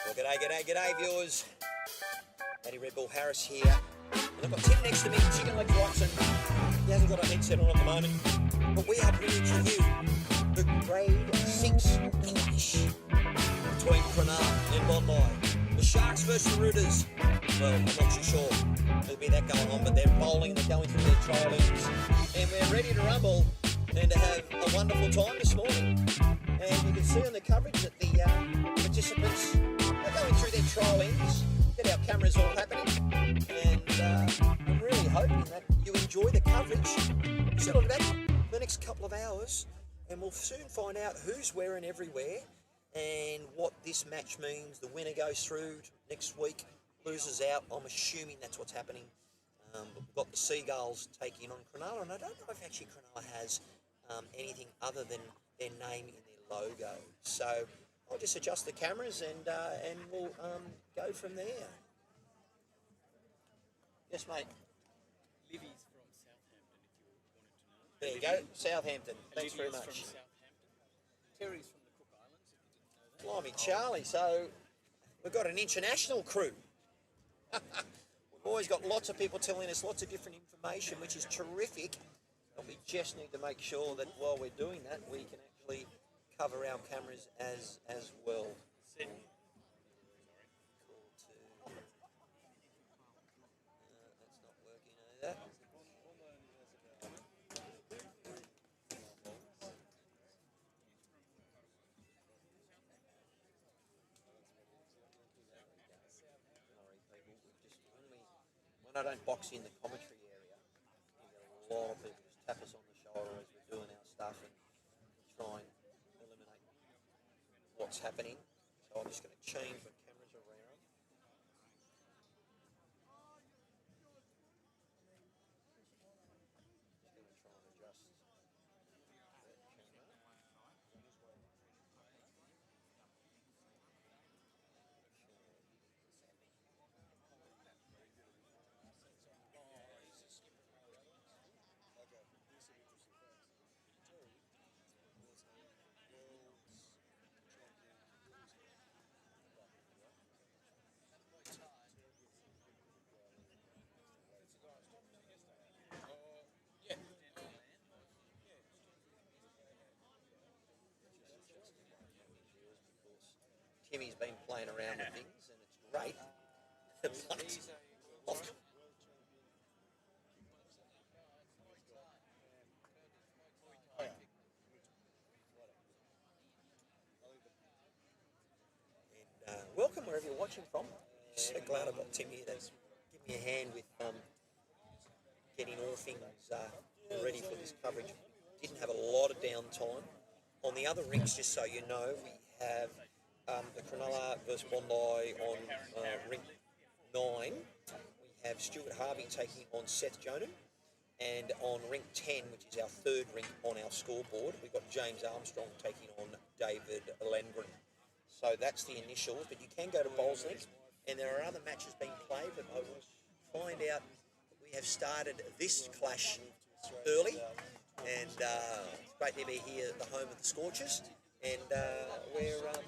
Well, g'day, viewers. Matty Red Bull Harris here. And I've got Tim next to me, chicken legs Watson. He hasn't got a headset on at the moment. But we are bringing to you the grade 6 clash between Cronulla and Bondi. The Sharks versus the Rooters. Well, I'm not too sure there'll be that going on, but they're bowling, they're going through their trial innings. And we're ready to rumble and to have a wonderful time this morning. And you can see on the coverage that the participants are going through their trial ends. Get our cameras all happening. And I'm really hoping that you enjoy the coverage. So look at that for the next couple of hours. And we'll soon find out who's where and everywhere and what this match means. The winner goes through next week, loses out. I'm assuming that's what's happening. We've got the Seagulls taking on Cronulla. And I don't know if actually Cronulla has anything other than their name in their logo. So I'll just adjust the cameras and we'll go from there. Yes, mate. Livy's from Southampton, if you wanted to know. There you go, Southampton. Thanks very much. From Southampton. Terry's from the Cook Islands, if you didn't know that. Blimey, Charlie. So we've got an international crew. We've always got lots of people telling us lots of different information, which is terrific. And we just need to make sure that while we're doing that, we can actually cover our cameras as well. Sydney. Cool too. That's not working either. When I don't box in the commentary area, you get a lot of people just tap us on the shoulder as we're doing our stuff and try and eliminate what's happening. So I'm just going to change my cameras around. Just going to try and adjust that camera. Timmy's been playing around with things and it's great. And welcome wherever you're watching from. So glad I've got Timmy there. Give me a hand with getting all things ready for this coverage. Didn't have a lot of downtime. On the other rinks, just so you know, we have the Cronulla versus Bondi on rink 9. We have Stuart Harvey taking on Seth Jonan. And on rink 10, which is our third rink on our scoreboard, we've got James Armstrong taking on David Lengren. So that's the initials, but you can go to Bowls Link, and there are other matches being played, but I will find out that we have started this clash early. And it's great to be here at the home of the Scorchers. And we're on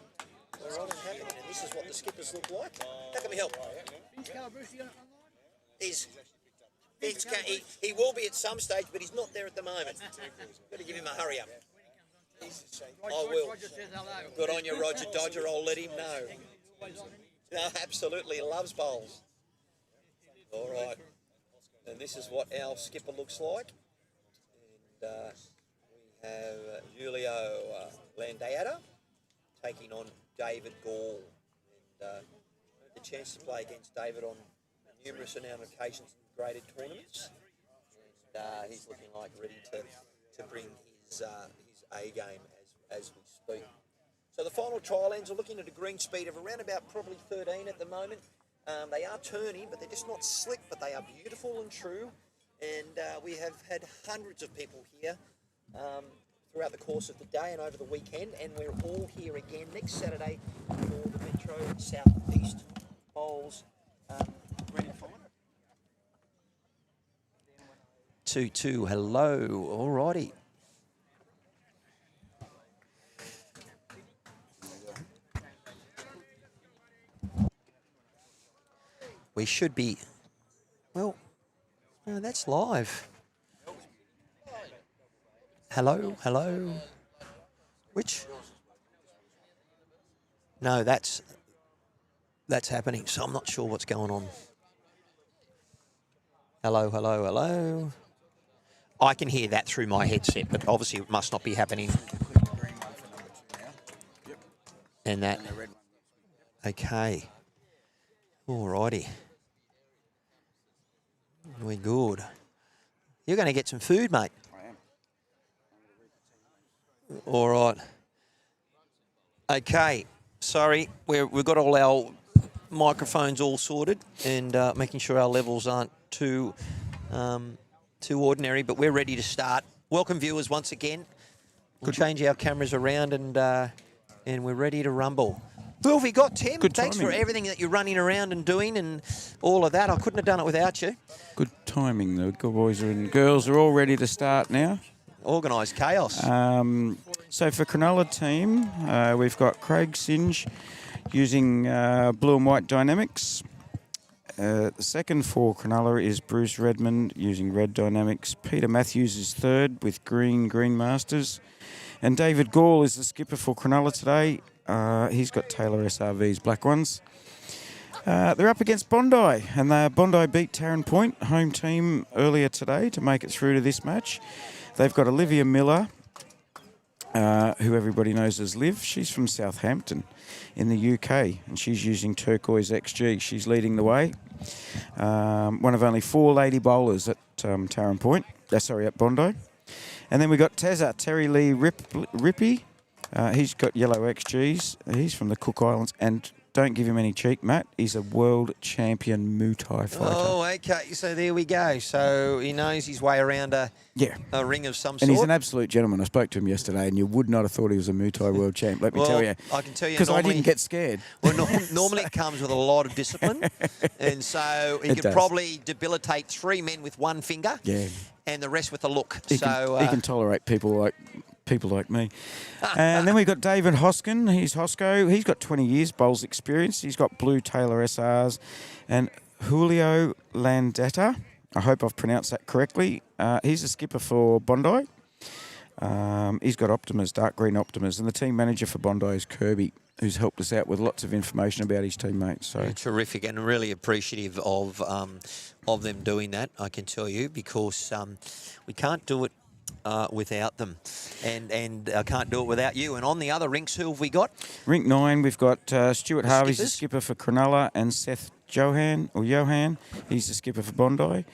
and happening, and this is what the skippers look like. How can we help? He will be at some stage, but he's not there at the moment. Got to give him a hurry up. I will. Good on you, Roger Dodger. I'll let him know. No, absolutely, he loves bowls. All right. And this is what our skipper looks like. And we have Julio Landeada taking on David Gall. And had the chance to play against David on numerous amount of occasions in graded tournaments. And he's looking like ready to bring his A game as we speak. So the final trial ends are looking at a green speed of around about probably 13 at the moment. They are turning, but they're just not slick, but they are beautiful and true. And we have had hundreds of people here throughout the course of the day and over the weekend, and we're all here again next Saturday for the Metro South East Bowls Grand Final. 2-2, hello, alrighty. we should be... Well, no, that's live. Hello, hello. Which? No, that's happening, so I'm not sure what's going on. Hello, hello, hello. I can hear that through my headset, but obviously it must not be happening. And that. Okay. Alrighty. We're good. You're going to get some food, mate. All right. Okay. Sorry, we've got all our microphones all sorted and making sure our levels aren't too ordinary, but we're ready to start. Welcome, viewers, once again. We'll change our cameras around and we're ready to rumble. Who have we got, Tim? Good Thanks timing. for everything that you're running around and doing and all of that. I couldn't have done it without you. Good timing. The good boys and girls are all ready to start now. Organised chaos. So for Cronulla team, we've got Craig Singe using blue and white dynamics. The second for Cronulla is Bruce Redmond using red dynamics. Peter Matthews is third with green masters. And David Gall is the skipper for Cronulla today. He's got Taylor SRV's black ones. They're up against Bondi, and Bondi beat Taren Point, home team, earlier today to make it through to this match. They've got Olivia Miller, who everybody knows as Liv. She's from Southampton in the UK, and she's using turquoise XG. She's leading the way. One of only 4 lady bowlers at Taren Point. At Bondi. And then we got Terry Lee Rippy. He's got yellow XGs. He's from the Cook Islands, and don't give him any cheek, Matt. He's a world champion Muay Thai fighter. Oh, okay. So there we go. So he knows his way around a ring of some sort. And he's an absolute gentleman. I spoke to him yesterday, and you would not have thought he was a Muay Thai world champ. Let me tell you. I can tell you because I didn't get scared. Well, normally it comes with a lot of discipline, and so he could probably debilitate 3 men with 1 finger. Yeah. And the rest with a look. He can tolerate people like me. And then we've got David Hoskin. He's Hosco. He's got 20 years bowls experience. He's got blue Taylor SRs. And Julio Landetta. I hope I've pronounced that correctly. He's a skipper for Bondi. He's got Optimas, dark green Optimas. And the team manager for Bondi is Kirby, who's helped us out with lots of information about his teammates. So terrific, and really appreciative of them doing that, I can tell you, because we can't do it without them, and I can't do it without you. And on the other rinks, who have we got? Rink 9, we've got Stuart Harvey's the skipper for Cronulla, and Seth Johan, he's the skipper for Bondi.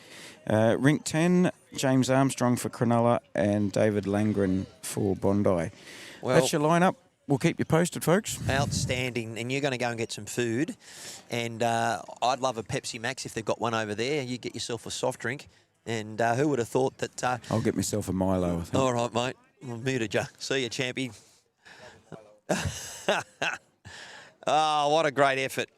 Rink 10, James Armstrong for Cronulla, and David Langren for Bondi. Well, that's your lineup. We'll keep you posted, folks. Outstanding. And you're going to go and get some food. And I'd love a Pepsi Max if they've got one over there. You get yourself a soft drink. And who would have thought that... I'll get myself a Milo, I think. All right, mate. I've muted you. See you, champion. Oh, what a great effort.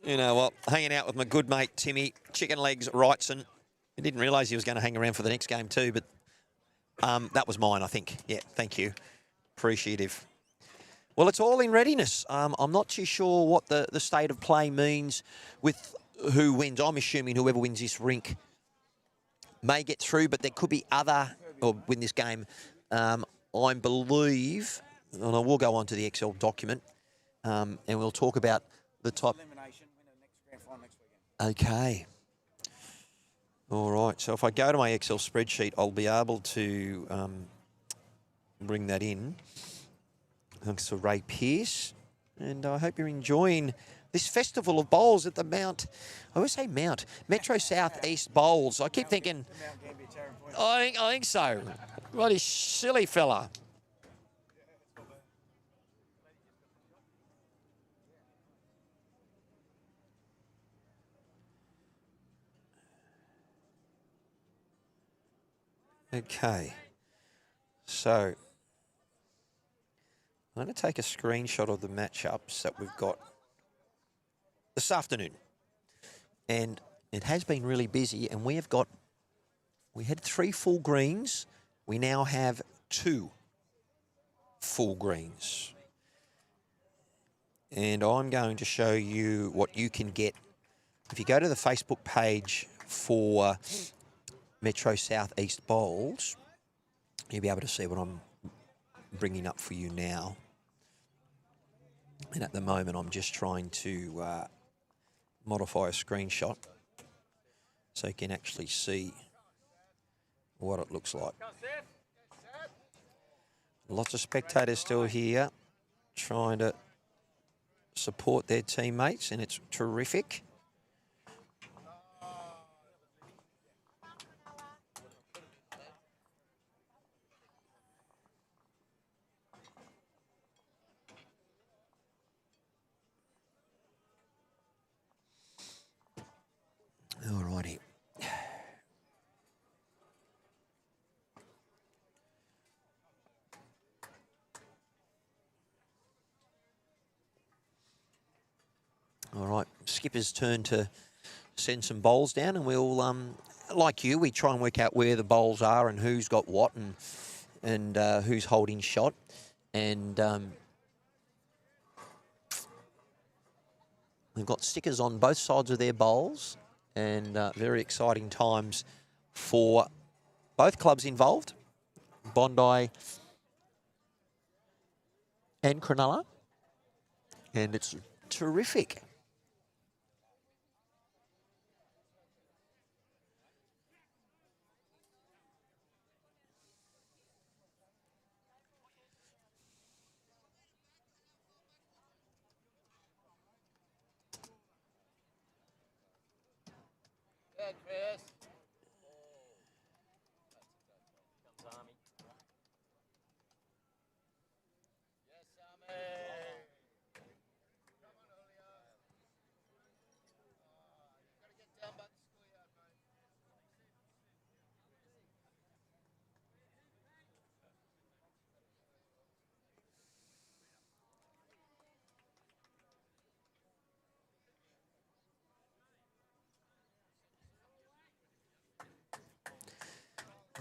You know what? Hanging out with my good mate, Timmy. Chicken Legs Wrightson. I didn't realise he was going to hang around for the next game too, but that was mine, I think. Yeah, thank you. Appreciative. Well, it's all in readiness. I'm not too sure what the state of play means with who wins. I'm assuming whoever wins this rink may get through, but there could be other, or win this game. I believe, and I will go on to the Excel document, and we'll talk about the top. Okay. All right. So if I go to my Excel spreadsheet, I'll be able to bring that in. Thanks to Ray Pearce. And I hope you're enjoying this festival of bowls at the Metro South East Bowls. I keep thinking, I think so. What a silly fella. Okay. So I'm going to take a screenshot of the matchups that we've got this afternoon. And it has been really busy, and we had 3 full greens. We now have 2 full greens. And I'm going to show you what you can get if you go to the Facebook page for Metro South East Bowls, you'll be able to see what I'm bringing up for you now. And at the moment, I'm just trying to modify a screenshot so you can actually see what it looks like. Lots of spectators still here trying to support their teammates, and it's terrific. Alrighty. All right, skipper's turn to send some bowls down, and we'll, like you, we try and work out where the bowls are and who's got what and who's holding shot. And we've got stickers on both sides of their bowls, and very exciting times for both clubs involved, Bondi and Cronulla, and it's terrific. Yeah, Chris. Yes, Sammy. Come on, Julio. You gotta get down by the schoolyard, mate.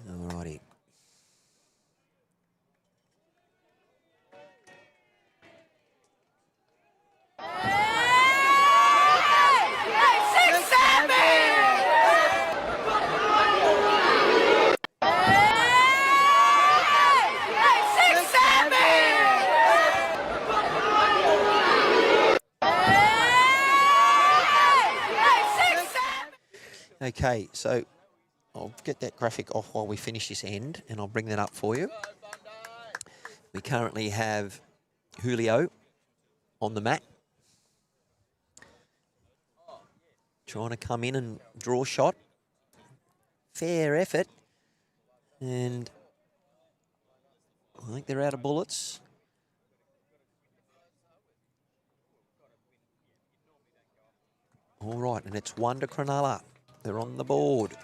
Alrighty. Okay, so I'll get that graphic off while we finish this end, and I'll bring that up for you. We currently have Julio on the mat, trying to come in and draw shot. Fair effort, and I think they're out of bullets. All right, and it's one to Cronulla. They're on the board.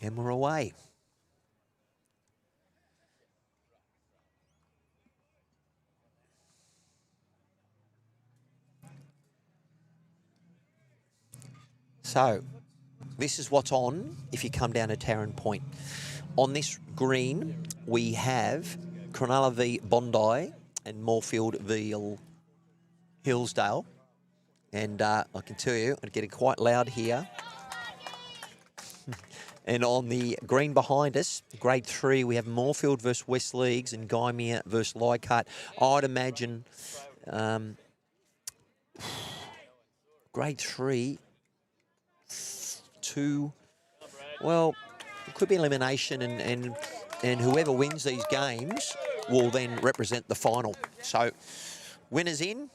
And we're away. So, this is what's on if you come down to Taren Point. On this green, we have Cronulla v Bondi and Moorfield v Hillsdale. And I can tell you, it's getting quite loud here. And on the green behind us, grade 3, we have Moorfield versus West Leagues and Gymea versus Leichhardt. I'd imagine grade 3, 2, well, it could be elimination, and whoever wins these games will then represent the final. So, winners in,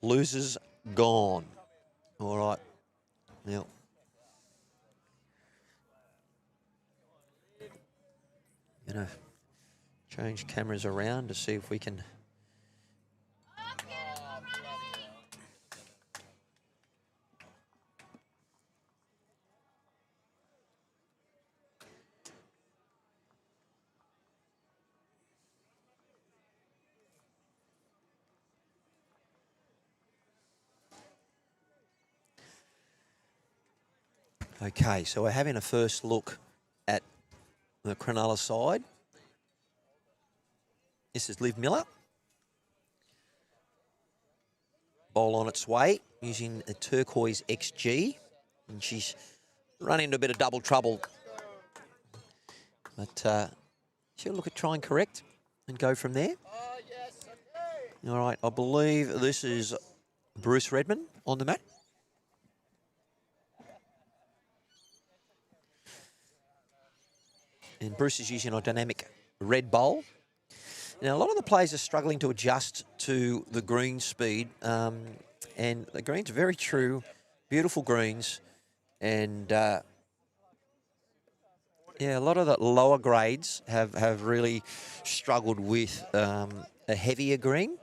losers gone. All right. Now, gonna change cameras around to see if we can. Okay, so we're having a first look at the Cronulla side. This is Liv Miller. Ball on its way using a turquoise XG. And she's run into a bit of double trouble. But she'll look at try and correct and go from there. All right, I believe this is Bruce Redmond on the mat. And Bruce is using a dynamic red bowl. Now, a lot of the players are struggling to adjust to the green speed. And the greens are very true, beautiful greens. And, yeah, a lot of the lower grades have really struggled with a heavier green.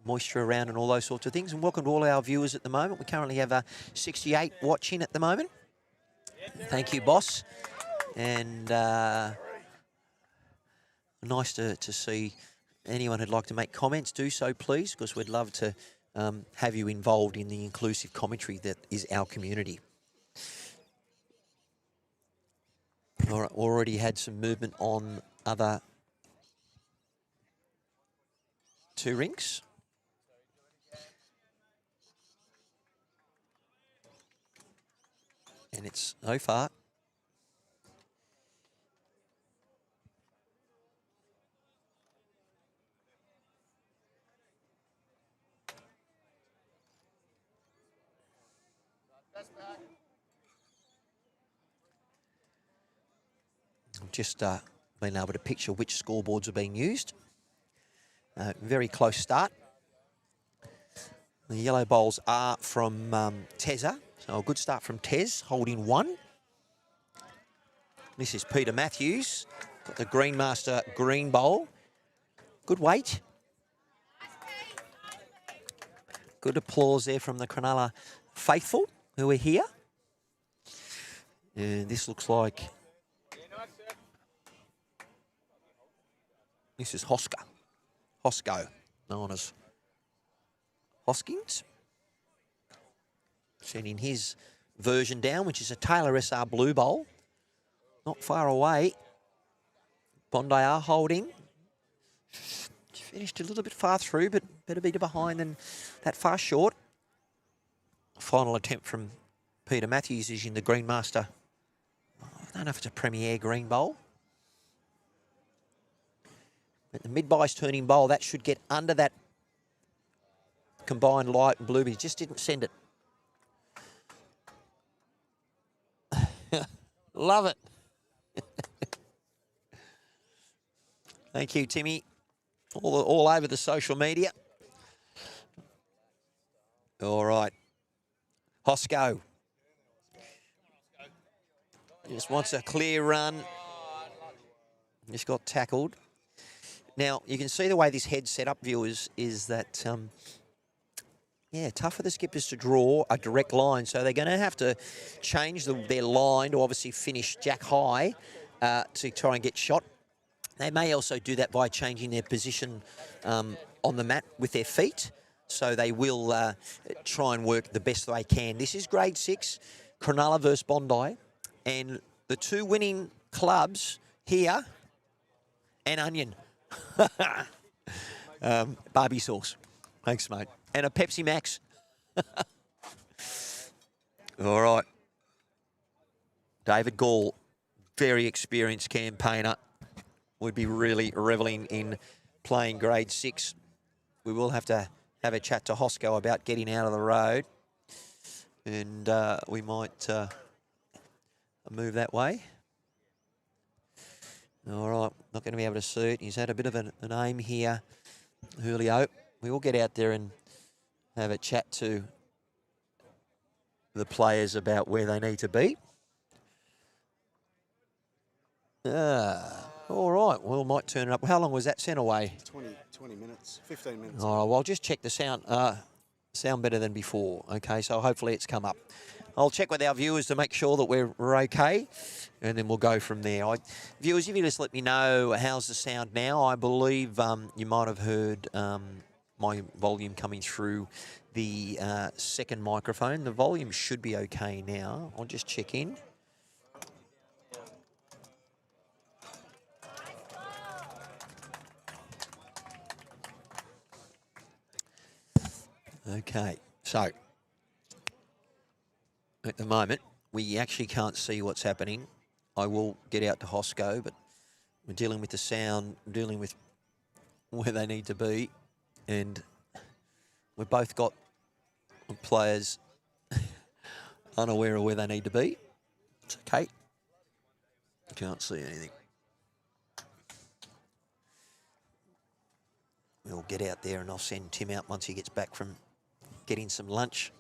Moisture around and all those sorts of things. And welcome to all our viewers at the moment. We currently have 68 watching at the moment. Thank you, boss. And nice to see anyone who'd like to make comments, do so please, because we'd love to have you involved in the inclusive commentary that is our community. All right, already had some movement on other two rinks. And it's so far. Just been able to picture which scoreboards are being used. Very close start. The yellow bowls are from Tezza, so a good start from Tez, holding 1. This is Peter Matthews, got the Green Master green bowl. Good weight. Good applause there from the Cronulla faithful who are here. And this looks like... This is Hosco, known as Hoskins. Sending his version down, which is a Taylor SR blue bowl. Not far away. Bondi are holding. Finished a little bit far through, but better be to behind than that far short. Final attempt from Peter Matthews using the Green Master. I don't know if it's a Premier green bowl. But the mid-bias turning bowl, that should get under that combined light and blue, but he just didn't send it. Love it. Thank you, Timmy. All over the social media. All right. Hosco. Just wants a clear run. Just got tackled. Now, you can see the way this head's set up, viewers, is that, yeah, tough for the skippers to draw a direct line. So they're going to have to change their line to obviously finish jack high to try and get shot. They may also do that by changing their position on the mat with their feet. So they will try and work the best they can. This is grade 6, Cronulla versus Bondi. And the two winning clubs here, and onion. Barbie sauce. Thanks, mate. And a Pepsi Max. All right. David Gall, very experienced campaigner, would be really reveling in playing grade 6. We will have to have a chat to Hosco about getting out of the road. And we might move that way. All right, not going to be able to see it. He's had a bit of an aim here, Julio. We will get out there and have a chat to the players about where they need to be. All right, well, might turn it up. How long was that sent away? 20 minutes, 15 minutes. All right, well, I'll just check the sound. Sound better than before. Okay, so hopefully it's come up. I'll check with our viewers to make sure that we're okay, and then we'll go from there. Viewers, if you just let me know how's the sound now. I believe you might have heard my volume coming through the second microphone. The volume should be okay now. I'll just check in. Okay, so at the moment, we actually can't see what's happening. I will get out to Hosco, but we're dealing with the sound, dealing with where they need to be, and we've both got players unaware of where they need to be. It's okay. Can't see anything. We'll get out there and I'll send Tim out once he gets back from getting some lunch.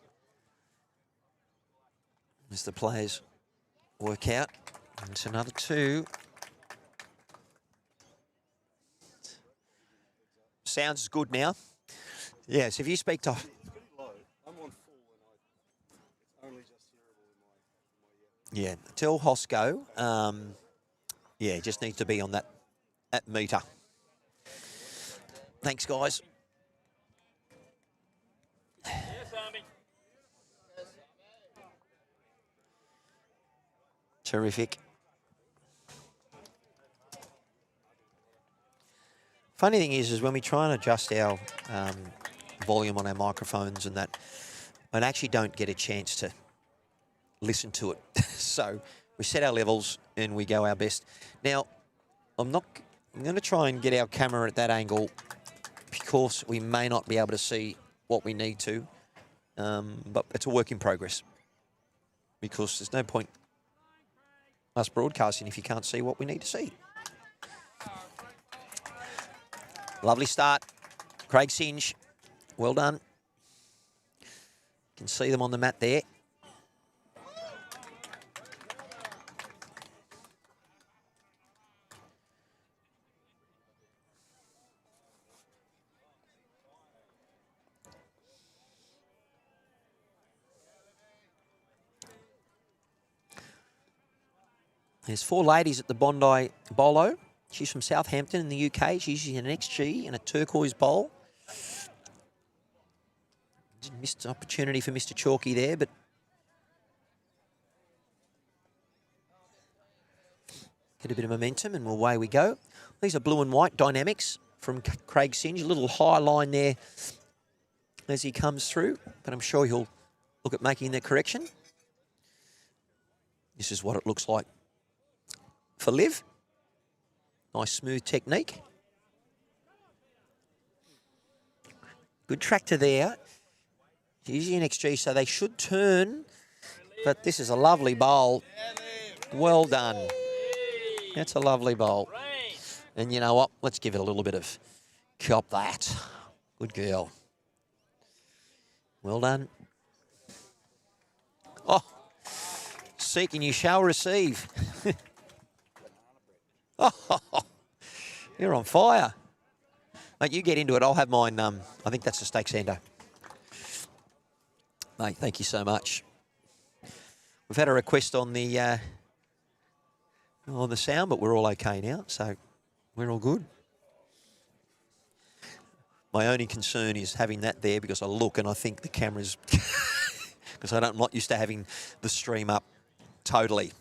As the players work out. And it's another 2. Sounds good now. Yes, if you speak to... It's pretty low. I'm on full and it's only just hearable in my ear. Yeah, tell Hosco, yeah, just needs to be on that meter. Thanks, guys. Terrific. Funny thing is when we try and adjust our volume on our microphones and that, I actually don't get a chance to listen to it. So we set our levels and we go our best. Now, I'm going to try and get our camera at that angle because we may not be able to see what we need to, but it's a work in progress because there's no point us broadcasting if you can't see what we need to see. Lovely start. Craig Singe, well done. You can see them on the mat there. There's 4 ladies at the Bondi Bolo. She's from Southampton in the UK. She's using an XG and a turquoise bowl. Missed opportunity for Mr. Chalky there, but get a bit of momentum and away we go. These are blue and white dynamics from Craig Singe. A little high line there as he comes through, but I'm sure he'll look at making the correction. This is what it looks like for Liv. Nice smooth technique. Good tractor there. Using an XG, so they should turn. But this is a lovely bowl. Well done. That's a lovely bowl. And you know what? Let's give it a little bit of cop that. Good girl. Well done. Oh, seek and you shall receive. Oh, you're on fire. Mate, you get into it. I'll have mine. I think that's a steak sando. Mate, thank you so much. We've had a request on the sound, but we're all okay now, so we're all good. My only concern is having that there because I look and I think the camera's because I'm not used to having the stream up totally.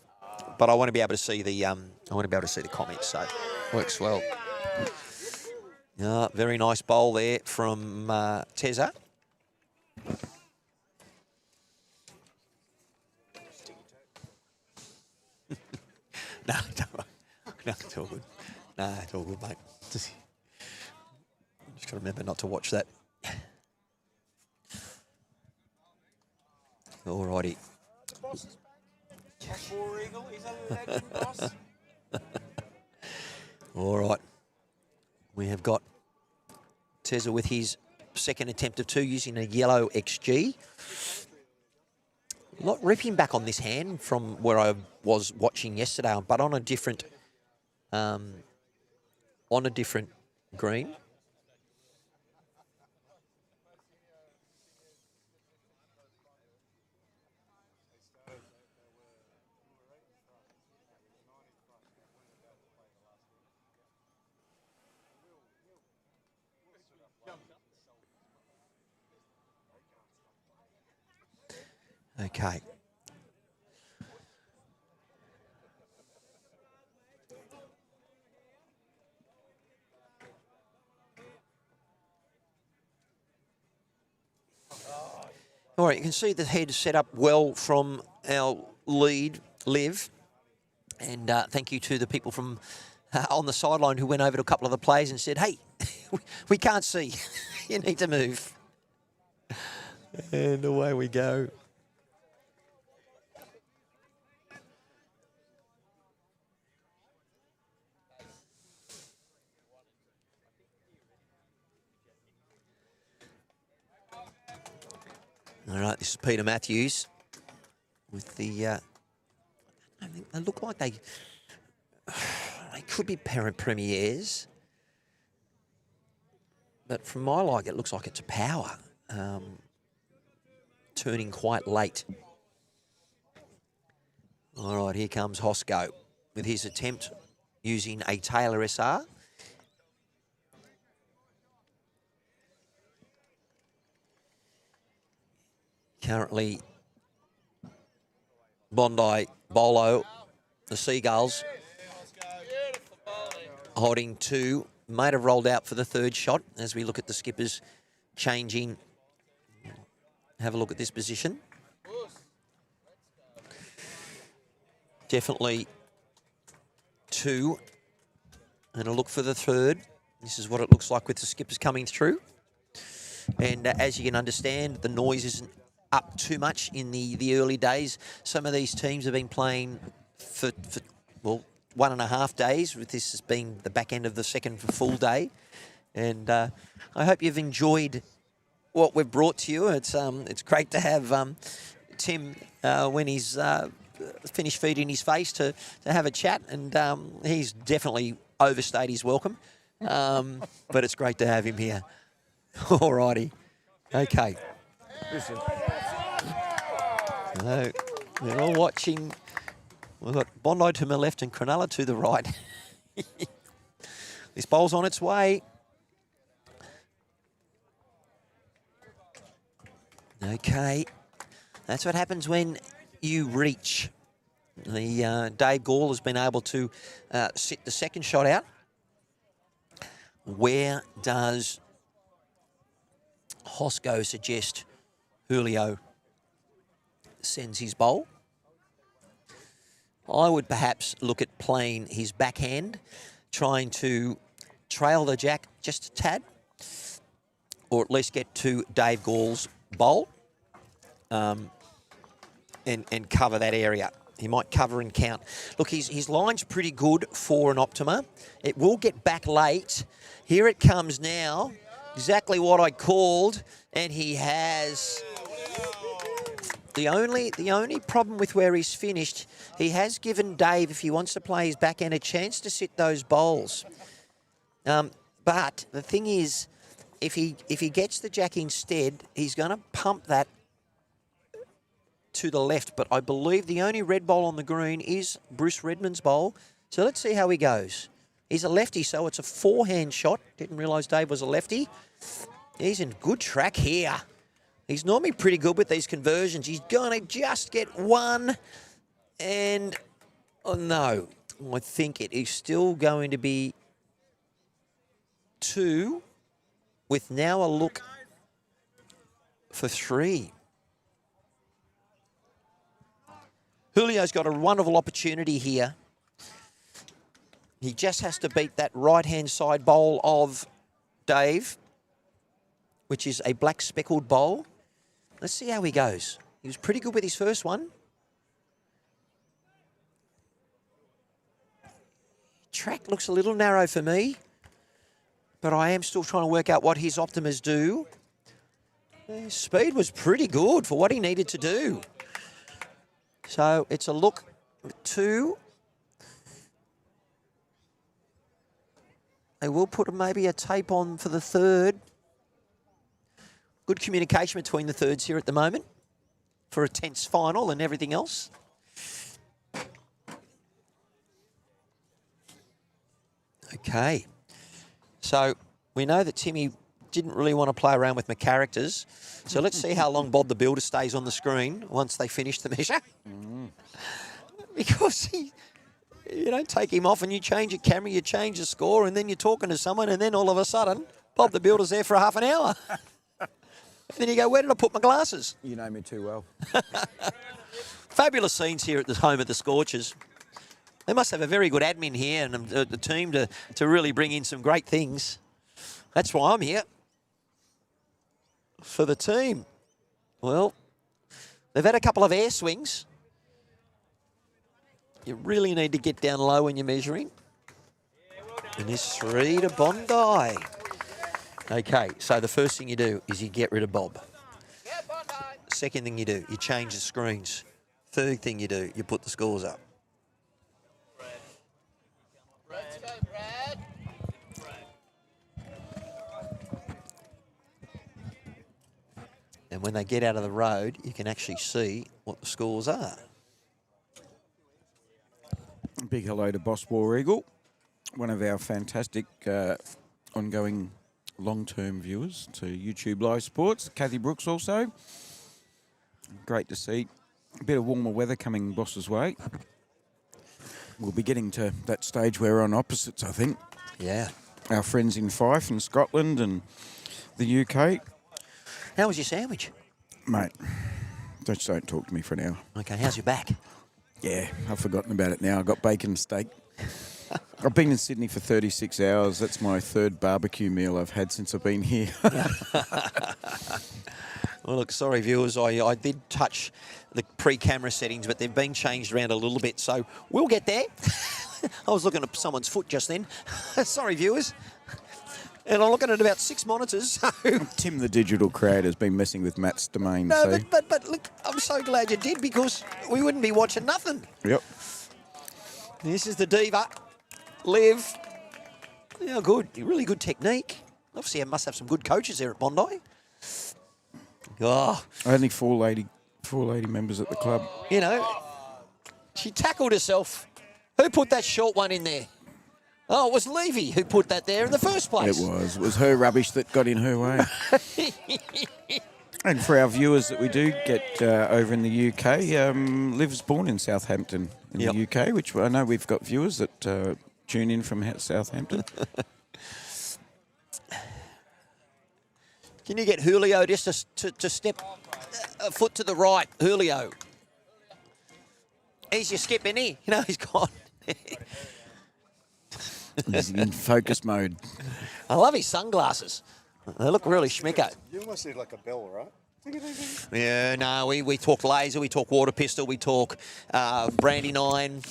But I want to be able to see the comments, so works well. Very nice bowl there from Tezza. No, don't worry. No, it's all good. No, it's all good, mate. Just got to remember not to watch that. All righty. All right. We have got Tezza with his second attempt of 2 using a yellow XG. Not ripping back on this hand from where I was watching yesterday, but on a different green. Okay. All right, you can see the head set up well from our lead, Liv. And thank you to the people from on the sideline who went over to a couple of the players and said, hey, we can't see. You need to move. And away we go. All right, this is Peter Matthews with the, I think they look like they could be parent premieres, but from my like, it looks like it's a power, turning quite late. All right, here comes Hosco with his attempt using a Taylor SR. Currently, Bondi, Bolo, the Seagulls, holding 2. Might have rolled out for the third shot as we look at the skippers changing. Have a look at this position. Definitely 2. And a look for the third. This is what it looks like with the skippers coming through. And as you can understand, the noise isn't up too much in the early days. Some of these teams have been playing for 1.5 days. This has been the back end of the second full day. And I hope you've enjoyed what we've brought to you. It's great to have Tim, when he's finished feeding his face, to have a chat. And he's definitely overstayed his welcome. But it's great to have him here. All righty. Okay. So we're all watching. We've got Bondi to my left and Cronulla to the right. This bowl's on its way. Okay. That's what happens when you reach. The Dave Gall has been able to sit the second shot out. Where does Hosco suggest Julio sends his bowl? I would perhaps look at playing his backhand, trying to trail the jack just a tad, or at least get to Dave Gall's bowl and cover that area. He might cover and count. Look, his line's pretty good for an Optima. It will get back late. Here it comes now. Exactly what I called, and he has. The only problem with where he's finished, he has given Dave, if he wants to play his backhand, a chance to sit those bowls. But the thing is, if he gets the jack instead, he's going to pump that to the left. But I believe the only red bowl on the green is Bruce Redmond's bowl. So let's see how he goes. He's a lefty, so it's a forehand shot. Didn't realise Dave was a lefty. He's in good track here. He's normally pretty good with these conversions. He's going to just get one. And, oh no, I think it is still going to be 2 with now a look for 3. Julio's got a wonderful opportunity here. He just has to beat that right-hand side bowl of Dave, which is a black speckled bowl. Let's see how he goes. He was pretty good with his first one. Track looks a little narrow for me, but I am still trying to work out what his Optimas do. His speed was pretty good for what he needed to do. So it's a look at 2. They will put maybe a tape on for the third. Good communication between the thirds here at the moment for a tense final and everything else. Okay. So we know that Timmy didn't really want to play around with my characters. So let's see how long Bob the Builder stays on the screen once they finish the measure. Because you don't take him off and you change your camera, you change the score, and then you're talking to someone, and then all of a sudden, Bob the Builder's there for half an hour. then you go, where did I put my glasses? You know me too well. Fabulous scenes here at the home of the Scorchers. They must have a very good admin here and the team to really bring in some great things. That's why I'm here. For the team. Well, they've had a couple of air swings. You really need to get down low when you're measuring. And it's 3 to Bondi. Okay, so the first thing you do is you get rid of Bob. Second thing you do, you change the screens. Third thing you do, you put the scores up. And when they get out of the road, you can actually see what the scores are. Big hello to Boss War Eagle, one of our fantastic ongoing long-term viewers to YouTube Live Sports. Kathy Brooks also. Great to see. A bit of warmer weather coming Boss's way. We'll be getting to that stage where we're on opposites, I think. Yeah. Our friends in Fife and Scotland and the UK. How was your sandwich? Mate, just don't talk to me for an hour. Okay, how's your back? Yeah, I've forgotten about it now. I got bacon and steak. I've been in Sydney for 36 hours. That's my third barbecue meal I've had since I've been here. Well, look, sorry, viewers. I did touch the pre-camera settings, but they've been changed around a little bit, so we'll get there. I was looking at someone's foot just then. Sorry, viewers. And I'm looking at about 6 monitors. So. Tim, the digital creator, has been messing with Matt's domain. No, so. but look, I'm so glad you did because we wouldn't be watching nothing. Yep. This is the diva, Liv. Yeah, good. Really good technique. Obviously, I must have some good coaches there at Bondi. Oh, Only four lady members at the club. you know, she tackled herself. Who put that short one in there? Oh, it was Levy who put that there in the first place. It was her rubbish that got in her way. And for our viewers that we do get over in the UK, Liv's born in Southampton in the UK, which I know we've got viewers that tune in from Southampton. Can you get Julio just to step a foot to the right? Julio. He's your skip, isn't he? You know, he's gone. He's in focus mode. I love his sunglasses. They look really schmicko. You almost need like a bell, right? Yeah, no, we talk laser, we talk water pistol, we talk brandy 9.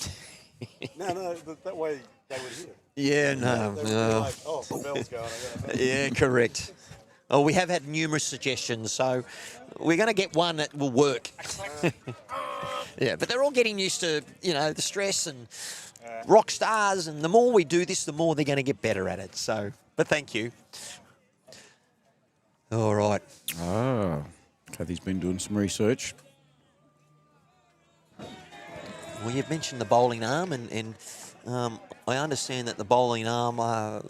No, that way they would hear. Yeah, no. They would be like, oh, the bell's going. I gotta Yeah, correct. Oh, we have had numerous suggestions, so we're going to get one that will work. Yeah, but they're all getting used to, you know, the stress and rock stars, and the more we do this, the more they're going to get better at it. So, but thank you. All right. Oh, Kathy's been doing some research. Well, you've mentioned the bowling arm, and I understand that the bowling arm are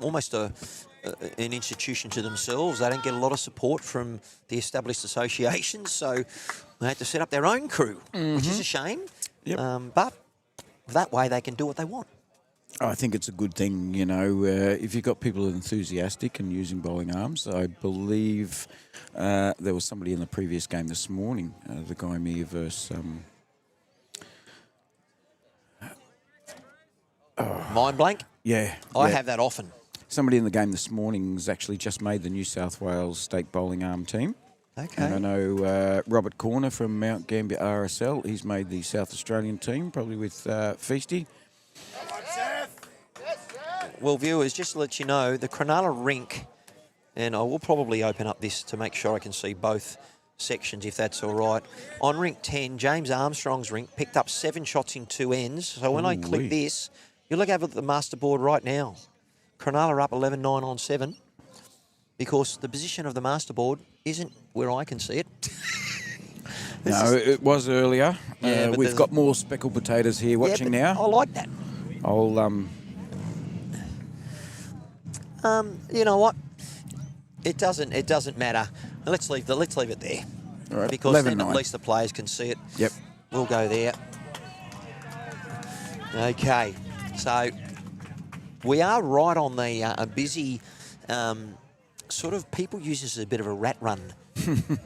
almost an institution to themselves. They don't get a lot of support from the established associations, so they have to set up their own crew, which is a shame. Yep. But that way they can do what they want. I think it's a good thing, you know, if you've got people enthusiastic and using bowling arms. I believe there was somebody in the previous game this morning, the guy me versus... Mind blank? Yeah. I have that often. Somebody in the game this morning has actually just made the New South Wales State Bowling Arm team. Okay. And I know Robert Corner from Mount Gambier RSL, he's made the South Australian team, probably with Feasty. Well, viewers, just to let you know, the Cronulla rink, and I will probably open up this to make sure I can see both sections, if that's all right. On rink 10, James Armstrong's rink picked up 7 shots in 2 ends. So when I click this, you look over at the Masterboard right now. Cronulla up 11-9 on 7 because the position of the Masterboard isn't where I can see it. No, it was earlier. Yeah, but we've got more speckled potatoes here watching now. I like that. I'll you know what? It doesn't matter. Let's leave it there. All right, Because then 11-9. at least the players can see it. Yep. We'll go there. Okay, so we are right on the a busy sort of people use this as a bit of a rat run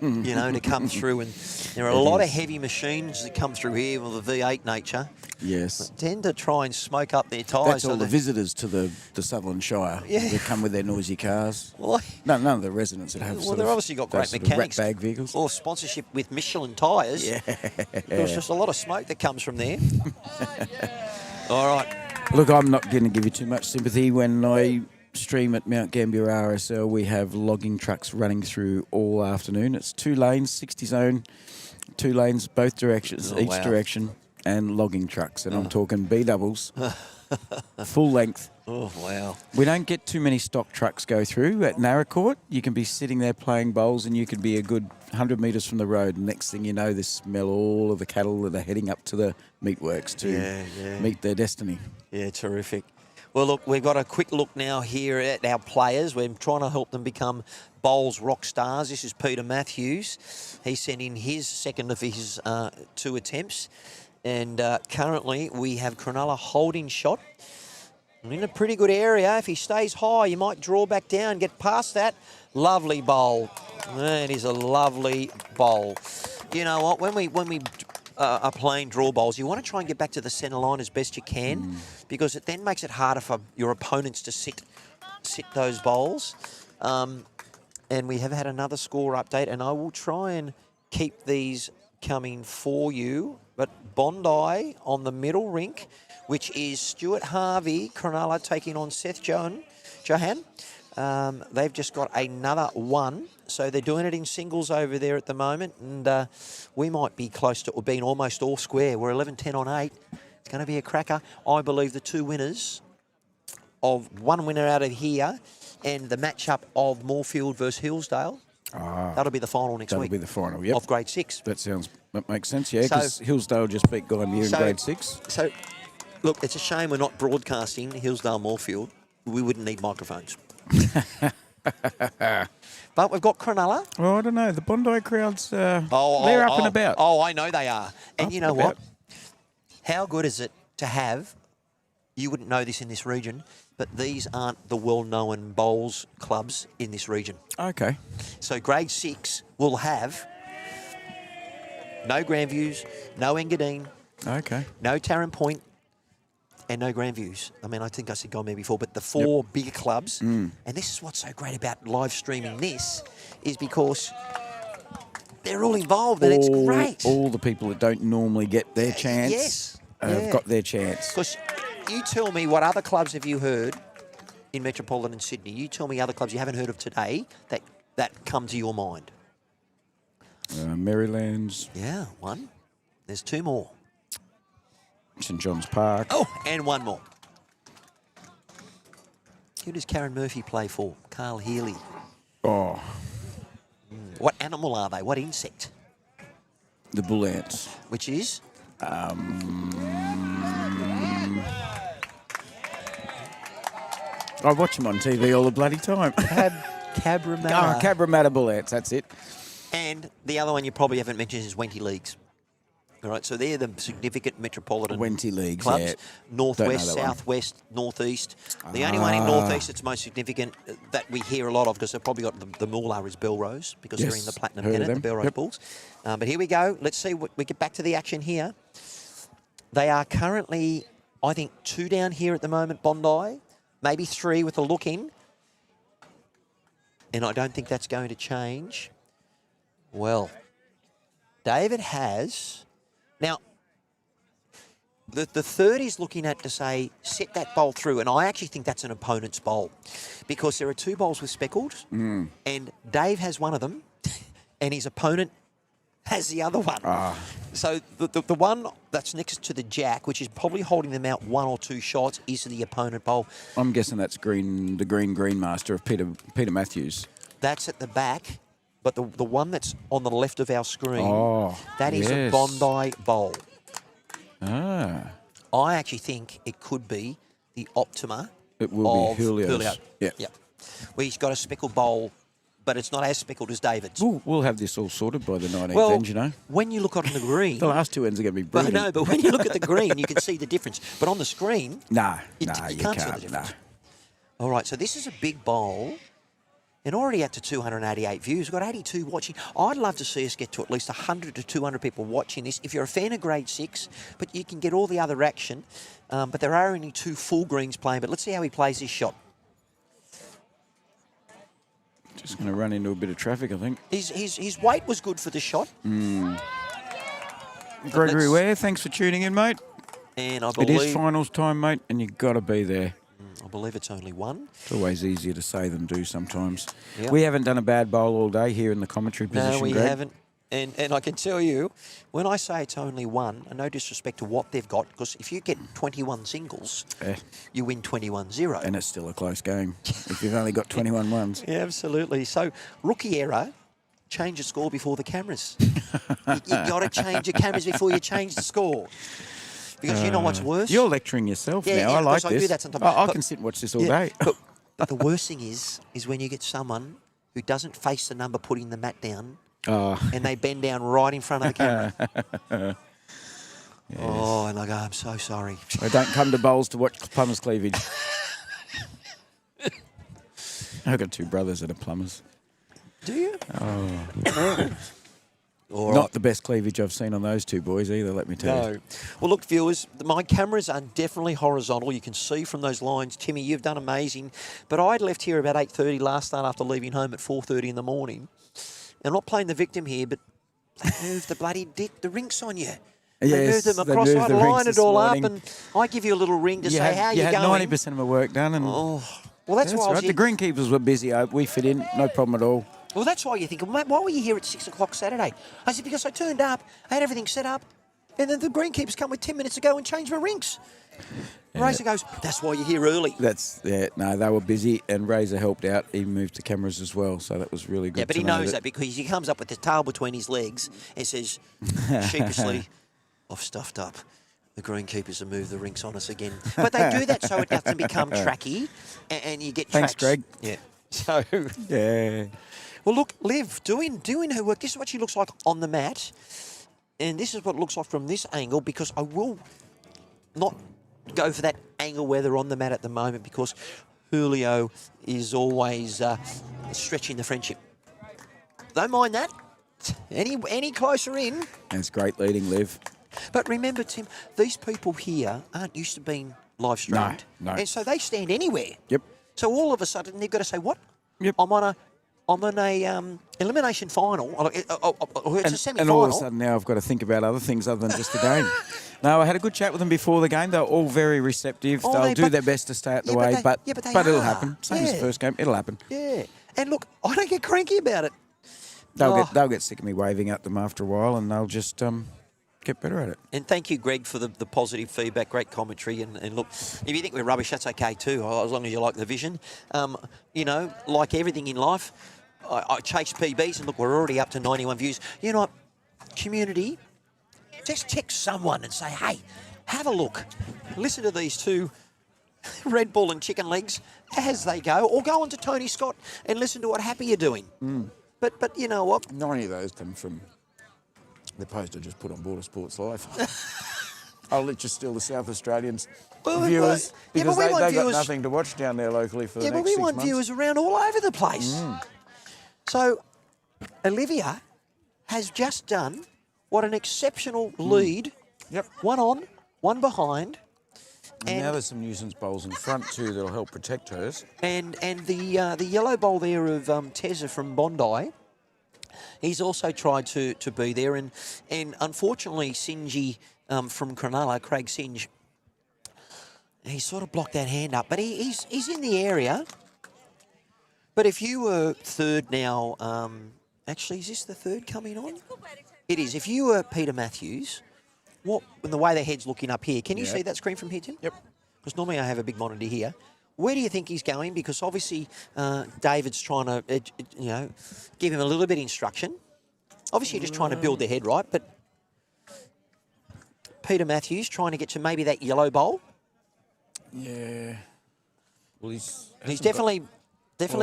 you know, to come through. And there are a lot of heavy machines that come through here with the V8 nature. Yes. That tend to try and smoke up their tyres. That's all the visitors to the Sutherland Shire. Yeah. They come with their noisy cars. Well, None of the residents that have well, they've obviously got great mechanics. Rat bag vehicles. Or sponsorship with Michelin tyres. Yeah. There's just a lot of smoke that comes from there. All right. Look, I'm not going to give you too much sympathy. When I stream at Mount Gambier RSL, we have logging trucks running through all afternoon. It's 2 lanes, 60 zone, 2 lanes, both directions, each direction, and logging trucks. And I'm talking B-doubles, full length. Oh, wow. We don't get too many stock trucks go through. At Narracourt, you can be sitting there playing bowls and you could be a good 100 metres from the road. And next thing you know, they smell all of the cattle that are heading up to the meatworks to meet their destiny. Yeah, terrific. Well, look, we've got a quick look now here at our players. We're trying to help them become bowls rock stars. This is Peter Matthews. He sent in his second of his 2 attempts. And currently we have Cronulla holding shot. In a pretty good area. If he stays high, you might draw back down, get past that. Lovely bowl. That is a lovely bowl. You know what? When we are playing draw bowls, you want to try and get back to the centre line as best you can, because it then makes it harder for your opponents to sit those bowls. And we have had another score update, and I will try and keep these coming for you. But Bondi on the middle rink, which is Stuart Harvey, Cronulla taking on Seth Johan. They've just got another 1. So they're doing it in singles over there at the moment. And we might be close to being almost all square. We're 11-10 on 8. It's going to be a cracker. I believe the 2 winners of 1 winner out of here and the matchup of Moorfield versus Hillsdale. That'll be the final next week. That'll be the final, yep. Of grade 6. That makes sense, yeah, because Hillsdale just beat Gambier in grade 6. So, look, it's a shame we're not broadcasting Hillsdale Moorfield. We wouldn't need microphones. But we've got Cronulla. Well, I don't know. The Bondi crowds, they're up and about. Oh, I know they are. And Up you know and what? about. How good is it to have, you wouldn't know this in this region, but these aren't the well-known bowls clubs in this region. Okay. So grade 6 will have no Grandviews, no Engadine, Okay. no Taren Point, and no Grandviews. I mean, I think I said Gambier before, but the 4 bigger clubs. And this is what's so great about live streaming this, is because they're all involved and it's great. All the people that don't normally get their chance have got their chance. Because you tell me, what other clubs have you heard in metropolitan Sydney? You tell me other clubs you haven't heard of today that come to your mind. Maryland's. Yeah, 1. There's 2 more. St John's Park. Oh, and 1 more. Who does Karen Murphy play for? Carl Healy. Oh, What animal are they? What insect? the bull ants. Which is? I watch them on TV all the bloody time. Cabramatta. Cabramatta bull ants, that's it. And the other one you probably haven't mentioned is Wenty Leagues. All right, so they're the significant metropolitan Wenty Leagues, clubs. yeah. Northwest, Don't know that one. Southwest, Northeast. The only one in Northeast that's most significant that we hear a lot of, because they've probably got the Moolah, is Belrose, because they're in the Platinum heard of Pennant, the them. Belrose Yep. Bulls. But here we go. Let's see. We get back to the action here. They are currently, I think, 2 down here at the moment, Bondi. Maybe 3 with a look in. And I don't think that's going to change. Well, David has... Now, the third is looking at to say, set that bowl through. And I actually think that's an opponent's bowl, because there are 2 bowls with speckled, and Dave has one of them, and his opponent has the other one. So the one that's next to the jack, which is probably holding them out 1 or 2 shots, is the opponent bowl. I'm guessing that's the green master of Peter Matthews. That's at the back, but the one that's on the left of our screen, that is a yes. Bondi bowl. Ah. I actually think it could be the Optima. It will be Julio's. Julio. Yeah. Well, he's got a speckled bowl, but it's not as speckled as David's. We'll have this all sorted by the 19th end, you know. When you look on the green... The last 2 ends are going to be But brilliant. no, but when you look at the green, you can see the difference. But on the screen... Nah, you you can't see the can't. difference. All right, so this is a big bowl. and already up to 288 views. We've got 82 watching. I'd love to see us get to at least 100 to 200 people watching this. If you're a fan of grade 6, but you can get all the other action. But there are only 2 full greens playing. But let's see how he plays his shot. Just going to run into a bit of traffic, I think. His weight was good for the shot. Gregory Ware, thanks for tuning in, mate. And I It believe is finals time, mate, and you've got to be there. I believe it's only 1. It's always easier to say than do sometimes. Yep. We haven't done a bad bowl all day here in the commentary position, No, we Greg. haven't. And I can tell you, when I say it's only 1, and no disrespect to what they've got, because if you get 21 singles, you win 21-0. And it's still a close game if you've only got 21 ones. Yeah, absolutely. So, rookie error, change the score before the cameras. you got to change the cameras before you change the score. Because you know what's worse? You're lecturing yourself Yeah, now. yeah, I like because I this. do that sometimes. I But- can sit and watch this all Yeah, day. but the worst thing is when you get someone who doesn't face the number putting the mat down and they bend down right in front of the camera. Oh, and I go, I'm so sorry. I don't come to bowls to watch plumbers' cleavage. I've got 2 brothers that are plumbers. Do you? All Not right. the best cleavage I've seen on those 2 boys either, let me tell you. No. Well, look, viewers, my cameras are definitely horizontal. You can see from those lines. Timmy, you've done amazing. But I'd left here about 8:30 last start after leaving home at 4:30 in the morning. And I'm not playing the victim here, but they moved the bloody the rinks on you. They Yes, moved them they across. moved I the rinks lined this it all morning. up, and I give you a little ring to say how you you're had going. 90% of my work done. And Oh, well, that's why I was right. The greenkeepers were busy. We fit in, no problem at all. Well, that's why you think, mate, why were you here at 6 o'clock Saturday? I said, because I turned up, I had everything set up, and then the greenkeepers come with 10 minutes ago and changed my rinks. Razor goes, that's why you're here early. No, they were busy, and Razor helped out. He moved the cameras as well, so that was really good. Yeah, but to he know knows that because he comes up with his tail between his legs and says, sheepishly, I've stuffed up. The greenkeepers have moved the rinks on us again. But they do that so it doesn't become tracky, and you get Thanks, tracks. Greg. Yeah. So... Yeah. Well, look, Liv, doing her work. This is what she looks like on the mat. And this is what it looks like from this angle, because I will not go for that angle where they're on the mat at the moment, because Julio is always stretching the friendship. Don't mind that. Any closer in. It's great leading, Liv. But remember, Tim, these people here aren't used to being live streamed. No. And so they stand anywhere. Yep. So all of a sudden, they've got to say, what? Yep. I'm on a elimination final. It's a semi-final. And all of a sudden now I've got to think about other things other than just the game. No, I had a good chat with them before the game. They were all very receptive. They'll do their best to stay out the way, but it'll happen. Same as the first game. It'll happen. Yeah. And look, I don't get cranky about it. They'll get sick of me waving at them after a while, and they'll just get better at it. And thank you, Greg, for the positive feedback. Great commentary. And look, if you think we're rubbish, that's okay too, as long as you like the vision. Like everything in life, I chase PBs, and look, we're already up to 91 views. You know what, community, just text someone and say, hey, have a look. Listen to these 2 Red Bull and chicken legs as they go, or go on to Tony Scott and listen to what Happy you're doing. But you know what? 90 of those come from the post I just put on Border Sports Live. I'll let you steal the South Australians viewers, because we want they've got viewers- nothing to watch down there locally for the next 6 months. Yeah, but we want viewers around all over the place. So, Olivia has just done what an exceptional lead. Yep. 1 on, 1 behind. And now there's some nuisance bowls in front too that'll help protect hers. And the yellow bowl there of Tezza from Bondi, he's also tried to be there. And unfortunately, Singy from Cronulla, Craig Singe, he sort of blocked that hand up. But he's in the area. But if you were third now, actually, is this the third coming on? It is. If you were Peter Matthews, and the way their head's looking up here, can you see that screen from here, Tim? Yep. Because normally I have a big monitor here. Where do you think he's going? Because obviously David's trying to, give him a little bit of instruction. Obviously you're just trying to build their head right, but Peter Matthews trying to get to maybe that yellow bowl. Yeah. Well, He's definitely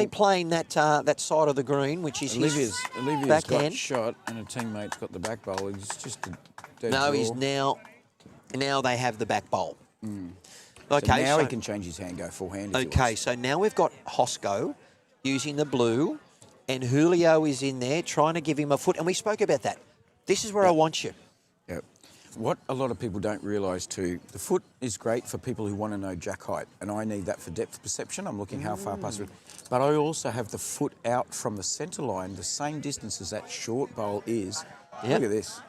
playing that side of the green, which is Olivia's his got backhand. shot, and her teammate's got the back bowl. He's just a dead No, draw. he's now they have the back bowl. So Okay, now he can change his hand, go full hand. If he Okay, wants. so now we've got Hosco using the blue, and Julio is in there trying to give him a foot. And we spoke about that. This is where I want you. Yep. What a lot of people don't realise too, the foot is great for people who want to know jack height, and I need that for depth perception. I'm looking how far past it. But I also have the foot out from the centre line, the same distance as that short bowl is. Yep. Look at this.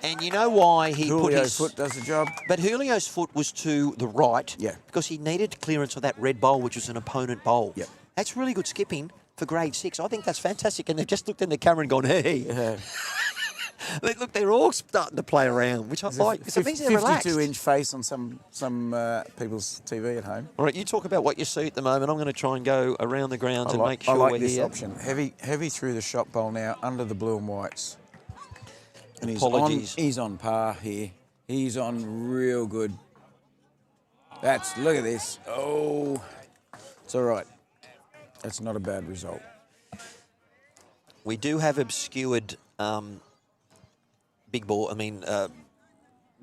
And you know why he put Julio's his foot does the job. But Julio's foot was to the right. Yeah. Because he needed clearance of that red bowl, which was an opponent bowl. Yep. That's really good skipping for grade 6. I think that's fantastic. And they've just looked in the camera and gone, hey. Yeah. Look, they're all starting to play around, which I like. Because it means they're relaxed. 52-inch face on some people's TV at home. All right, you talk about what you see at the moment. I'm going to try and go around the grounds and make sure I like we're this here. option. Heavy through the shot bowl now, under the blue and whites. And Apologies. He's on par here. He's on real good. Look at this. Oh, it's all right. That's not a bad result. We do have obscured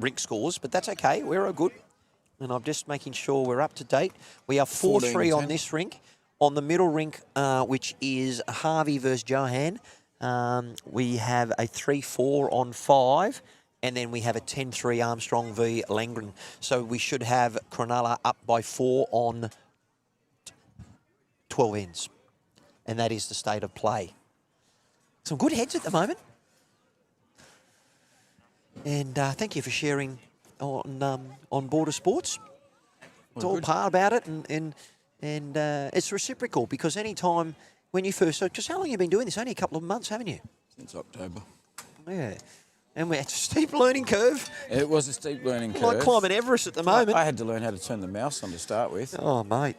rink scores, but that's okay. We're all good. And I'm just making sure we're up to date. We are 4-3 on this rink. On the middle rink, which is Harvey versus Johan, we have a 3-4 on 5, and then we have a 10-3 Armstrong v Langren. So we should have Cronulla up by 4 on 12 ends. And that is the state of play. Some good heads at the moment. And thank you for sharing on Border Sports. It's all part about it, and it's reciprocal, because any time when you first... So just how long have you been doing this? Only a couple of months, haven't you? Since October. Yeah. And it's a steep learning curve. It was a steep learning curve. Like climbing Everest at the moment. I had to learn how to turn the mouse on to start with. Oh, mate.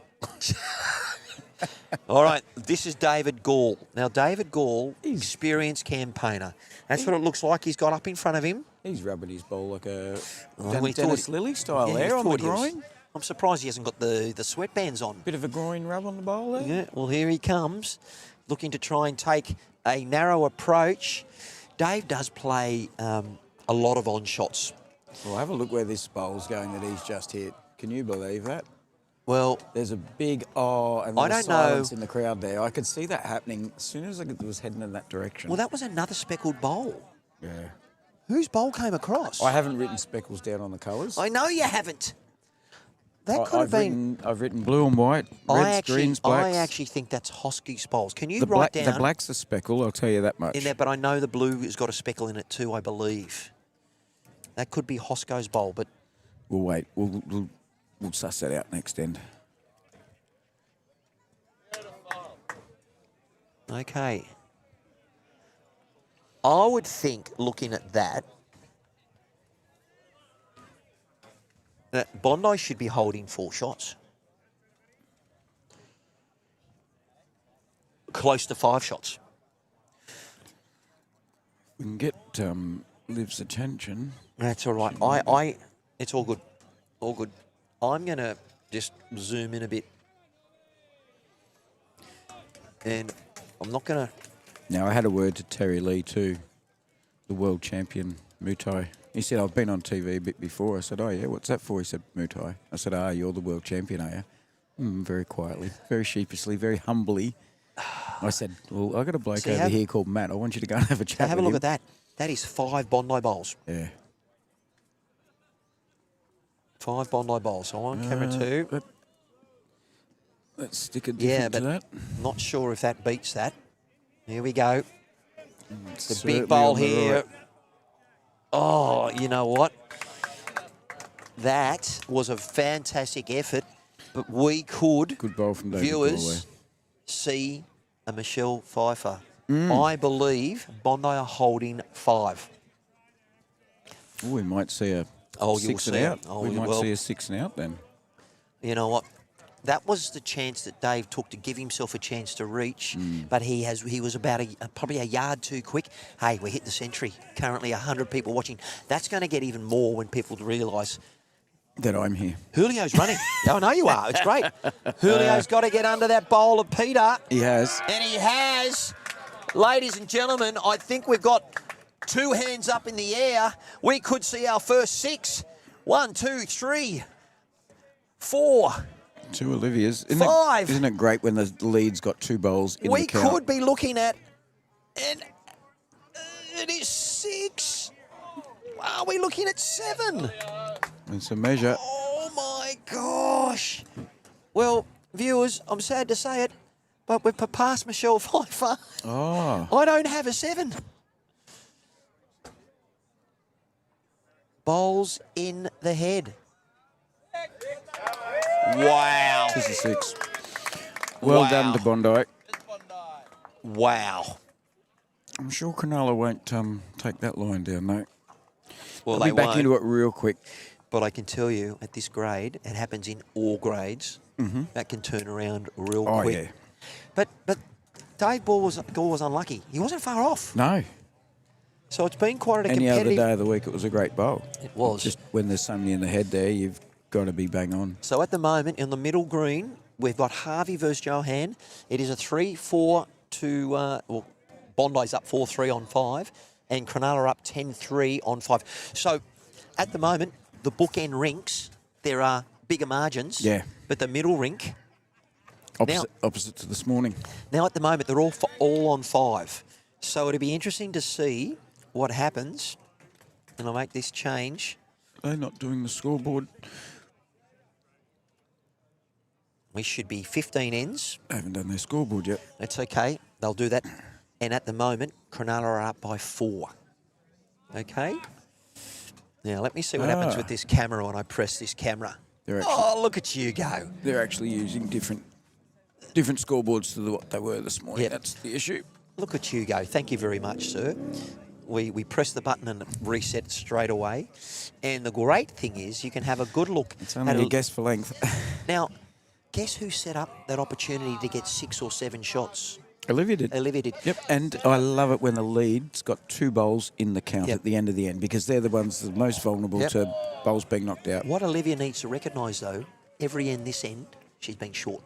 All right, this is David Gall. Now, David Gall, experienced campaigner. That's what it looks like he's got up in front of him. He's rubbing his ball like a we Dennis thought- Lilly style Yeah, we there on the thought he was. groin. I'm surprised he hasn't got the sweatbands on. Bit of a groin rub on the bowl there. Yeah, well, here he comes, looking to try and take a narrow approach. Dave does play a lot of on shots. Well, have a look where this bowl's going that he's just hit. Can you believe that? Well, There's a big and I there's don't know. silence in the crowd there. I could see that happening as soon as I was heading in that direction. well, that was another speckled bowl. Yeah. Whose bowl came across? I haven't written speckles down on the colours. I know you haven't. That could have been. I've written blue and white, reds, greens, I blacks. actually think that's Hosky's bowls. Can you the write black, down the black's a speckle. I'll tell you that much. in there? But I know the blue has got a speckle in it too, I believe. That could be Hosky's bowl, but We'll wait. We'll suss that out next end. okay. I would think, looking at that Bondi should be holding 4 shots. Close to 5 shots. We can get Liv's attention. That's all right. It's all good. All good. I'm going to just zoom in a bit. And I'm not going to... Now, I had a word to Terry Lee too, the world champion Muay Thai. He said, I've been on TV a bit before. I said, oh, yeah, what's that for? He said, Muay Thai. I said, you're the world champion, are you? Very quietly, very sheepishly, very humbly. I said, well, I've got a bloke over here called Matt. I want you to go and have a chat have a with look him. at that. That is 5 Bondi bowls. Yeah. 5 Bondi bowls. So on camera 2. Let's stick a different to that. Not sure if that beats that. Here we go. The Certainly big bowl on the here. right. Oh, you know what? That was a fantastic effort, but we could, Good bowl from David Gall viewers, see a Michelle Pfeiffer. I believe Bondi are holding 5. there. We might see a Oh, you'll 6 see and it. out. Oh, we you might will. see a 6 and out then. You know what? That was the chance that Dave took to give himself a chance to reach, but he was about probably a yard too quick. Hey, we hit the century. Currently 100 people watching. That's going to get even more when people realise That I'm here. Julio's running. I know you are. It's great. Julio's got to get under that bowl of Peter. He has. And he has. Ladies and gentlemen, I think we've got 2 hands up in the air. We could see our first 6. 1, 2, 3, 4. 2 Olivia's. Five. Isn't it great when the lead's got 2 bowls in We the count? could be looking at, and it is 6. Are we looking at 7? It's a measure. Oh my gosh. Well, viewers, I'm sad to say it, but we've passed Michelle Pfeiffer. Oh. I don't have a 7. Bowls in the head. Wow. This is 6. Well done to Bondi. Wow. I'm sure Cronulla won't take that line down, though. Well, They'll they be back won't, into it real quick. but I can tell you at this grade, it happens in all grades. That can turn around real Oh, quick. yeah. But Dave Gore was unlucky. He wasn't far off. No. So it's been quite a Any competitive... other day of the week, it was a great bowl. It was. Just when there's so many in the head there, you've got to be bang on. So at the moment, in the middle green, we've got Harvey versus Johan. It is a 3-4 to... well, Bondi's up 4-3 on 5, and Cronulla up 10-3 on 5. So at the moment, the bookend rinks, there are bigger margins. Yeah. But the middle rink... Opposite to this morning. Now, at the moment, they're all on 5. So it'll be interesting to see what happens. And I'll make this change. They're not doing the scoreboard. We should be 15 ends. They haven't done their scoreboard yet. That's okay. They'll do that. And at the moment, Cronulla are up by 4. Okay? Now, let me see what happens with this camera when I press this camera. Oh, look at you go. They're actually using different scoreboards to what they were this morning. Yep. That's the issue. Look at you go. Thank you very much, sir. We press the button and it resets straight away. And the great thing is you can have a good look. It's only a guess for length. Now, guess who set up that opportunity to get 6 or 7 shots? Olivia did. Olivia did. Yep, and I love it when the lead's got 2 bowls in the count at the end of the end because they're the ones that are most vulnerable to bowls being knocked out. What Olivia needs to recognise, though, every end this end, she's been short.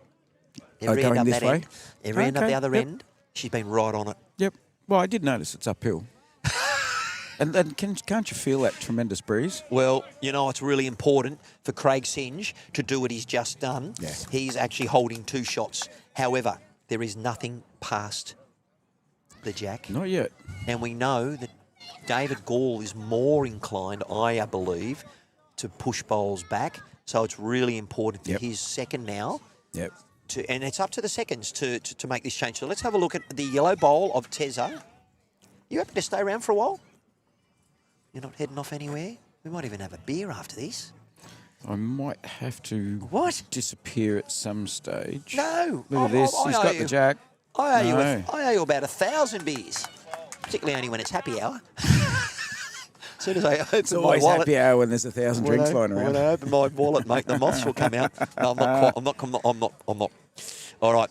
Every end going up this that way? end, every end up the other end, she's been right on it. Yep. Well, I did notice it's uphill. and can't you feel that tremendous breeze? Well, you know, it's really important for Craig Singe to do what he's just done. Yeah. He's actually holding 2 shots. However, there is nothing past the jack. Not yet. And we know that David Gall is more inclined, I believe, to push bowls back. So it's really important for his second now. Yep. And it's up to the seconds to make this change. So let's have a look at the yellow bowl of Tezza. You happy to stay around for a while? You're not heading off anywhere? We might even have a beer after this. I might have to disappear at some stage. No. Look at this. He's got the jack. I owe you about 1,000 beers, particularly only when it's happy hour. As soon as I open It's my always wallet, happy hour when there's 1,000 drinks flying around. when I open my wallet, mate, the moths will come out. No, I'm not. All right.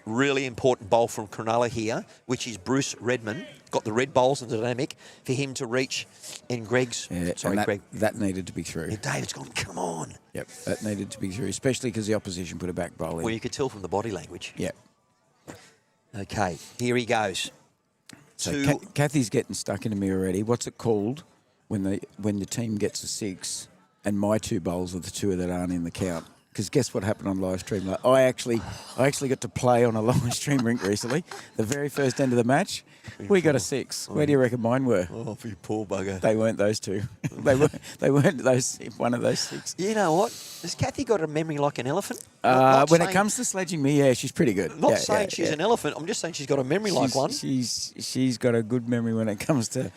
Really important bowl from Cronulla here, which is Bruce Redmond. Got the red bowls and the dynamic for him to reach. And Greg's... Greg. That needed to be through. And David's gone, come on. Yep, that needed to be through, especially because the opposition put a back bowl in. Well, you could tell from the body language. Yep. Okay, here he goes. So Kathy's getting stuck into me already. What's it called when the team gets a 6 and my 2 bowls are the 2 that aren't in the count? Because guess what happened on live stream? Like, I actually got to play on a live stream rink recently. The very first end of the match, we got a 6. Where do you reckon mine were? Oh, for you poor bugger. They weren't those 2. They weren't one of those 6. You know what? Has Kathy got a memory like an elephant? When it comes to sledging me, yeah, she's pretty good. Not saying she's an elephant. I'm just saying she's got a memory like one. She's got a good memory when it comes to...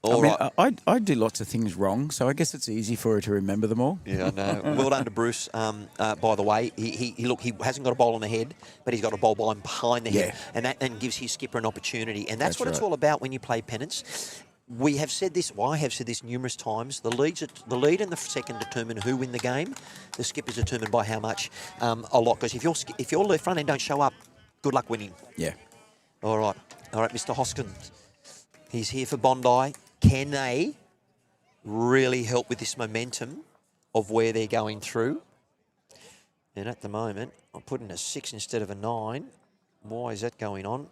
I do lots of things wrong, so I guess it's easy for her to remember them all. Yeah, I know. Well done to Bruce. By the way, he hasn't got a bowl on the head, but he's got a bowl behind the head, and that then gives his skipper an opportunity. And that's what it's all about when you play pennants. We have said this. Well, I have said this numerous times. The lead and the second determine who win the game. The skipper's determined by how much a lot. Because if your left front end don't show up, good luck winning. Yeah. All right, Mr. Hoskins. He's here for Bondi. Can they really help with this momentum of where they're going through? And at the moment, I'm putting a 6 instead of a 9. Why is that going on?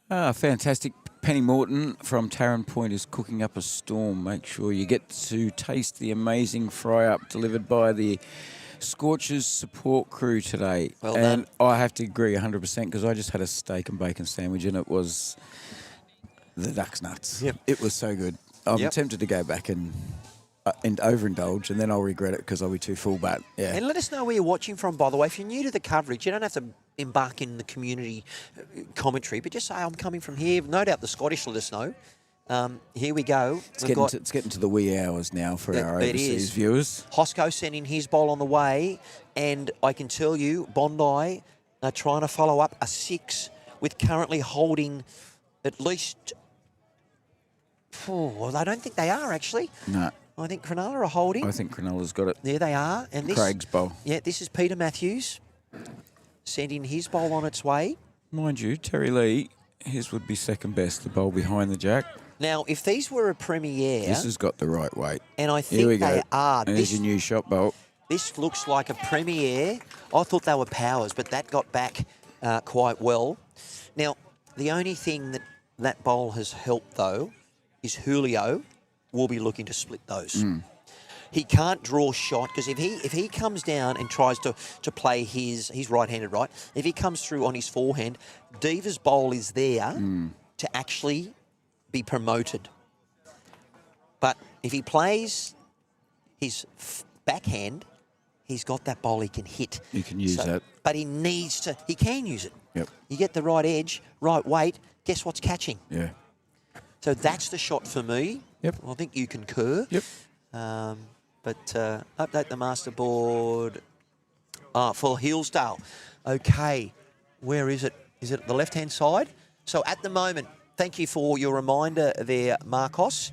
Fantastic Penny Morton from Taren Point is cooking up a storm. Make sure you get to taste the amazing fry-up delivered by the Scorchers support crew today. Well and done. I have to agree 100% because I just had a steak and bacon sandwich and it was the duck's nuts. Yep. It was so good. I'm Yep. tempted to go back and overindulge, and then I'll regret it because I'll be too full. But yeah, And let us know where you're watching from, by the way. If you're new to the coverage, you don't have to embark in the community commentary, but just say, I'm coming from here. No doubt the Scottish let us know. Here we go. it's getting to the wee hours now for our It overseas is. viewers. Hosco sending his bowl on the way, and I can tell you, Bondi are trying to follow up a 6 with currently holding at least... well, I don't think they are, actually. No, I think Cronulla are holding. I think Cronulla's got it. There they are. And this, Craig's bowl. Yeah, this is Peter Matthews sending his bowl on its way. Mind you, Terry Lee, his would be second best, the bowl behind the jack. Now, if these were a premiere, This has got the right weight. and I Here we think they go. are, There's your new shot bowl. this looks like a premiere. I thought they were powers, but that got back quite well. Now, the only thing that bowl has helped, though, is Julio will be looking to split those. He can't draw shot because if he comes down and tries to play he's right-handed, right? If he comes through on his forehand, Diva's bowl is there to actually be promoted. But if he plays his backhand, he's got that bowl he can hit. You can use that. But he needs to. He can use it. Yep. You get the right edge, right weight. Guess what's catching? Yeah. So that's the shot for me. Yep. I think you concur. Yep. But update the masterboard for Hillsdale. Okay, where is it? Is it the left-hand side? So at the moment, thank you for your reminder there, Marcos.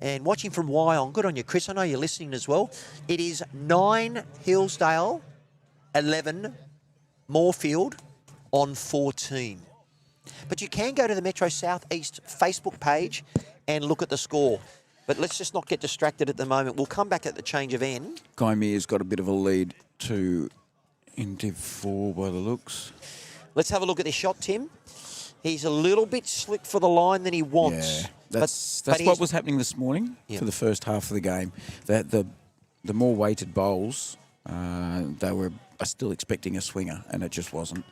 And watching from Wyong, good on you, Chris. I know you're listening as well. It is 9 Hillsdale, 11 Moorfield on 14. But you can go to the Metro South East Facebook page and look at the score. But let's just not get distracted at the moment. We'll come back at the change of end. Guymere's got a bit of a lead in Div 4 by the looks. Let's have a look at this shot, Tim. He's a little bit slick for the line than he wants. Yeah, that's but what was happening this morning Yeah. for the first half of the game. That the more weighted bowls, they were still expecting a swinger, and it just wasn't.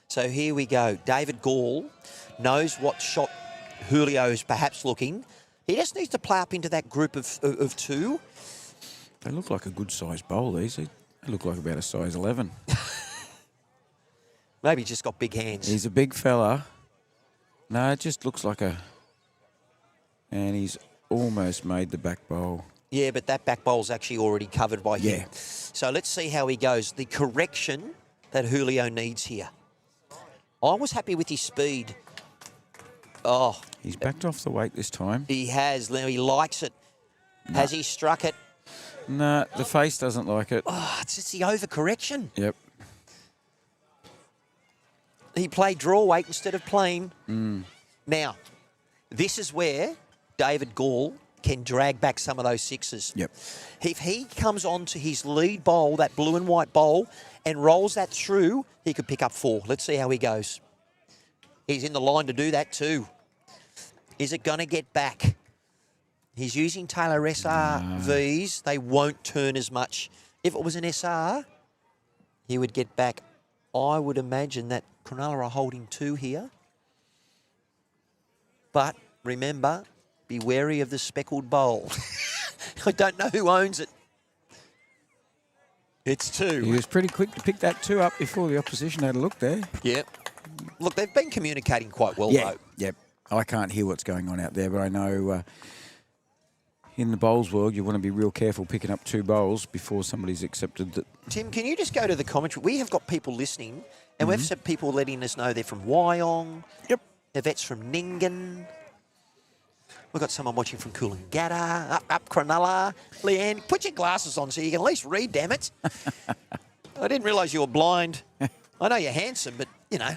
So here we go. David Gall knows what shot Julio is perhaps looking. He just needs to play up into that group of two. They look like a good sized bowl, these. They look like about a size 11. Maybe he's just got big hands. He's a big fella. No, it just looks like a... And he's almost made the back bowl. Yeah, but that back bowl's actually already covered by him. Yeah. So let's see how he goes. The correction that Julio needs here. I was happy with his speed. Oh, He's backed off the weight this time. he has. Now he likes it. Has he struck it? No, the face doesn't like it. Oh, it's just the overcorrection. Yep. He played draw weight instead of plain. Now, this is where David Gall can drag back some of those sixes. Yep. If he comes onto his lead bowl, that blue and white bowl, and rolls that through, he could pick up 4. Let's see how he goes. He's in the line to do that too. Is it going to get back? He's using Taylor SRVs. They won't turn as much. If it was an SR, he would get back. I would imagine that Cronulla are holding 2 here. But remember, be wary of the speckled bowl. I don't know who owns it. It's 2. He was pretty quick to pick that 2 up before the opposition had a look there. Yep. Look, they've been communicating quite well, Yeah, though. yep. I can't hear what's going on out there, but I know in the bowls world, you want to be real careful picking up 2 bowls before somebody's accepted that. Tim, can you just go to the commentary? We have got people listening, and we've had people letting us know they're from Wyong. Yep. Yvette's from Ningen. We've got someone watching from Coolangatta, up Cronulla. Leanne, put your glasses on so you can at least read, damn it. I didn't realise you were blind. I know you're handsome, but, you know.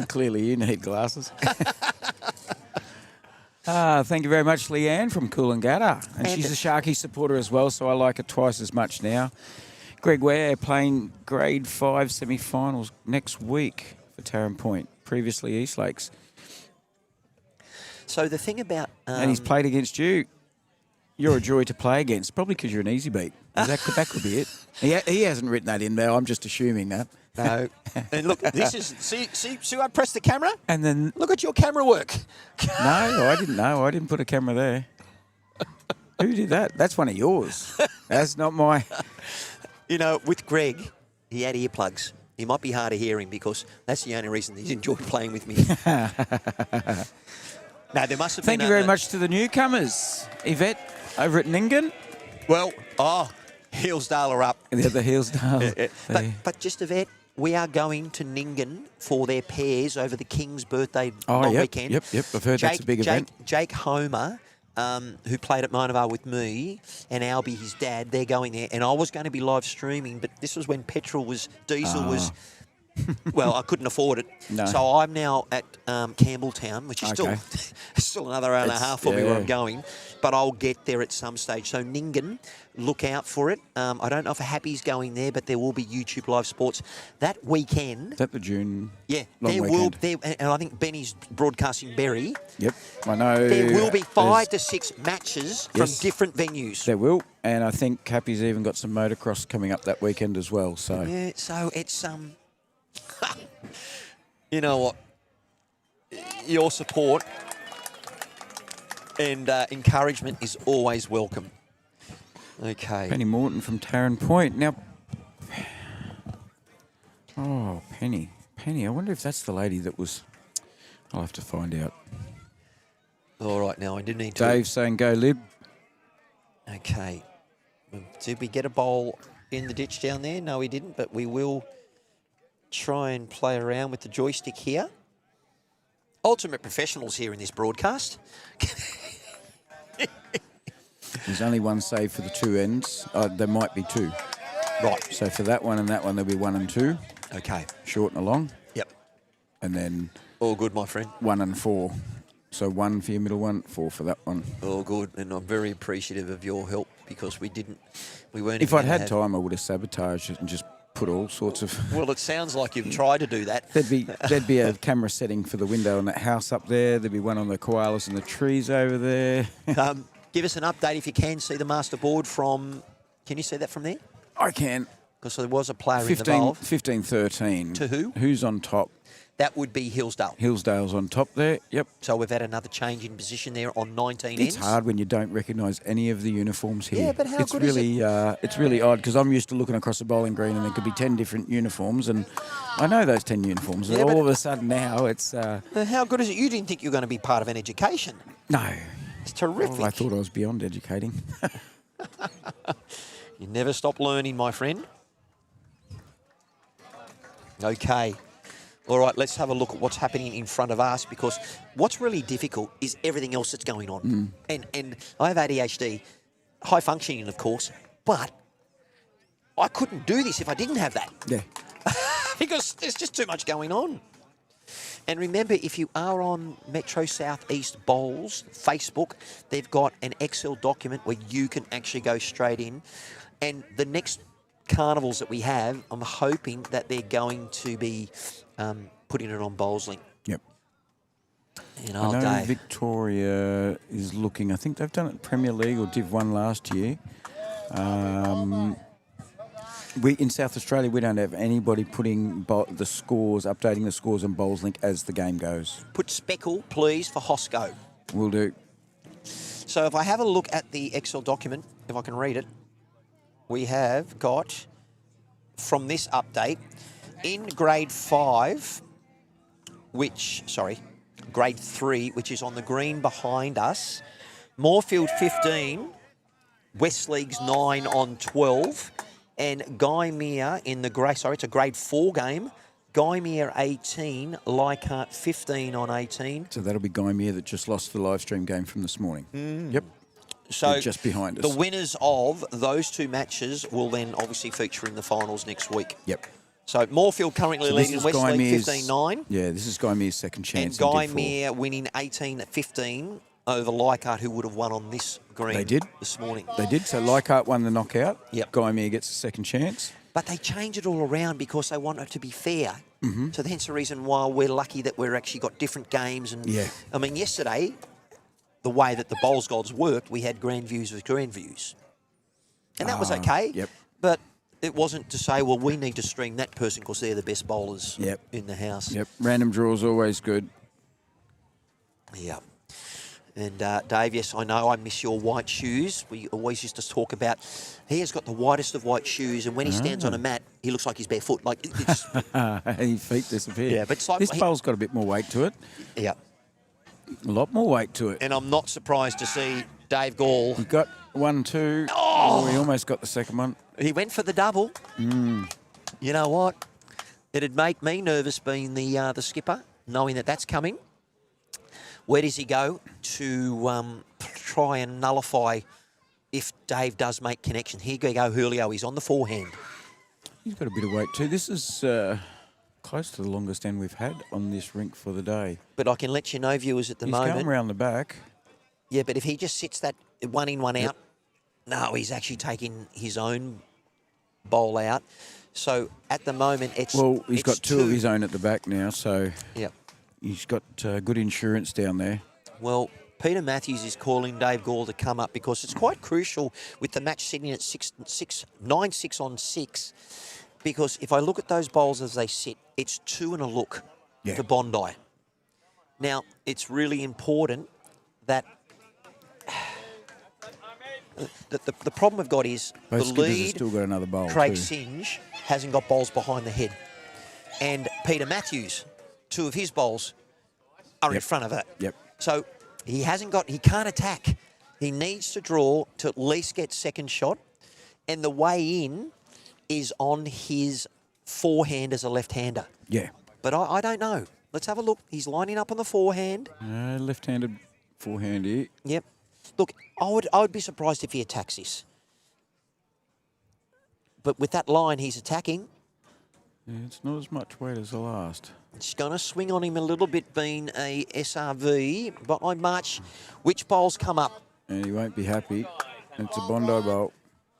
Clearly you need glasses. Thank you very much, Leanne from Coolangatta. And she's a Sharky supporter as well, so I like her twice as much now. Greg Ware playing Grade 5 semi-finals next week for Taren Point, previously East Lakes. So the thing about... and he's played against you. You're a joy to play against, probably because you're an easy beat. That could be it. He hasn't written that in there. I'm just assuming that. No. And look, this is... See I press the camera? And then... Look at your camera work. No, I didn't know. I didn't put a camera there. Who did that? That's one of yours. That's not my... You know, with Greg, he had earplugs. He might be hard of hearing because that's the only reason he's enjoyed playing with me. No, there must have been... Thank you very much to the newcomers. Yvette over at Ningen. Well, Hillsdale are up. The Hillsdale. But just Yvette, we are going to Ningen for their pairs over the King's birthday long weekend. Yep. I've heard that's a big event. Jake Homer, who played at Minovar with me, and Albie, his dad, they're going there. And I was going to be live streaming, but this was when diesel was... Well, I couldn't afford it. No. So I'm now at Campbelltown, which is still another hour and a half for me where I'm going. But I'll get there at some stage. So Ningen, look out for it. I don't know if Happy's going there, but there will be YouTube Live Sports that weekend. Is that the June long weekend? And I think Benny's broadcasting Berry. Yep, I know. There will be 5 to 6 matches from different venues. There will. And I think Happy's even got some motocross coming up that weekend as well. So yeah, so it's... You know what? Your support and encouragement is always welcome. Okay. Penny Morton from Taren Point. Now, Penny. I wonder if that's the lady that was... I'll have to find out. All right, now I do need to... Dave saying go Lib. Okay. Did we get a bowl in the ditch down there? No, we didn't, but we will... try and play around with the joystick here. Ultimate professionals here in this broadcast. there's only one save for the two ends. There might be 2. Right. So for that one and that one, there'll be 1 and 2. Okay. Short and a long. Yep. And then... All good, my friend. 1 and 4. So 1 for your middle one, 4 for that one. All good. And I'm very appreciative of your help because we weren't... If I'd had time, I would have sabotaged it and just put all sorts of... Well, it sounds like you've tried to do that. There'd be a camera setting for the window on that house up there. There'd be one on the koalas and the trees over there. Give us an update if you can see the Masterboard from... Can you see that from there? I can. Because there was a player involved. 15-13. To who? Who's on top? That would be Hillsdale. Hillsdale's on top there, yep. So we've had another change in position there on 19 ends. It's hard when you don't recognise any of the uniforms here. Yeah, but how it's good really, is it? It's really odd because I'm used to looking across the bowling green and there could be 10 different uniforms and I know those 10 uniforms. Yeah, and all of a sudden now it's... How good is it? You didn't think you were going to be part of an education. No. It's terrific. Well, I thought I was beyond educating. You never stop learning, my friend. Okay. All right, let's have a look at what's happening in front of us because what's really difficult is everything else that's going on. And I have ADHD, high functioning, of course, but I couldn't do this if I didn't have that. Yeah. Because there's just too much going on. And remember, if you are on Metro South East Bowls Facebook, they've got an Excel document where you can actually go straight in. And the next carnivals that we have, I'm hoping that they're going to be putting it on Bowlslink. Yep. In I old know Dave. Victoria is looking. I think they've done it Premier League or Div 1 last year. We in South Australia, we don't have anybody putting the scores, updating the scores on Bowlslink as the game goes. Put Speckle, please, for Hosco. Will do. So if I have a look at the Excel document, if I can read it, we have got, from this update, in grade 5, grade 3, which is on the green behind us, Moorfield 15, Westleagues 9 on 12, and Guymer in the grade, it's a grade 4 game, Guymer 18, Leichhardt 15 on 18. So that'll be Guymer that just lost the live stream game from this morning. Yep. So they're just behind us. The winners of those 2 matches will then obviously feature in the finals next week. Yep. So Moorfield currently leading Westleague 15-9. Yeah, this is Guymer's second chance. And Guymer winning 18-15 over Leichhardt, who would have won on this green They did. this morning. They did. So Leichhardt won the knockout. Yep. Guymer gets a second chance. But they change it all around because they want it to be fair. So hence the reason why we're lucky that we're actually got different games. And Yeah. I mean, yesterday, the way that the bowls gods worked, we had grand views with grand views. And that was okay. Yep. But it wasn't to say, well, we need to string that person because they're the best bowlers Yep. in the house. Yep. Random draw's always good. Yeah. And Dave, yes, I know I miss your white shoes. We always used to talk about, he has got the whitest of white shoes, and when he stands on a mat, he looks like he's barefoot. Like, it's, His feet disappear. Yeah, but it's like- this bowl's got a bit more weight to it. yeah. A lot more weight to it. And I'm not surprised to see Dave Gall. We've got 1, 2. Oh, we almost got the second one. He went for the double. You know what? It'd make me nervous being the skipper, knowing that that's coming. Where does he go to try and nullify if Dave does make connection? Here you go, Julio. He's on the forehand. He's got a bit of weight too. This is close to the longest end we've had on this rink for the day. But I can let you know, viewers, at the He's moment. going round the back. Yeah, but if he just sits that one in, one out, no, he's actually taking his own bowl out. So at the moment, it's Well, he's it's got two of his own at the back now, so Yep. he's got good insurance down there. Well, Peter Matthews is calling Dave Gall to come up because it's quite crucial with the match sitting at 9-6 on 6. Because if I look at those bowls as they sit, it's 2 and a look for Bondi. Now, it's really important that the problem we've got is Both the skippers have lead, still got another bowl Craig too. Singe, hasn't got bowls behind the head. And Peter Matthews, 2 of his bowls are in front of it. Yep. So he can't attack. He needs to draw to at least get second shot. And the way in is on his forehand as a left-hander. Yeah. But I don't know. Let's have a look. He's lining up on the forehand. Left-handed forehand here. Yep. Look, I would be surprised if he attacks this. But with that line, he's attacking. Yeah, it's not as much weight as the last. It's going to swing on him a little bit, being a SRV. But I march. Which bowls come up? And he won't be happy. It's a Bondi bowl.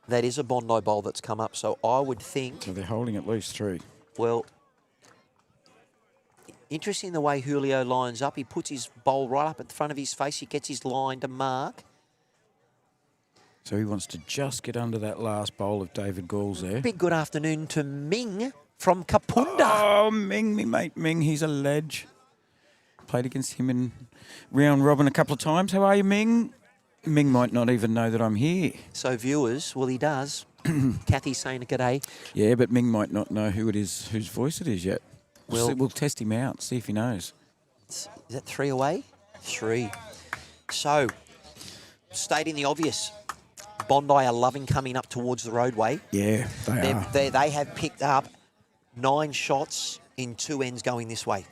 That is a Bondi bowl that's come up. So I would think, So they're holding at least 3. well, interesting the way Julio lines up. He puts his bowl right up at the front of his face. He gets his line to mark. So he wants to just get under that last bowl of David Gall's there. Big good afternoon to Ming from Kapunda. Oh, Ming, me mate Ming, he's a ledge. Played against him in round robin a couple of times. How are you, Ming? Ming might not even know that I'm here. So viewers, well, he does. Kathy's saying a g'day. Yeah, but Ming might not know who it is, whose voice it is yet. Well- We'll test him out, see if he knows. Is that 3 away? 3. So, stating the obvious, Bondi are loving coming up towards the roadway. Yeah, they are. They have picked up 9 shots in 2 ends going this way.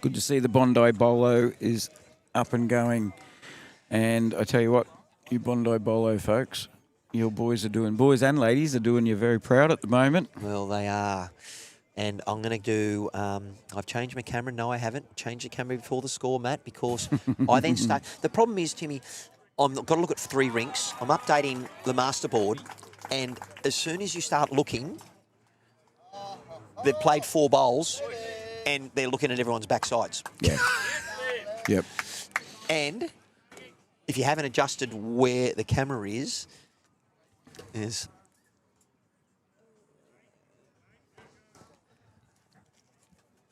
Good to see the Bondi Bolo is up and going. And I tell you what, you Bondi Bolo folks, your boys and ladies are doing you very proud at the moment. Well, they are. And I'm going to do, I've changed my camera. No, I haven't. Changed the camera before the score, Matt, because I then start. The problem is, Timmy, I've got to look at 3 rinks. I'm updating the Masterboard. And as soon as you start looking, they've played 4 bowls and they're looking at everyone's backsides. Yeah. Yep. And if you haven't adjusted where the camera is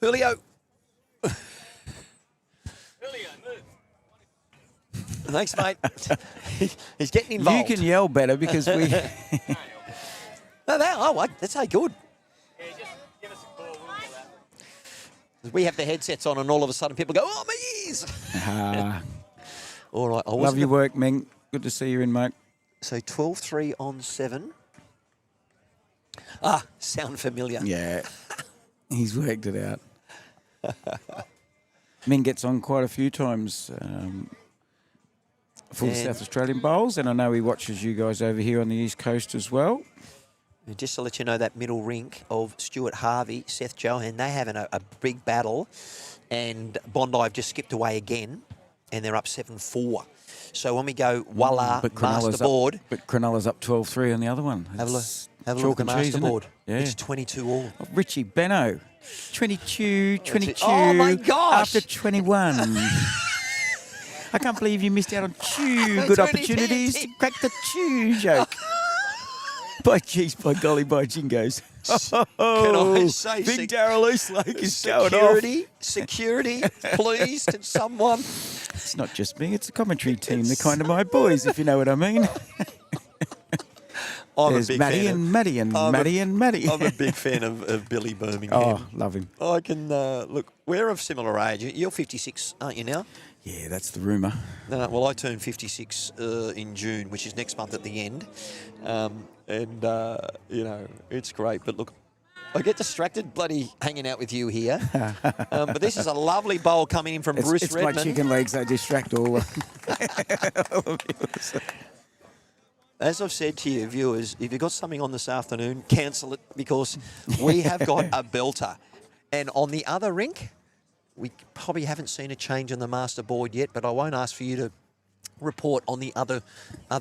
Julio. Thanks, mate. He's getting involved. You can yell better because we... That's how good. We have the headsets on and all of a sudden people go, oh, my ears. All right. Love your work, Ming. Good to see you in, mate. So 12-3 on 7. Sound familiar. Yeah. He's worked it out. Ming gets on quite a few times for the South Australian Bowls, and I know he watches you guys over here on the East Coast as well. And just to let you know, that middle rink of Stuart Harvey, Seth Johan, they're having a big battle, and Bondi have just skipped away again, and they're up 7-4. So when we go, voila, Masterboard. But Cronulla's up 12-3 on the other one. Have a look at the Masterboard. Yeah. It's 22 all. Oh, Richie Benno, 22. Oh, my gosh. After 21. I can't believe you missed out on two It's good only opportunities to 10. crack the chew joke. By jeez, by golly, by jingos. I say Big Darryl Eastlake is going off. Security, please, can someone? It's not just me, it's the commentary team. They're kind of my boys, if you know what I mean. There's Matty and Matty and Matty and Matty. I'm a big fan of Billy Birmingham. Oh, love him. I can, look, we're of similar age. You're 56, aren't you now? Yeah, that's the rumour. Well, I turn 56 in June, which is next month at the end. You know, it's great. But look, I get distracted bloody hanging out with you here. But this is a lovely bowl coming in from Bruce Redmond. It's my chicken legs, they distract all the viewers. As I've said to you, viewers, if you've got something on this afternoon, cancel it because we have got a belter. And on the other rink, we probably haven't seen a change on the Masterboard yet, but I won't ask for you to report on the other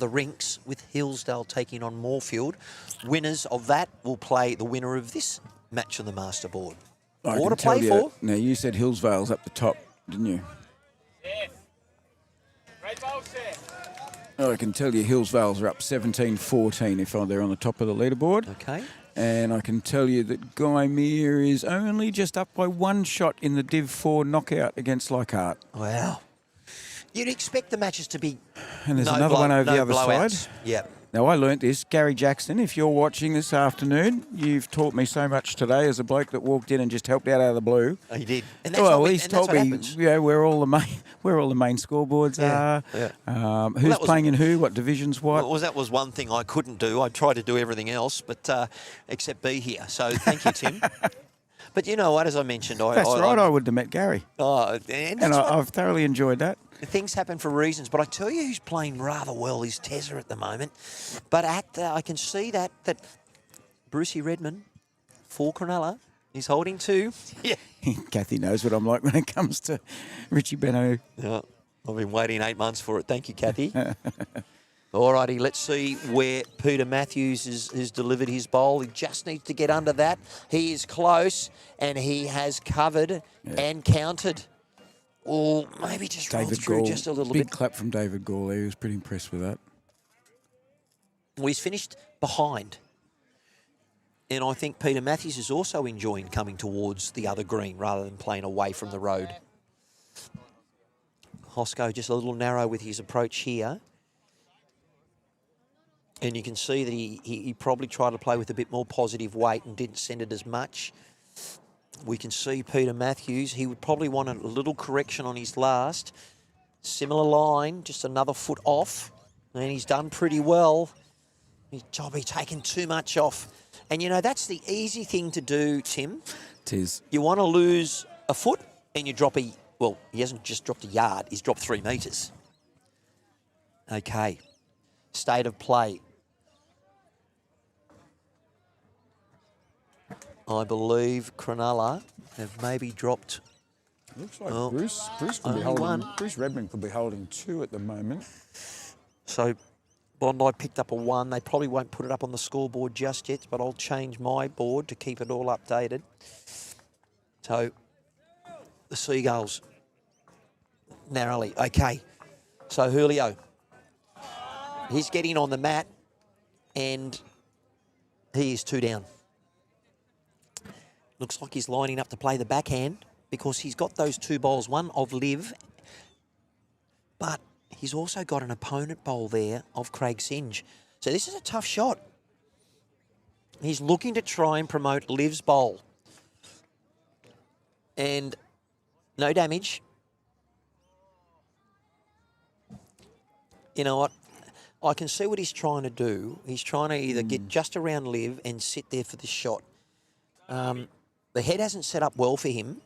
rinks with Hillsdale taking on Moorfield. Winners of that will play the winner of this match on the Masterboard. More to play for. Now, you said Hillsdale's up the top, didn't you? Great bowl, Seth. I can tell you Hillsdales are up 17-14 if they're on the top of the leaderboard. Okay. And I can tell you that Guy Meir is only just up by one shot in the Div 4 knockout against Leichhardt. Wow. You'd expect the matches to be And there's another one over the other blowouts. side. Yeah. Now, I learnt this. Gary Jackson, if you're watching this afternoon, you've taught me so much today as a bloke that walked in and just helped out of the blue. Oh, you did. And that's Well, what he's and told that's what me happens. where all the main scoreboards Yeah, are, yeah. who's playing in who, what divisions, what. Well, that was one thing I couldn't do. I tried to do everything else, but except be here. So thank you, Tim. But you know what? As I mentioned, I would have met Gary. And I've thoroughly enjoyed that. things happen for reasons. But I tell you, who's playing rather well is Tezza at the moment. But I can see that Brucey Redmond for Cronulla is holding two. Yeah. Kathy knows what I'm like when it comes to Richie Beno. Yeah, I've been waiting 8 months for it. Thank you, Kathy. All righty, let's see where Peter Matthews has delivered his bowl. He just needs to get under that. He is close, and he has covered and counted. Or maybe just rolled through just a little big bit. clap from David Gall. He was pretty impressed with that. Well, he's finished behind. And I think Peter Matthews is also enjoying coming towards the other green rather than playing away from the road. Hosco just a little narrow with his approach here. And you can see that he probably tried to play with a bit more positive weight and didn't send it as much. We can see Peter Matthews. He would probably want a little correction on his last. Similar line, just another foot off. And he's done pretty well. He's probably taken too much off. And, you know, that's the easy thing to do, Tim. It is. You want to lose a foot and you drop well, he hasn't just dropped a yard. He's dropped 3 metres. Okay. State of play. I believe Cronulla have maybe dropped. Looks like Oh, Bruce could be only holding. one. Bruce Redmond could be holding 2 at the moment. So Bondi picked up a 1. They probably won't put it up on the scoreboard just yet, but I'll change my board to keep it all updated. So the Seagulls narrowly. Okay. So Julio, he's getting on the mat and he is 2 down. Looks like he's lining up to play the backhand because he's got those 2 bowls, one of Liv, but he's also got an opponent bowl there of Craig Singe. So this is a tough shot. He's looking to try and promote Liv's bowl. And no damage. You know what? I can see what he's trying to do. He's trying to either get just around Liv and sit there for the shot. The head hasn't set up well for him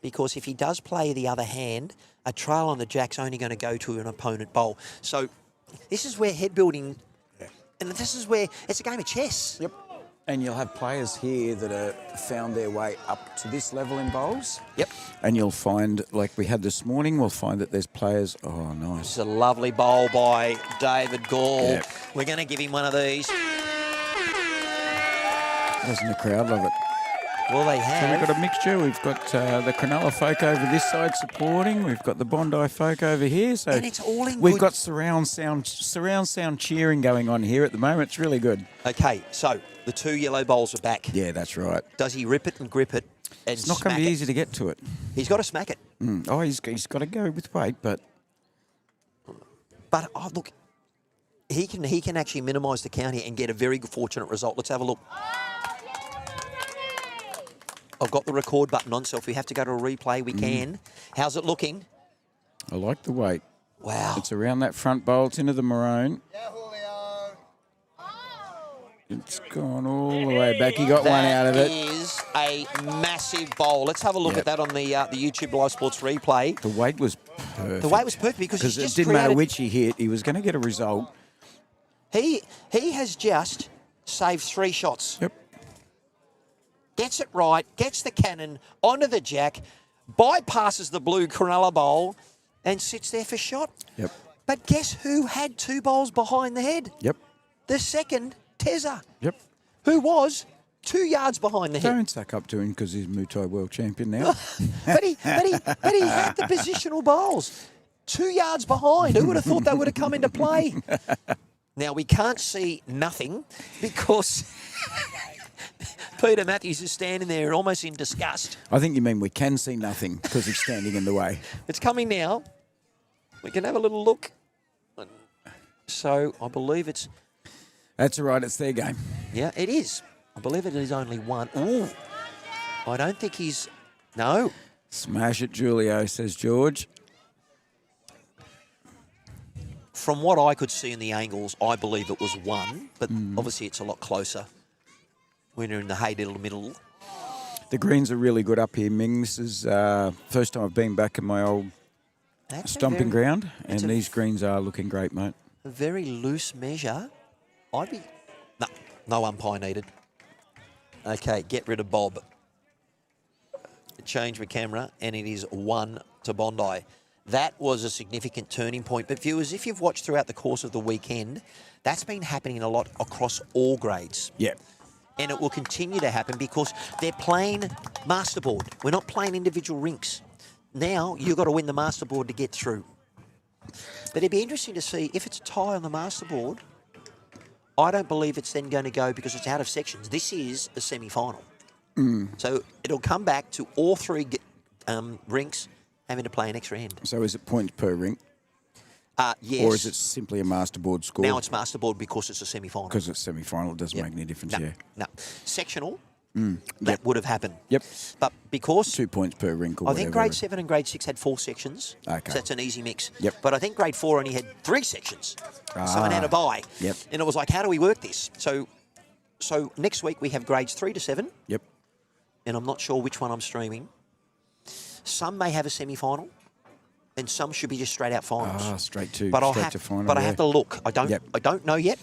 because if he does play the other hand, a trail on the jack's only going to go to an opponent bowl. So this is where head building, and this is where it's a game of chess. Yep. And you'll have players here that have found their way up to this level in bowls. Yep. And you'll find, like we had this morning, we'll find that there's players. Oh, nice. This is a lovely bowl by David Gall. Yep. We're going to give him one of these. Doesn't the crowd love it? Well, they So have. we've got a mixture. We've got the Cronulla folk over this side supporting. We've got the Bondi folk over here. So And it's all in we've good- got surround sound cheering going on here at the moment. It's really good. Okay, so the 2 yellow bowls are back. Yeah, that's right. Does he rip it and grip it and It's not going to smack be it? easy to get to it. He's got to smack it. Oh, he's got to go with weight, but But, oh, look, he can actually minimise the count here and get a very fortunate result. Let's have a look. I've got the record button on, so if we have to go to a replay, we can. How's it looking? I like the weight. Wow. It's around that front bowl. It's into the maroon. It's gone all the way back. He got one out of it. That is a massive bowl. Let's have a look Yep. at that on the YouTube Live Sports replay. The weight was perfect. The weight was perfect because he's it just didn't matter created- which he hit. He was going to get a result. He has just saved 3 shots. Yep. Gets it right, gets the cannon onto the jack, bypasses the blue Cronulla bowl, and sits there for shot. Yep. But guess who had 2 bowls behind the head? Yep. The second, Tezza, Yep. who was 2 yards behind the head. Don't suck up to him because he's Muay Thai world champion now. But he had the positional bowls. 2 yards behind. Who would have thought they would have come into play? Now, we can't see nothing because Peter Matthews is standing there almost in disgust. I think you mean we can see nothing because he's standing in the way. It's coming now. We can have a little look. So I believe it's... That's all right. It's their game. Yeah, it is. I believe it is only one. Ooh. I don't think he's... No. Smash it, Julio, says George. From what I could see in the angles, I believe it was one, but obviously it's a lot closer when you're in the hay little middle. The greens are really good up here, Ming. This is first time I've been back in my old That's a stomping very- ground, it's and a- these greens are looking great, mate. A very loose measure. I'd be... No umpire needed. Okay, get rid of Bob. Change my camera, and it is 1 to Bondi. That was a significant turning point. But viewers, if you've watched throughout the course of the weekend, that's been happening a lot across all grades. Yeah. And it will continue to happen because they're playing Masterboard. We're not playing individual rinks. Now, you've got to win the Masterboard to get through. But it'd be interesting to see if it's a tie on the Masterboard. I don't believe it's then going to go because it's out of sections. This is a semi-final. So it'll come back to all 3 rinks having to play an extra end. So is it points per rink, Yes. or is it simply a masterboard score? Now it's Masterboard because it's a semi-final. Because it's semi-final, it doesn't make any difference, No, yeah. no. Sectional, that would have happened. Yep. But because 2 points per rink or I whatever. think grade 7 and grade 6 had 4 sections. Okay. So that's an easy mix. Yep. But I think grade 4 only had 3 sections. Someone had a bye. Yep. And it was like, how do we work this? So next week we have grades 3 to 7, Yep. and I'm not sure which one I'm streaming. Some may have a semi-final, and some should be just straight out finals. Straight to But final. I have to look. I don't. Yep. I don't know yet.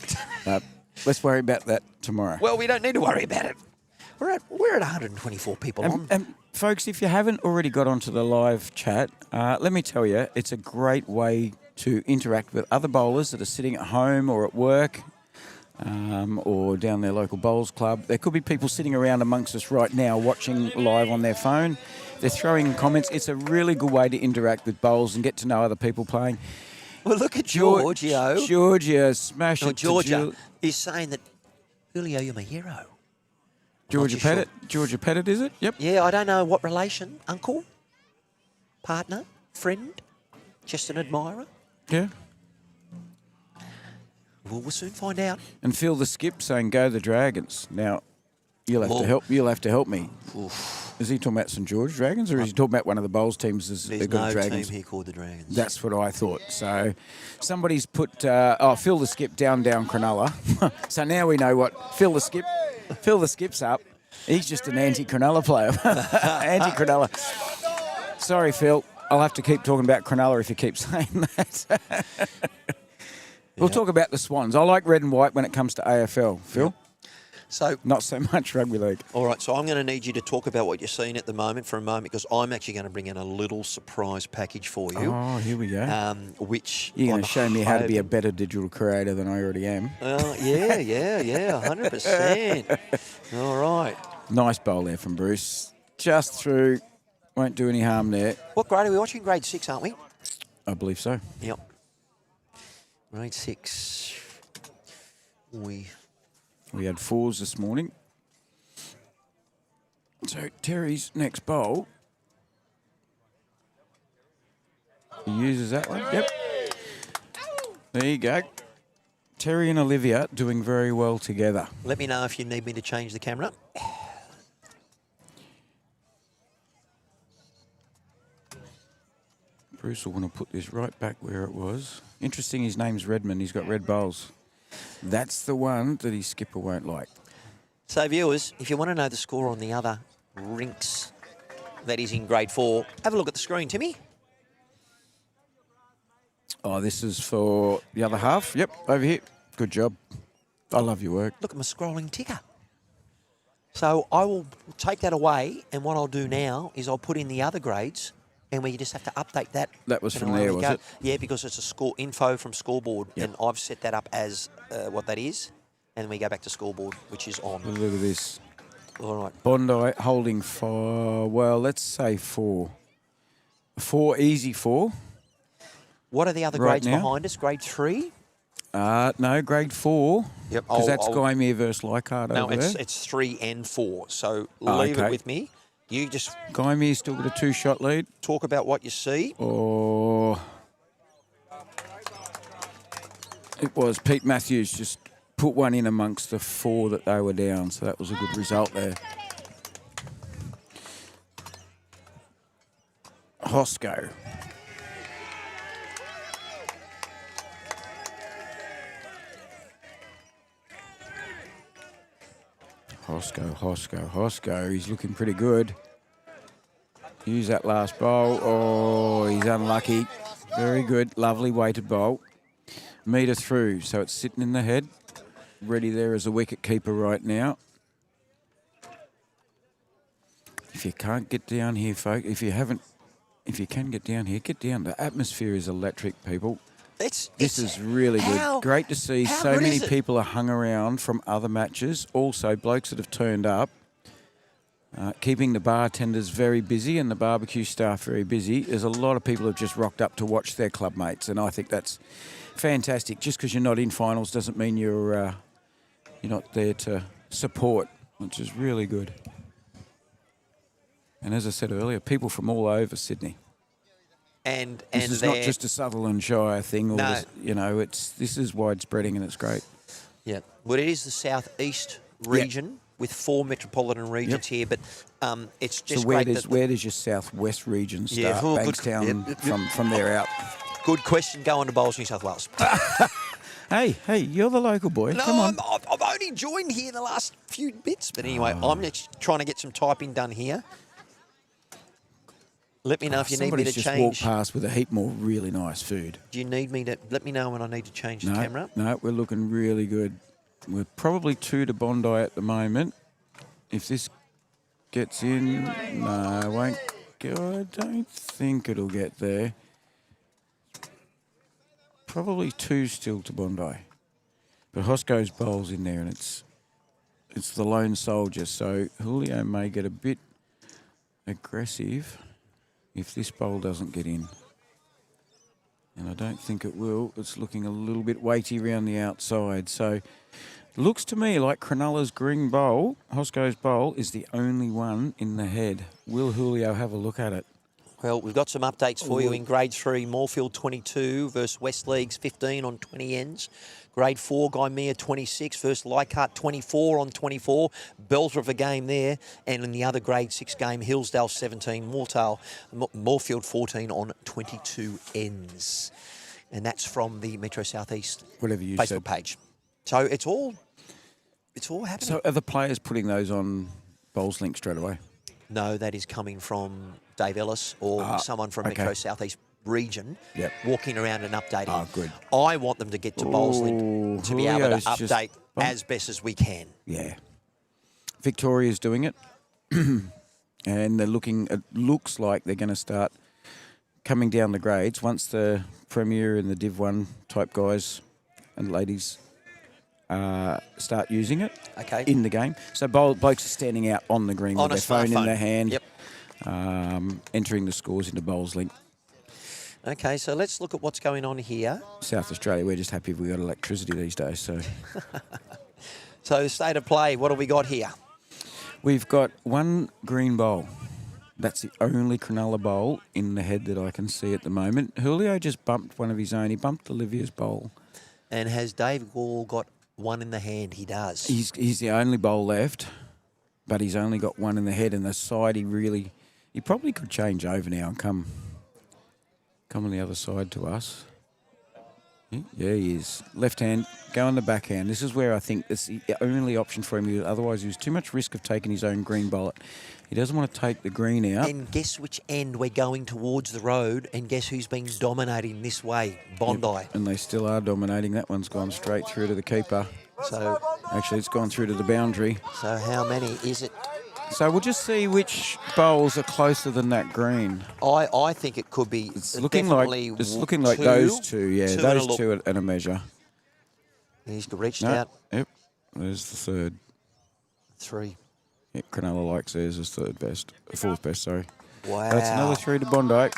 Let's worry about that tomorrow. Well, we don't need to worry about it. We're at 124 people on. And folks, if you haven't already got onto the live chat, let me tell you, it's a great way to interact with other bowlers that are sitting at home or at work or down their local bowls club. There could be people sitting around amongst us right now watching live on their phone. They're throwing comments. It's a really good way to interact with bowls and get to know other people playing. Well, look at Giorgio. Georgia, smash No, it to Georgia is saying that, Julio, you're my hero. Georgia Not too Pettit. Georgia Pettit, is it? Yep. Yeah, I don't know what relation. Uncle? Partner? Friend? Just an admirer? Yeah. Well, we'll soon find out. And Phil the Skip saying, "Go the Dragons." Now, you'll have Well- to help. You'll have to help me. Oof. Is he talking about St George Dragons, or is he talking about one of the bowls teams? There's They've got no Dragons. team here called the Dragons. That's what I thought. So, somebody's put Phil the Skip down Cronulla. So now we know what Phil the Skip's up. He's just an anti-Cronulla player. Anti-Cronulla. Sorry, Phil. I'll have to keep talking about Cronulla if you keep saying that. We'll talk about the Swans. I like red and white when it comes to AFL, Phil. So, Not so much rugby league. all right, so I'm going to need you to talk about what you're seeing at the moment for a moment because I'm actually going to bring in a little surprise package for you. Oh, here we go. Which You're going I'm to show me how to be a hoping- better digital creator than I already am. Yeah, 100%. All right. Nice bowl there from Bruce. Just through. Won't do any harm there. What grade are we watching? Grade 6, aren't we? I believe so. Yep. Grade 6. We had 4s this morning. So Terry's next bowl. He uses that one. Yep. There you go. Terry and Olivia doing very well together. Let me know if you need me to change the camera. Bruce will want to put this right back where it was. Interesting, his name's Redmond. He's got red bowls. That's the one that his skipper won't like. So, viewers, if you want to know the score on the other rinks that is in grade 4, have a look at the screen, Timmy. Oh, this is for the other half. Yep, over here. Good job. I love your work. Look at my scrolling ticker. So I will take that away, and what I'll do now is I'll put in the other grades, and we just have to update that. That was and from away there, we was go. it? Yeah, because it's a score info from scoreboard, Yep. and I've set that up as what that is, and then we go back to scoreboard, which is on. Look at this. All right. Bondi holding 4, well, let's say 4. 4, easy 4. What are the other Right grades now? behind us? Grade 3? No, grade 4. Yep. Because that's Guymere versus Leichhardt No, over there. it's 3 and 4. So Oh, leave okay. it with me. You just Guymere's still got a 2-shot lead. talk about what you see. Or it was Pete Matthews just put one in amongst the 4 that they were down, so that was a good result there. Hosco. Hosco. He's looking pretty good. Use that last bowl. Oh, he's unlucky. Very good. Lovely weighted bowl. Metre through, so it's sitting in the head. Ready there as a wicket keeper right now. If you can't get down here, folks, if you can get down here, get down. The atmosphere is electric, people. This is really good. Great to see how so good many is it? people are hung around from other matches. Also, blokes that have turned up. Keeping the bartenders very busy and the barbecue staff very busy. There's a lot of people who have just rocked up to watch their club mates, and I think that's fantastic. Just because you're not in finals doesn't mean you're not there to support, which is really good. And as I said earlier, people from all over Sydney. And This is not just a Sutherland Shire thing. Or No. this is widespreading and it's great. Yeah, well, it is the southeast region with 4 metropolitan regions here, but it's just So where great. does your southwest region start? Yeah, good- Bankstown from there out. Good question. Going to Bowls, New South Wales. Hey, you're the local boy. No, Come on. I've only joined here the last few bits, but anyway, I'm just trying to get some typing done here. Let me know if you need me to Somebody's just change. walked past with a heap more really nice food. Do you need me to let me know when I need to change the camera? No, we're looking really good. We're probably 2 to Bondi at the moment. If this gets in, no, it won't go. I don't think it'll get there. Probably 2 still to Bondi. But Hosco's bowl's in there and it's the lone soldier. So Julio may get a bit aggressive if this bowl doesn't get in. And I don't think it will. It's looking a little bit weighty around the outside. So looks to me like Cronulla's green bowl, Hosco's bowl, is the only one in the head. Will Julio have a look at it? Well, we've got some updates for you in Grade 3. Moorfield 22 versus West Leagues 15 on 20 ends. Grade 4, Guymere 26 versus Leichhardt 24 on 24. Belter of a game there. And in the other Grade 6 game, Hillsdale 17, Moorfield 14 on 22 ends. And that's from the Metro Southeast Whatever you Facebook said. page. So it's all happening. So are the players putting those on Bowls Link straight away? No, that is coming from Dave Ellis or someone from okay. Metro Southeast region walking around and updating. Oh, good. I want them to get to Bowlslink to be able to Julio's just update as best as we can. Yeah. Victoria's doing it. And they're looking, it looks like they're going to start coming down the grades once the Premier and the Div 1 type guys and ladies start using it Okay. in the game. So blokes are standing out on the green On with a their phone in smartphone. their hand, Yep. entering the scores into bowls link. Okay, so let's look at what's going on here. South Australia, we're just happy we got electricity these days. So So the state of play, what have we got here? we've got one green bowl. That's the only Cronulla bowl in the head that I can see at the moment. Julio just bumped one of his own. He bumped Olivia's bowl. And has Dave Wall got one in the hand? He does. He's the only bowl left, but he's only got one in the head. And the side, he probably could change over now and come on the other side to us. Yeah, he is. Left hand, go on the backhand. This is where I think it's the only option for him. Otherwise, he was too much risk of taking his own green bullet. He doesn't want to take the green out. And guess which end we're going towards the road, and guess who's been dominating this way? Bondi. Yep, and they still are dominating. That one's gone straight through to the keeper. So, Actually, it's gone through to the boundary. so how many is it? So we'll just see which bowls are closer than that green. I think it could be. It's looking like two, those two. Yeah, two and a those look. two and a measure. He's reached No, out. Yep. There's the third. 3. Yeah, Cronulla likes theirs as third best, fourth best. Sorry. Wow. That's another 3 to Bondi.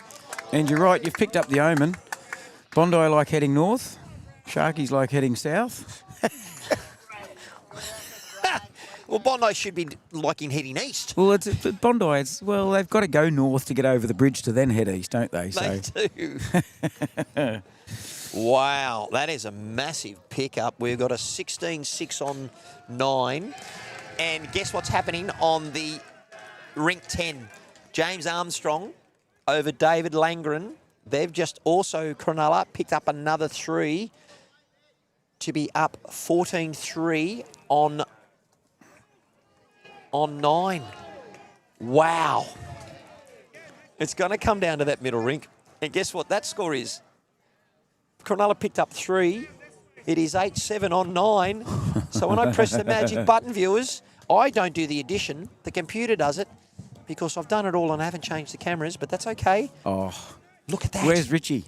And you're right. You've picked up the omen. Bondi like heading north. Sharkies like heading south. Well, Bondi should be liking heading east. Well, but Bondi. They've got to go north to get over the bridge to then head east, don't they? They do. Wow, that is a massive pickup. We've got a 16-6 on 9. And guess what's happening on the rink 10? James Armstrong over David Langren. They've just also, Cronulla, picked up another 3 to be up 14-3 on 9. Wow. It's going to come down to that middle rink. And guess what that score is? Cronulla picked up 3. It is 8-7 on 9. So when I press the magic button, viewers, I don't do the addition. The computer does it because I've done it all and I haven't changed the cameras, but that's okay. Oh, Look at that. where's Richie?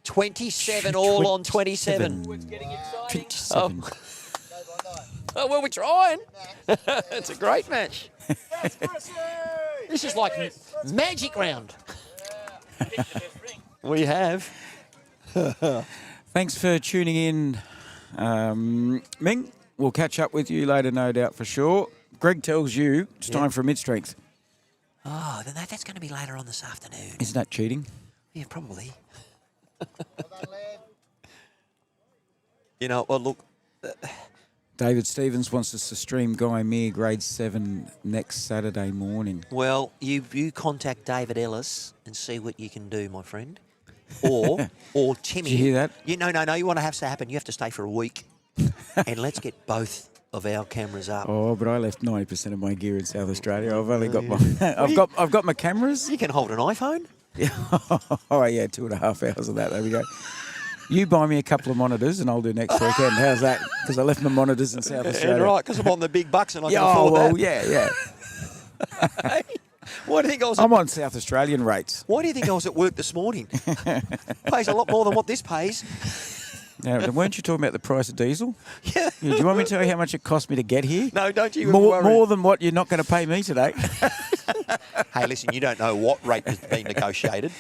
27 all on 27. It's getting exciting. 27. Oh, well, we're trying. It's a great match. This is like magic round. We have. Thanks for tuning in, Ming. We'll catch up with you later, no doubt, for sure. Greg tells you it's time for mid-strength. Oh, then that's going to be later on this afternoon. Isn't that cheating? Yeah, probably. You know, well, look. David Stevens wants us to stream Guy Meir grade 7 next Saturday morning. Well, you contact David Ellis and see what you can do, my friend. Or Timmy. Did you hear that? No. You want to have to happen. You have to stay for a week. And let's get both of our cameras up. Oh, but I left 90% of my gear in South Australia. I've only got my I've got my cameras. You can hold an iPhone. Oh yeah, 2.5 hours of that. There we go. You buy me a couple of monitors and I'll do next weekend. How's that? Because I left my monitors in South Australia. Yeah, right, because I'm on the big bucks and I can Yeah, afford well, that. yeah. Why do you think I was? I'm on South Australian rates. Why do you think I was at work this morning? Pays a lot more than what this pays. Now, weren't you talking about the price of diesel? Yeah. Do you want me to tell you how much it cost me to get here? No, don't you More, worry. more than what you're not going to pay me today. Hey, listen, you don't know what rate has been negotiated.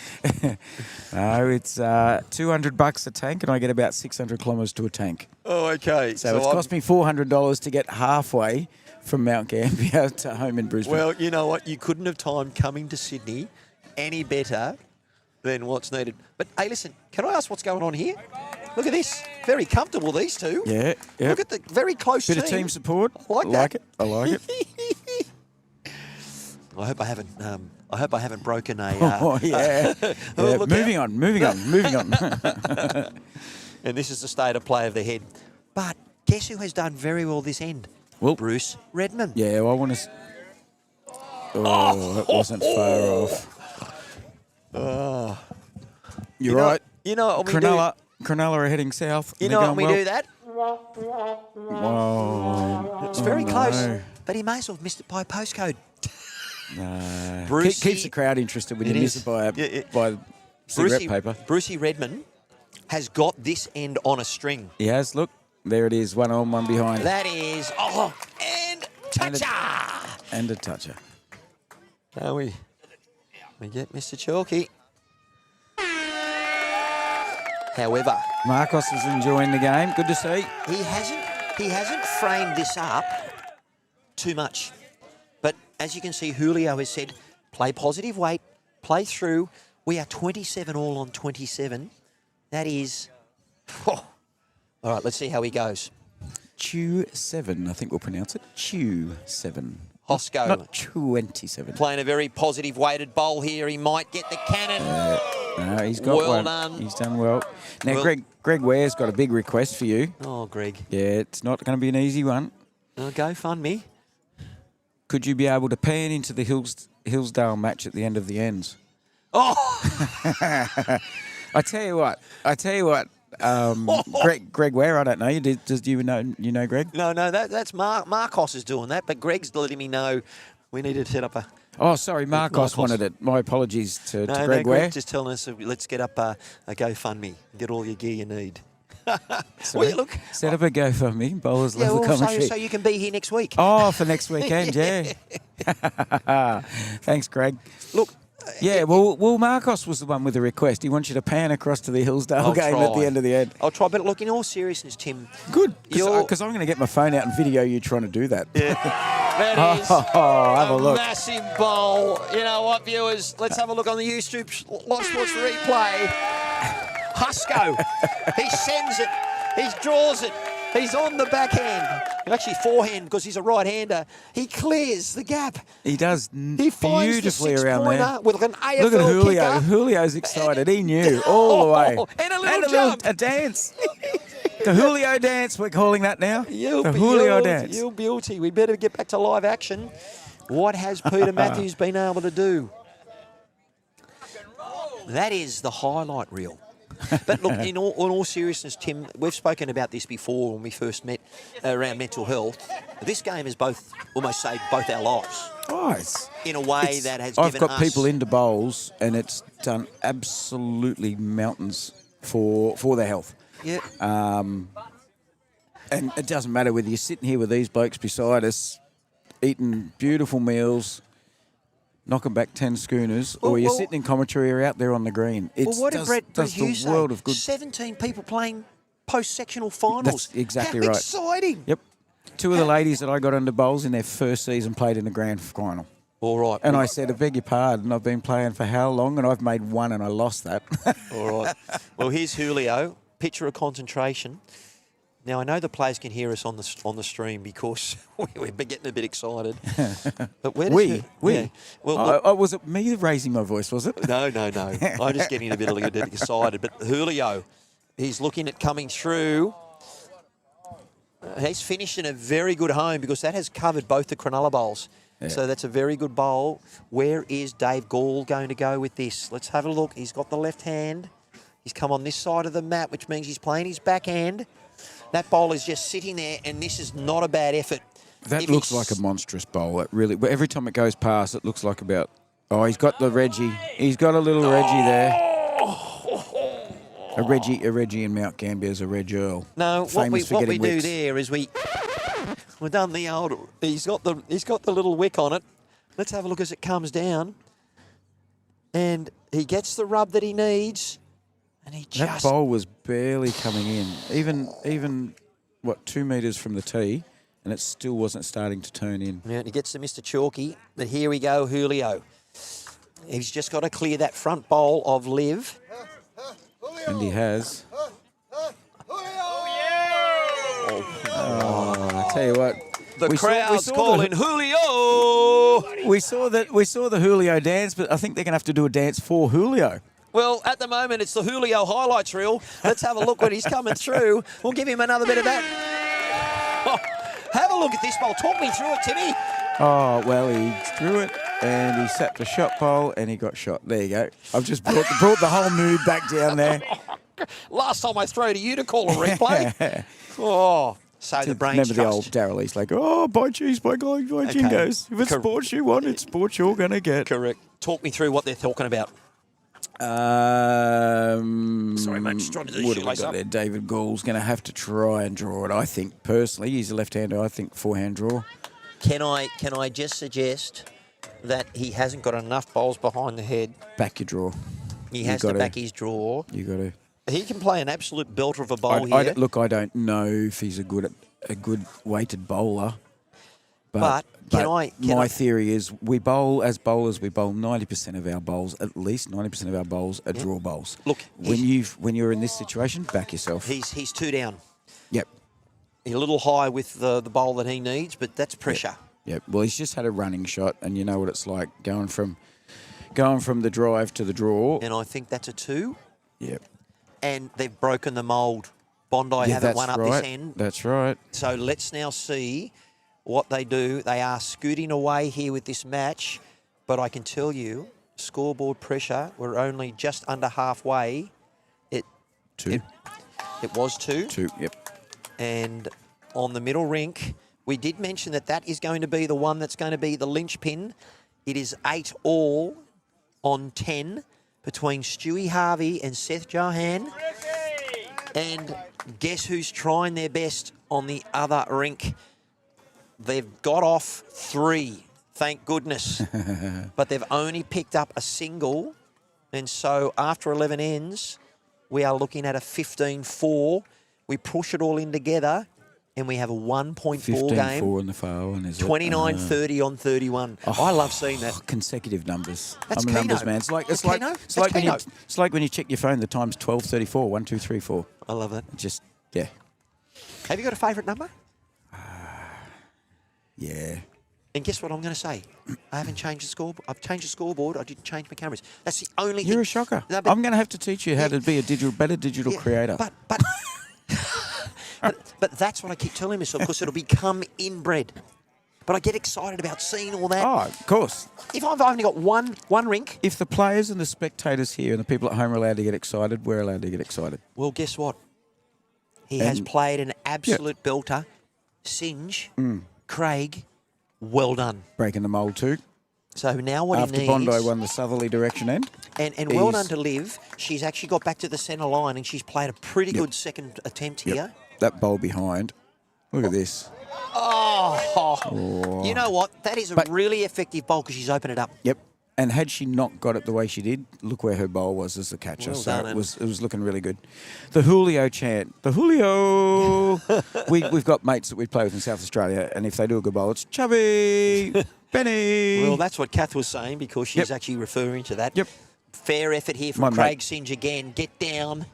No, it's $200 a tank, and I get about 600 kilometres to a tank. Oh, okay. So it's cost me $400 to get halfway from Mount Gambier to home in Brisbane. Well, you know what? You couldn't have timed coming to Sydney any better than what's needed. But, hey, listen, can I ask what's going on here? Look at this. Very comfortable, these two. Yeah. Yep. Look at the very close Bit of team support. I like that. it. I like it. I hope I haven't broken a. Oh yeah. Oh, Yeah, look moving on. And this is the state of play of the head. But guess who has done very well this end? Well, Bruce Redmond. Yeah, well, I want to. Oh, that wasn't far off. You're right. You know what we do? Cronulla are heading south. You and know they're what we going do that? well. It's very no. close. But he may as well have missed it by a postcode. No. Brucey- Keeps the crowd interested when It you miss is. it by Yeah, yeah. cigarette paper. Brucey Redmond has got this end on a string. He has. Look. There it is. One on, one behind. That is, and toucher. And a toucher. Now we get Mr. Chalky. However, Marcos is enjoying the game. Good to see. he hasn't framed this up too much. But as you can see, Julio has said, play positive weight, play through. We are 27 all on 27. That is... All right, let's see how he goes. Chew 7, I think we'll pronounce it. Chew 7. Hosco. Not 27. Playing a very positive weighted bowl here. He might get the cannon. No, he's got Well one. done. He's done well. Now, Well- Greg Ware's got a big request for you. Oh, Greg. Yeah, it's not going to be an easy one. Go fund me. Could you be able to pan into the Hillsdale match at the end of the ends? Oh! I tell you what. Greg Ware, I don't know. Do you know Greg? No, that's Marcos is doing that, but Greg's letting me know we need to set up a... Oh, sorry, Marcos wanted it. My apologies to Greg Ware. Greg's just telling us, let's get up a GoFundMe, get all your gear you need. Sorry, Well, look, set up a GoFundMe, Bowlers Level Commentary. so you can be here next week. Oh, for next weekend, yeah. Thanks, Greg. Look, Yeah, well, Marcos was the one with the request. He wants you to pan across to the Hillsdale game at the end of the end. I'll try, but look, in all seriousness, Tim. Good, because I'm going to get my phone out and video you trying to do that. Yeah. That is have a look. massive bowl. You know what, viewers? Let's have a look on the YouTube Live Sports replay. Husco. He sends it. He draws it. He's on the backhand. Actually, forehand because he's a right-hander. He clears the gap. He does He finds beautifully the around there. six-pointer with an AFL Look at Julio. kicker. Julio's excited. He knew all the way. And a little jump. A dance. The Julio dance, we're calling that now. You The Julio beauty, dance. You beauty. We better get back to live action. What has Peter Matthews been able to do? That is the highlight reel. But look, in all seriousness, Tim, we've spoken about this before when we first met around mental health. This game has almost saved both our lives. Oh, In a way that has I've given got us... people into bowls, and it's done absolutely mountains for their health. Yeah. And it doesn't matter whether you're sitting here with these blokes beside us, eating beautiful meals, knocking back 10 schooners, or you're sitting in commentary or out there on the green. It Well, what did Brett Hughes the world say? of good. 17 people playing post-sectional finals. That's exactly How right. exciting. Yep. Two of the ladies that I got into bowls in their first season played in the grand final. All right. And I said, I beg your pardon, I've been playing for how long? And I've made one and I lost that. All right. Well, here's Julio. Picture of concentration. Now, I know the players can hear us on the stream because we've been getting a bit excited. But where does Yeah. Well, was it me raising my voice, was it? no. I'm just getting a bit excited. But Julio, he's looking at coming through. He's finished in a very good home because that has covered both the Cronulla bowls. Yeah. So that's a very good bowl. Where is Dave Gall going to go with this? Let's have a look. He's got the left hand. He's come on this side of the mat, which means he's playing his backhand. That bowl is just sitting there, and this is not a bad effort. That looks like a monstrous bowl. It really. But every time it goes past, it looks like about. Oh, he's got the Reggie. He's got a little Reggie there. A Reggie in Mount Gambier is a Reg Earl. No, what we do wicks. there is we've done the old. He's got the little wick on it. Let's have a look as it comes down, and he gets the rub that he needs. And he That bowl was barely coming in, even 2 metres from the tee, and it still wasn't starting to turn in. Yeah, and he gets to Mr. Chalky, but here we go, Julio. He's just got to clear that front bowl of Liv. And he has. Oh, I tell you what. The crowd's calling Julio. We saw the Julio dance, but I think they're going to have to do a dance for Julio. Well, at the moment, it's the Julio highlights reel. Let's have a look when he's coming through. We'll give him another bit of that. Oh, have a look at this bowl. Talk me through it, Timmy. Oh, well, he drew it, and he sat the shot bowl, and he got shot. There you go. I've just brought the whole mood back down there. Last time I threw to you to call a replay. Oh, so the brain's Remember the trust. old Daryl East, like, oh, buy cheese, buy jingos. If it's sports you want, it's sports you're going to get. Correct. Talk me through what they're talking about. Sorry, mate, just trying to do what have we shoelace got up. there? David Gall's going to have to try and draw it, I think, personally. He's a left-hander, I think, forehand draw. Can I just suggest that he hasn't got enough bowls behind the head? Back your draw. He You has to gotta- back his draw. You got to. He can play an absolute belter of a bowl here. Look, I don't know if he's a good weighted bowler. But can my I- theory is we bowl, as bowlers, we bowl 90% of our bowls, at least 90% of our bowls are draw bowls. Look, when you're in this situation, back yourself. He's 2 down. Yep. He's a little high with the bowl that he needs, but that's pressure. Yep. Well, he's just had a running shot, and you know what it's like going from the drive to the draw. And I think that's a 2. Yep. And they've broken the mould. Bondi Yeah, haven't that's won up right. this end. That's right. So let's now see what they do. They are scooting away here with this match, but I can tell you, scoreboard pressure, we're only just under halfway. It 2. it was 2. 2. Yep. And on the middle rink, we did mention that is going to be the one that's going to be the linchpin. It is 8-all on 10 between Stewie Harvey and Seth Johan. And guess who's trying their best on the other rink? They've got off 3, thank goodness. But they've only picked up a single. And so after 11 ends, we are looking at a 15-4. We push it all in together, and we have a 1-point ball game. 15-4 in the far one, is it? 29-30 on 31. I love seeing that. Consecutive numbers. That's I'm a numbers Keno. man. It's like That's Keno. it's like That's when you Keno. it's like when you check your phone. The time's 12:34. 1, 2, 3, 4. I love that. Just yeah, Have you got a favourite number? yeah. And guess what I'm going to say? I haven't changed the scoreboard. I've changed the scoreboard. I didn't change my cameras. That's the only thing. You're a shocker. No, but- I'm going to have to teach you how to be a better digital Yeah, creator. But but that's what I keep telling myself, because it'll become inbred. But I get excited about seeing all that. Oh, of course. If I've only got one rink, If the players and the spectators here and the people at home are allowed to get excited, we're allowed to get excited. well, guess what? He has And- played an absolute belter. Singe, Craig, well done. Breaking the mould too. So now what After he needs... Bondi won the southerly direction end. And well He's- done to Liv. She's actually got back to the centre line, and she's played a pretty good second attempt here. That bowl behind. Look at this. Oh, you know what? That is a really effective bowl, because she's opened it up. Yep. And had she not got it the way she did, look where her bowl was as the catcher. Well so done, it was looking really good. The Julio chant. The Julio. We've got mates that we play with in South Australia, and if they do a good bowl, it's Chubby, Benny. Well, that's what Kath was saying, because she's Yep. actually referring to that. Yep. Fair effort here from My Craig mate. Singe again. Get down.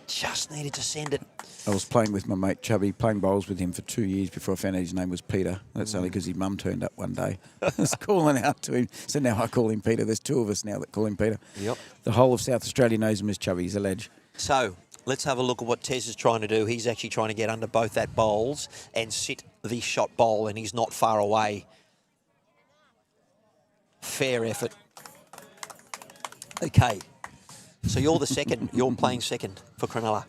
Just needed to send it. I was playing with my mate Chubby, playing bowls with him for 2 years before I found out his name was Peter. That's only because his mum turned up one day. I was calling out to him. So now I call him Peter. There's 2 of us now that call him Peter. Yep. The whole of South Australia knows him as Chubby. He's a ledge. So let's have a look at what Tez is trying to do. He's actually trying to get under both that bowls and sit the shot bowl, and he's not far away. Fair effort. Okay. So you're the second. You're playing second for Cronulla.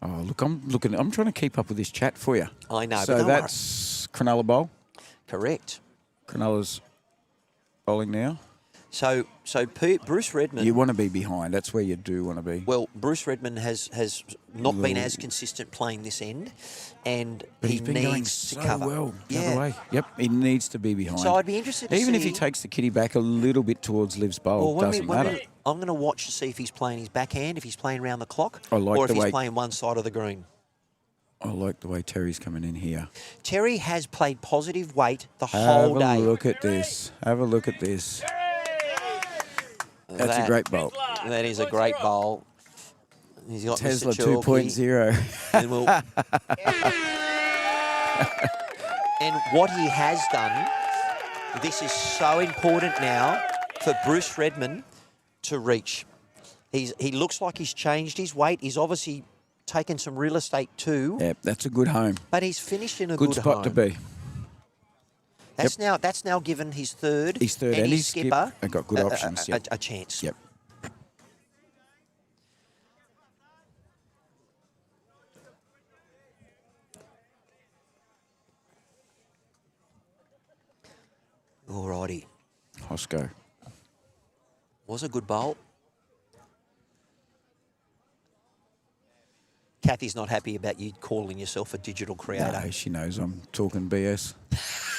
Oh, look, I'm trying to keep up with this chat for you. I know, but So don't that's Cronulla bowl. Correct. Cronulla's bowling now. So Bruce Redmond. You want to be behind. That's where you do want to be. Well, Bruce Redmond has not been as consistent playing this end, and But he he's been needs going to so cover. well the Yeah. other way. Yep, he needs to be behind. So I'd be interested to Even see. if he takes the kitty back a little bit towards Liv's bowl, doesn't matter. I'm going to watch to see if he's playing his backhand, if he's playing round the clock, I like or if the he's way- playing one side of the green. I like the way Terry's coming in here. Terry has played positive weight the Have whole a day. look at this. Have a look at this. That's a That- great bowl. That is a great bowl. He's got Tesla Mr. Chalky, 2.0. and we'll- And what he has done, this is so important now for Bruce Redmond to reach. He looks like he's changed his weight. He's obviously taken some real estate too, Yeah, that's a good home. but he's finished in a Good good spot home. to be. That's now given his third, His third and his his skip skipper have got good options, yep. a chance. Yep. Alrighty. Hosco. Was a good bowl. Kathy's not happy about you calling yourself a digital creator. No, she knows I'm talking BS.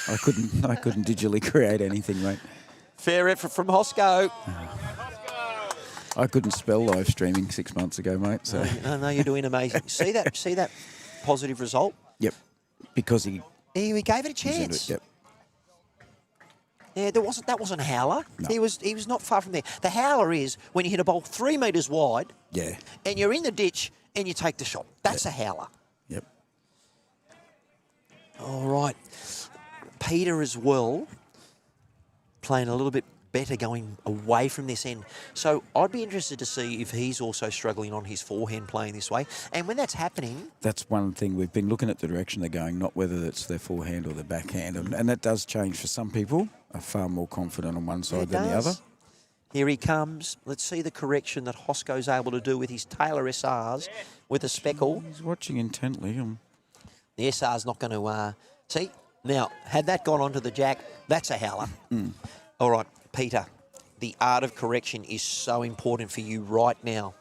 I couldn't digitally create anything, mate. Fair effort from Hosco. I couldn't spell live streaming 6 months ago, mate. So No, you're doing amazing. See that positive result? yep, because he He gave it a was into chance. it. Yep. Yeah, that wasn't a howler. No. He was not far from there. The howler is when you hit a bowl 3 metres wide Yeah. and you're in the ditch and you take the shot. That's a howler. Yep. All right. Peter as well, playing a little bit better going away from this end. So I'd be interested to see if he's also struggling on his forehand playing this way. And when that's happening, That's one thing we've been looking at the direction they're going, not whether it's their forehand or their backhand, and that does change for some people. Are far more confident on one side it than the does. other. Here he comes. Let's see the correction that Hosco's able to do with his Taylor SRs with a speckle. He's watching intently. The SR's not going to... see? Now, had that gone onto the jack, that's a howler. All right, Peter, the art of correction is so important for you right now.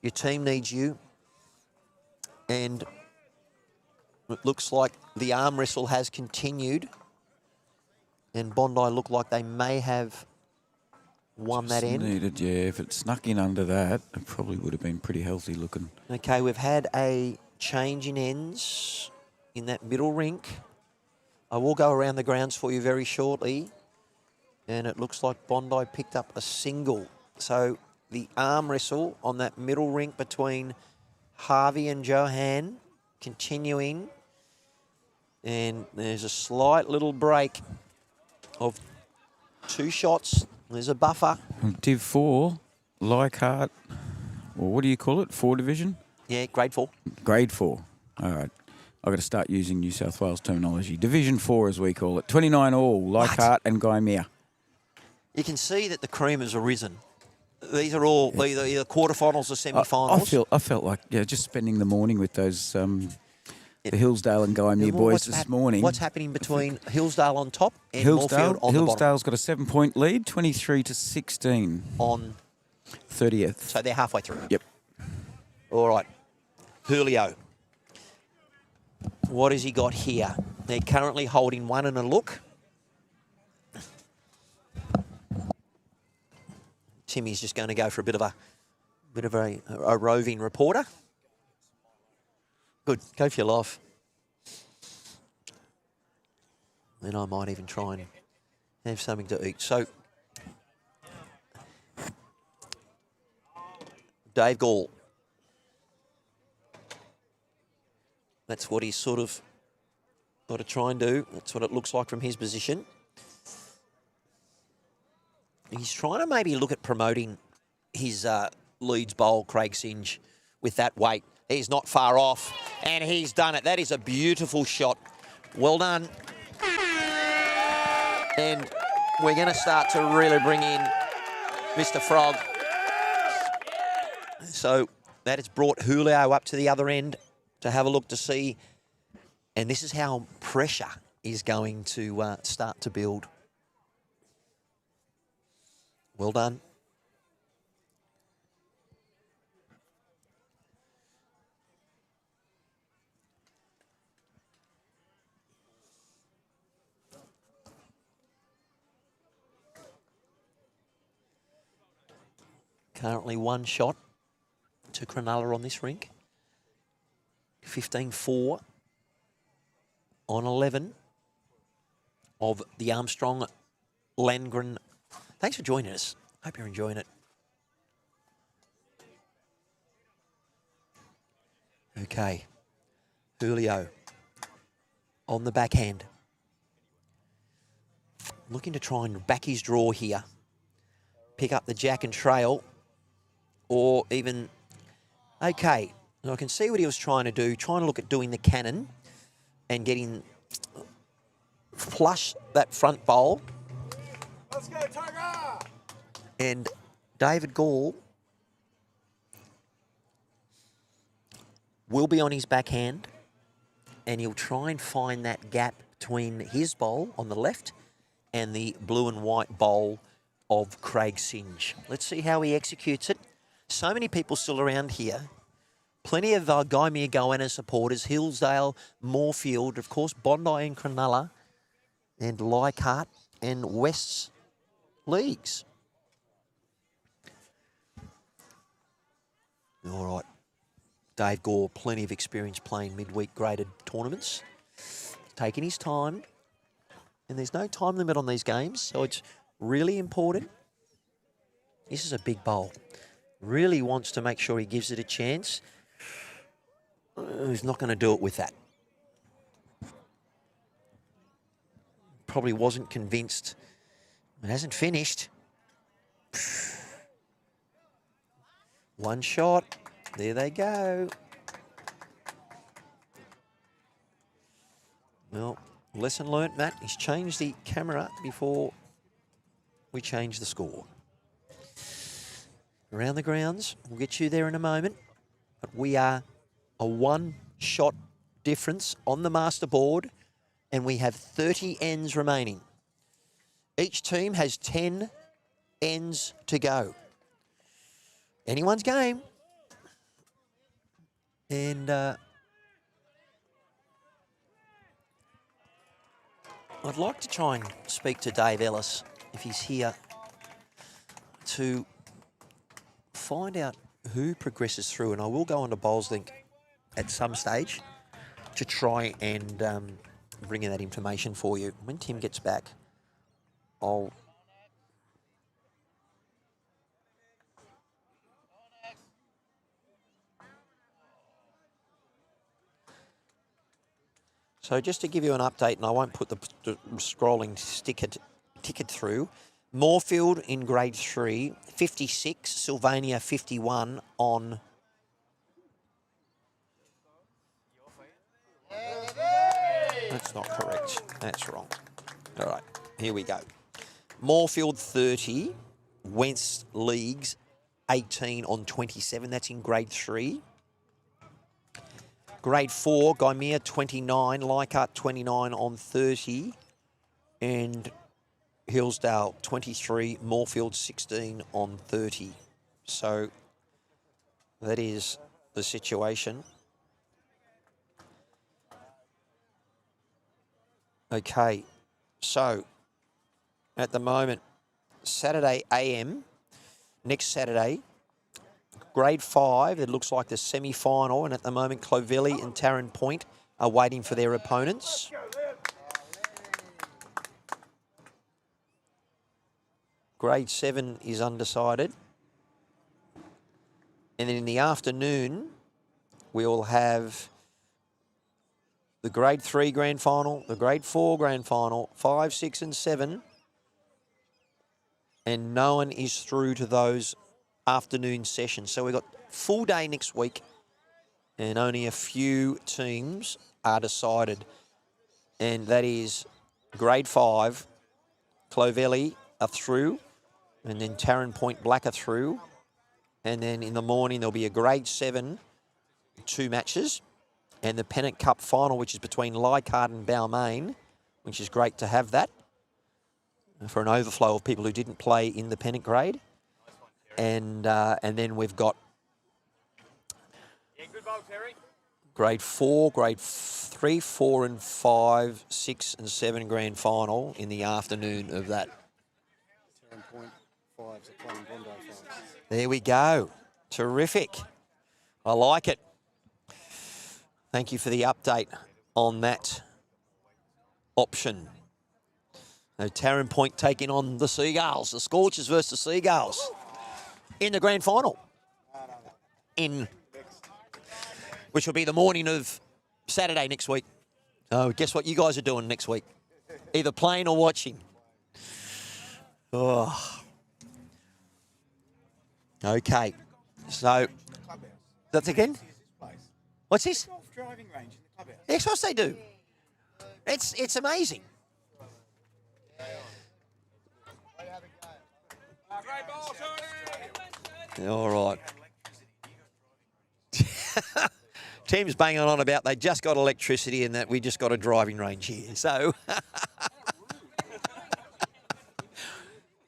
Your team needs you. And it looks like the arm wrestle has continued. And Bondi look like they may have won that end. Needed, yeah. If it snuck in under that, it probably would have been pretty healthy looking. Okay, we've had a change in ends in that middle rink. I will go around the grounds for you very shortly. And it looks like Bondi picked up a single. So the arm wrestle on that middle rink between Harvey and Johan continuing. And there's a slight little break of 2 shots. There's a buffer. Div 4, Leichhardt, or what do you call it? 4 division? Yeah, grade 4. Grade 4. All right. I've got to start using New South Wales terminology. Division 4, as we call it. 29 all, Leichhardt and Guy Meir. You can see that the cream has arisen. These are all either quarterfinals or semi-finals. I felt like just spending the morning with those the Hillsdale and Guy Meir boys this morning. What's happening between Hillsdale on top and Moorfield on the bottom? Hillsdale's got a 7-point lead, 23-16 On 30th. so they're halfway through. Yep. All right, Julio. What has he got here? They're currently holding 1 and a look. Timmy's just going to go for a bit of a roving reporter. Good, go for your life. Then I might even try and have something to eat. So, Dave Gall. That's what he's sort of got to try and do. That's what it looks like from his position. He's trying to maybe look at promoting his Leeds bowl, Craig Singe, with that weight. He's not far off, and he's done it. That is a beautiful shot. Well done. And we're going to start to really bring in Mr. Frog. So that has brought Julio up to the other end to have a look to see. And this is how pressure is going to start to build. Well done. Currently 1 shot to Cronulla on this rink. 15-4 on 11 of the Armstrong Landgren. Thanks for joining us. Hope you're enjoying it. Okay. Julio on the backhand. Looking to try and back his draw here. Pick up the jack and trail. Or even... Okay. Now I can see what he was trying to do. Trying to look at doing the cannon and getting flush that front bowl. Let's go, Tiger! And David Gall will be on his backhand and he'll try and find that gap between his bowl on the left and the blue and white bowl of Craig Singe. Let's see how he executes it. So many people still around here. Plenty of Gaimea Goanna supporters, Hillsdale, Moorfield, of course, Bondi and Cronulla, and Leichhardt and West's leagues. All right. Dave Gore, plenty of experience playing midweek graded tournaments. Taking his time. And there's no time limit on these games, so it's really important. This is a big bowl. Really wants to make sure he gives it a chance. He's not going to do it with that. Probably wasn't convinced. It hasn't finished. One shot. There they go. Well, lesson learnt, Matt. He's changed the camera before we change the score. Around the grounds. We'll get you there in a moment. But we are a one-shot difference on the Masterboard, and we have 30 ends remaining. Each team has 10 ends to go. Anyone's game. And I'd like to try and speak to Dave Ellis, if he's here, to find out who progresses through. And I will go on to BowlsLink at some stage to try and bring in that information for you. When Tim gets back, I'll... So just to give you an update, and I won't put the scrolling ticket through, Moorfield in grade 3, 56, Sylvania 51 on... That's not correct. That's wrong. All right, here we go. Moorfield 30, Wentz Leagues 18 on 27. That's in grade 3. Grade 4, Gaimea 29, Leichhardt 29 on 30, and Hillsdale 23, Moorfield 16 on 30. So that is the situation. Okay, so at the moment, Saturday AM, next Saturday, grade 5, it looks like the semi-final, and at the moment, Clovelly and Taren Point are waiting for their opponents. Grade 7 is undecided. And then in the afternoon, we'll have the grade 3 grand final, the grade 4 grand final, 5, 6 and 7. And no one is through to those afternoon sessions. So we've got full day next week and only a few teams are decided. And that is grade 5, Clovelly are through, and then Taren Point Black are through. And then in the morning there'll be a grade 7, 2 matches, and the Pennant Cup final, which is between Leichhardt and Balmain, which is great to have that for an overflow of people who didn't play in the Pennant grade. And then we've got grade 4, grade 3, 4 and 5, 6 and 7 grand final in the afternoon of that. 10.5 are playing Bondi finals. There we go. Terrific. I like it. Thank you for the update on that option. So Taren Point taking on the Seagulls, the Scorchers versus the Seagulls in the grand final. Which will be the morning of Saturday next week. So guess what you guys are doing next week? Either playing or watching. Oh. Okay. So, that's again? What's this? Driving range in the clubhouse. Yes, of course they do. It's amazing. All right. Tim's banging on about they just got electricity and that we just got a driving range here. So,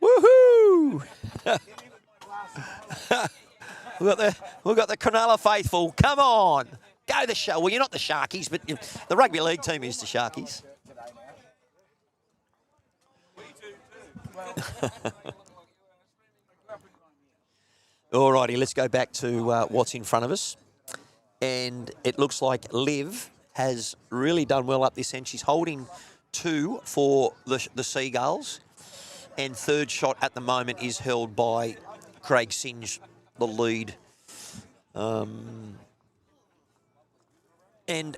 woohoo! Woo! We've got the Cronulla faithful. Come on. Go the show. Well, you're not the Sharkies, but the rugby league team is the Sharkies. Alrighty, let's go back to what's in front of us. And it looks like Liv has really done well up this end. She's holding 2 for the Seagulls. And third shot at the moment is held by Craig Singe, the lead. And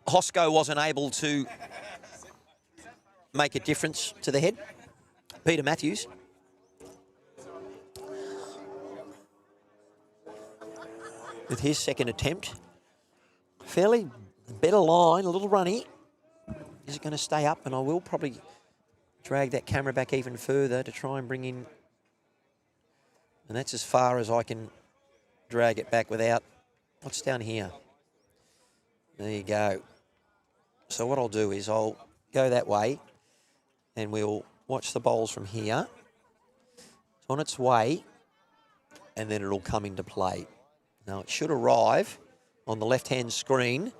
Hosco wasn't able to make a difference to the head. Peter Matthews. With his second attempt. Fairly better line, a little runny. Is it going to stay up? And I will probably drag that camera back even further to try and bring in. And that's as far as I can drag it back without. What's down here? There you go. So what I'll do is I'll go that way and we'll watch the bowls from here. It's on its way and then it'll come into play. Now it should arrive on the left-hand screen.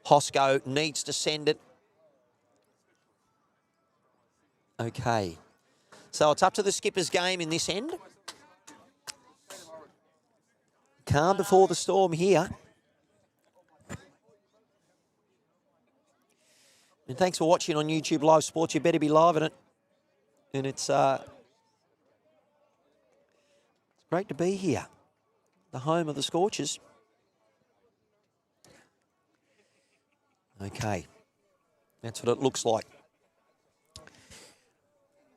Hosco needs to send it. Okay. So it's up to the skipper's game in this end. Calm before the storm here. And thanks for watching on YouTube Live Sports. You better be live in it. And it's great to be here. The home of the Scorchers. Okay. That's what it looks like.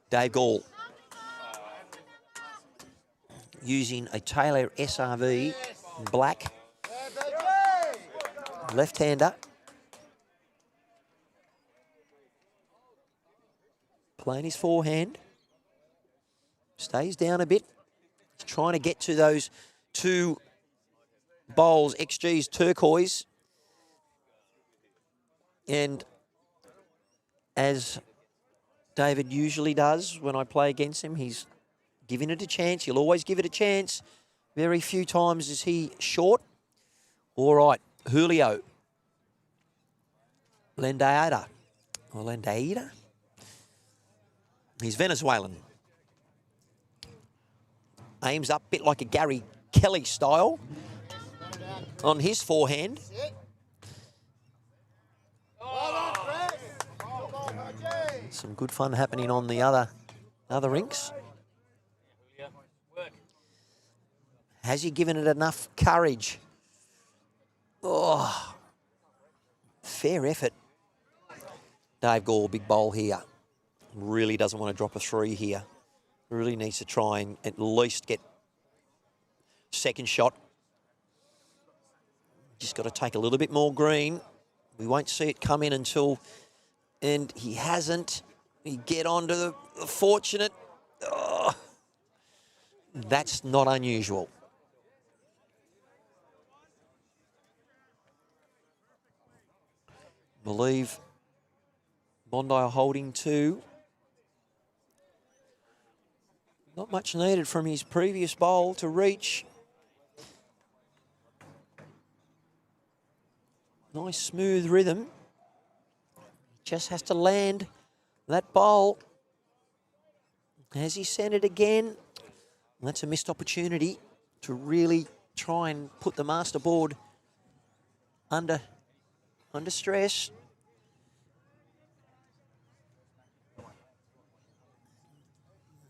Dave Gall using a Taylor SRV black left-hander. Playing his forehand. Stays down a bit. He's trying to get to those 2 bowls, XG's turquoise. And as David usually does when I play against him, he's giving it a chance. He'll always give it a chance. Very few times is he short. All right, Julio. Lendaida. Or Lendaida? He's Venezuelan. Aims up a bit like a Gary Kelly style on his forehand. Some good fun happening on the other rinks. Has he given it enough courage? Oh, fair effort. Dave Gore, big bowl here. Really doesn't want to drop a 3 here. Really needs to try and at least get second shot. Just got to take a little bit more green. We won't see it come in until, and he hasn't. We get on to the fortunate. Oh, that's not unusual. Believe Bondi are holding 2. Not much needed from his previous bowl to reach. Nice smooth rhythm. Just has to land that bowl. Has he sent it again? That's a missed opportunity to really try and put the Masterboard under stress.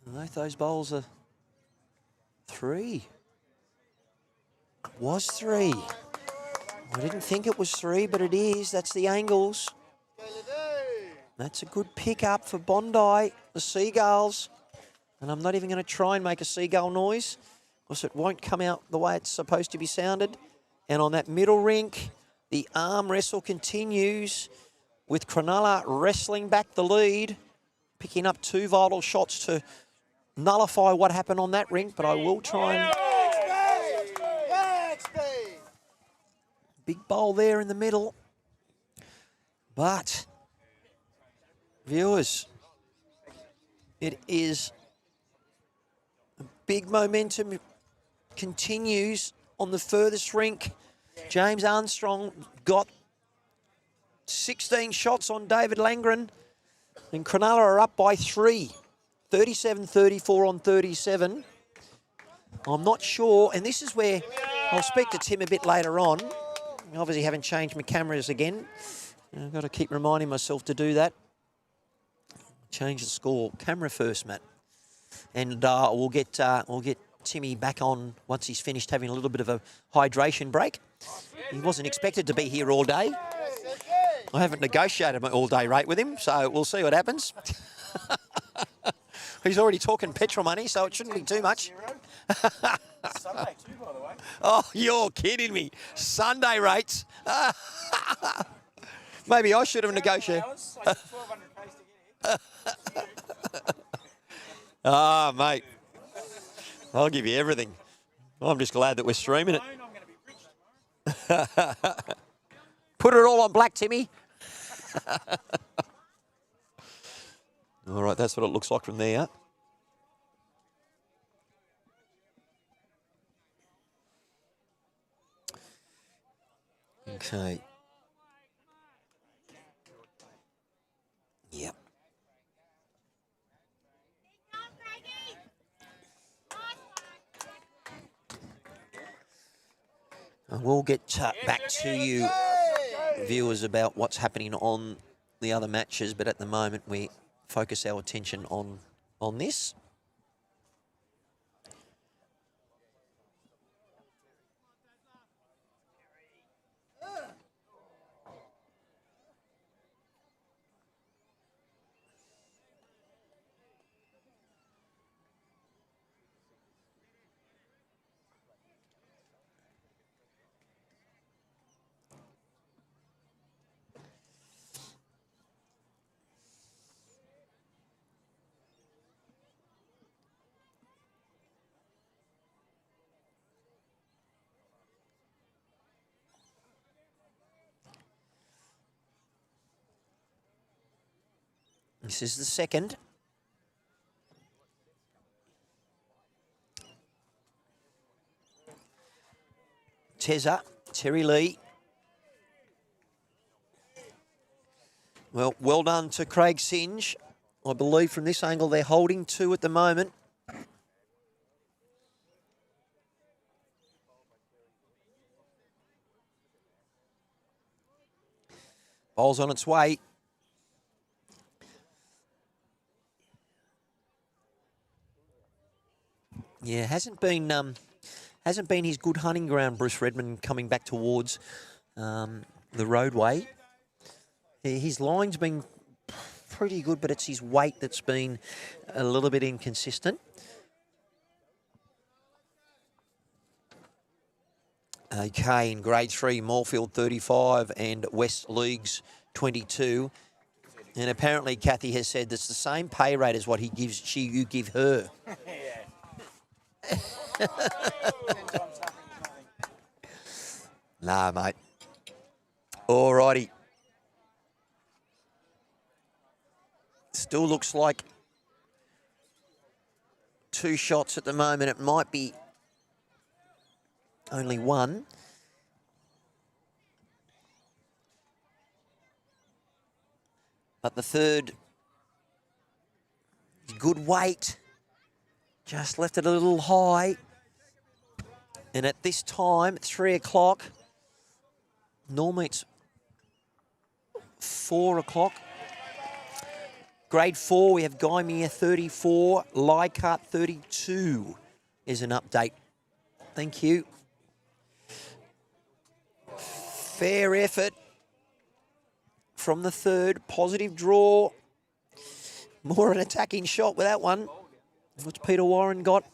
Both those bowls are 3. Was 3. I didn't think it was 3, but it is. That's the angles. That's a good pick-up for Bondi, the Seagulls. And I'm not even going to try and make a seagull noise, because it won't come out the way it's supposed to be sounded. And on that middle rink, the arm wrestle continues with Cronulla wrestling back the lead, picking up 2 vital shots to nullify what happened on that rink, but I will try and... Big bowl there in the middle. But, viewers, it is big momentum continues on the furthest rink. James Armstrong got 16 shots on David Langren, and Cronulla are up by 3. 37-34 on 37. I'm not sure, and this is where I'll speak to Tim a bit later on. Obviously haven't changed my cameras again. I've got to keep reminding myself to do that. Change the score. Camera first, Matt. And we'll get Timmy back on once he's finished having a little bit of a hydration break. He wasn't expected to be here all day. I haven't negotiated my all-day rate with him, so we'll see what happens. He's already talking petrol money, so it shouldn't be too much. Sunday too, by the way. Oh, you're kidding me. Sunday rates. Maybe I should have negotiated. Ah, mate. I'll give you everything. I'm just glad that we're streaming it. Put it all on black, Timmy. All right, that's what it looks like from there. Okay. Yep. We'll get back to you, viewers, about what's happening on the other matches, but at the moment we focus our attention on this. This is the second. Tezza, Terry Lee. Well done to Craig Singe. I believe from this angle they're holding 2 at the moment. Ball's on its way. Yeah, hasn't been his good hunting ground, Bruce Redmond, coming back towards the roadway. His line's been pretty good, but it's his weight that's been a little bit inconsistent. Okay, in grade 3, Moorfield 35 and West Leagues 22. And apparently Kathy has said that's the same pay rate as what you give her. Nah, mate. All righty. Still looks like 2 shots at the moment. It might be only 1. But the third, good weight. Just left it a little high. And at this time, 3 o'clock, normally it's 4 o'clock. Grade 4, we have Guy Meir 34, Leichhardt 32 is an update. Thank you. Fair effort from the third. Positive draw. More an attacking shot with that one, which Peter Warren got.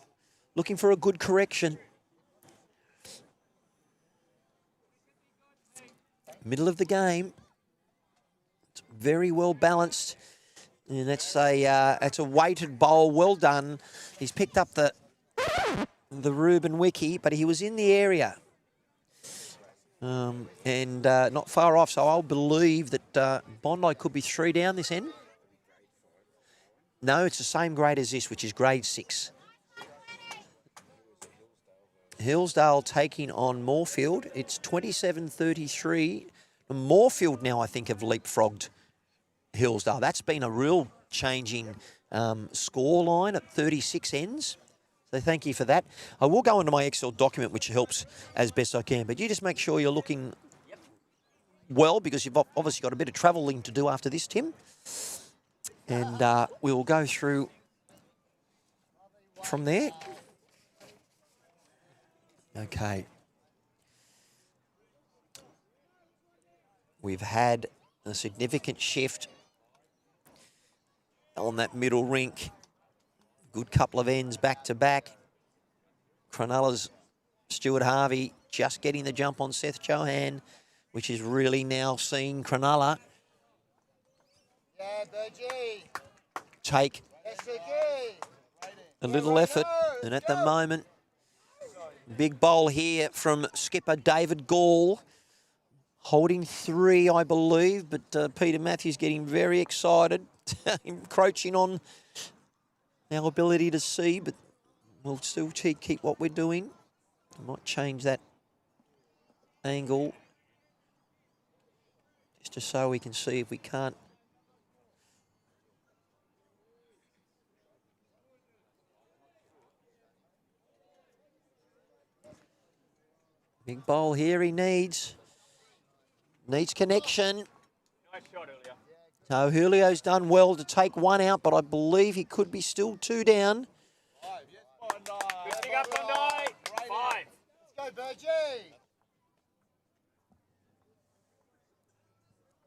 Looking for a good correction. Middle of the game. It's very well balanced. And that's a weighted bowl. Well done. He's picked up the Ruben Wiki, but he was in the area. And not far off, so I'll believe that Bondi could be 3 down this end. No, it's the same grade as this, which is grade 6. Hillsdale taking on Moorfield. It's 27-33. Moorfield now, I think, have leapfrogged Hillsdale. That's been a real changing score line at 36 ends. So thank you for that. I will go into my Excel document, which helps as best I can. But you just make sure you're looking well, because you've obviously got a bit of travelling to do after this, Tim. And we will go through from there. Okay. We've had a significant shift on that middle rink. Good couple of ends back to back. Cronulla's Stuart Harvey just getting the jump on Seth Johan, which is really now seeing Cronulla take a little effort. And at the moment, big bowl here from skipper David Gall, holding 3, I believe, but Peter Matthews getting very excited, encroaching on our ability to see, but we'll still keep what we're doing. I might change that angle just so we can see if we can't. Big bowl here he needs connection. Nice shot earlier. So Julio's done well to take 1 out, but I believe he could be still 2 down. Lifting up Bondi. 5. Let's go, Bergie.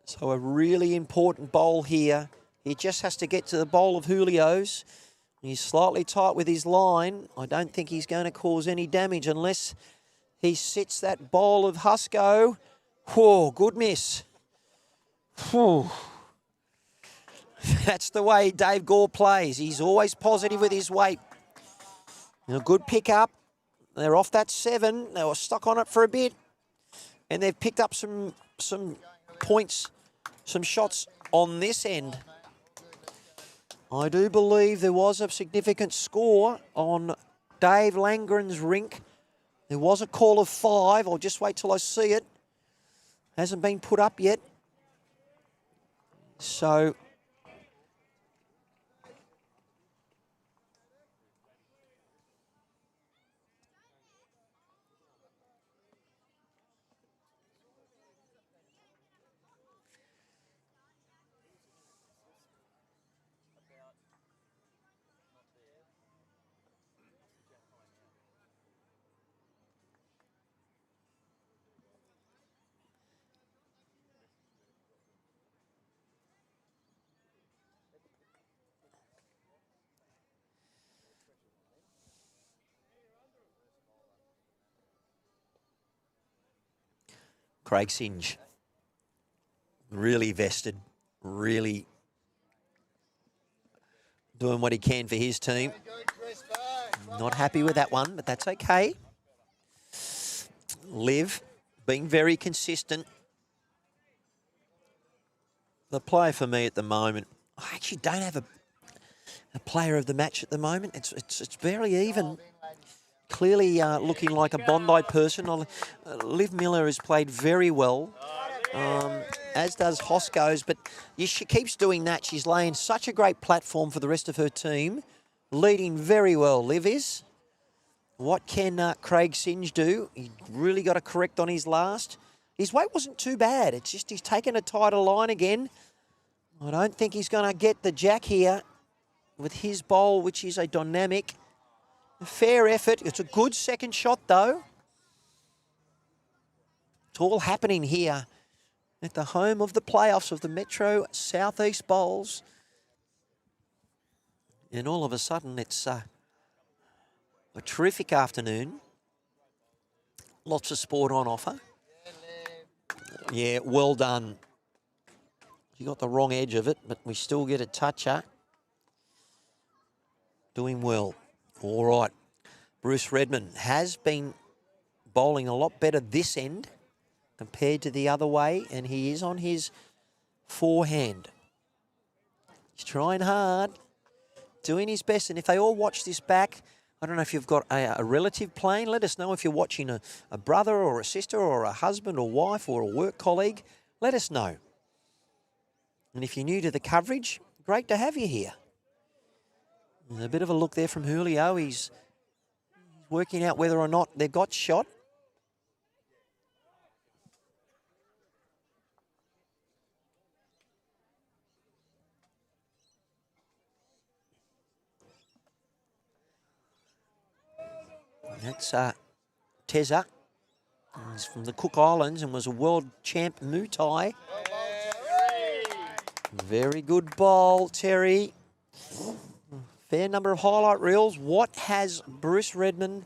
So a really important bowl here. He just has to get to the bowl of Julio's. He's slightly tight with his line. I don't think he's going to cause any damage unless he sits that bowl of Husco. Whoa, good miss. Whew. That's the way Dave Gore plays. He's always positive with his weight. And a good pick-up. They're off that 7. They were stuck on it for a bit. And they've picked up some points, some shots on this end. I do believe there was a significant score on Dave Langren's rink. There was a call of 5. I'll just wait till I see it. Hasn't been put up yet. So Craig Singe, really vested, really doing what he can for his team. Not happy with that one, but that's okay. Liv being very consistent. The player for me at the moment, I actually don't have a player of the match at the moment. It's very even. Clearly looking like a Bondi person. Liv Miller has played very well, as does Hosco's, but she keeps doing that. She's laying such a great platform for the rest of her team, leading very well, Liv is. What can Craig Singe do? He really got to correct on his last. His weight wasn't too bad. It's just he's taken a tighter line again. I don't think he's going to get the jack here with his bowl, which is a dynamic. A fair effort. It's a good second shot, though. It's all happening here at the home of the playoffs of the Metro Southeast Bowls. And all of a sudden, it's a terrific afternoon. Lots of sport on offer. Yeah, well done. You got the wrong edge of it, but we still get a toucher. Doing well. All right. Bruce Redmond has been bowling a lot better this end compared to the other way, and he is on his forehand. He's trying hard, doing his best, and if they all watch this back, I don't know if you've got a relative playing. Let us know if you're watching a brother or a sister or a husband or wife or a work colleague. Let us know. And if you're new to the coverage, great to have you here. And a bit of a look there from Julio. He's working out whether or not they've got shot. That's Tezza. He's from the Cook Islands and was a world champ Muay Thai. Very good ball, Terry. Fair number of highlight reels. What has Bruce Redmond?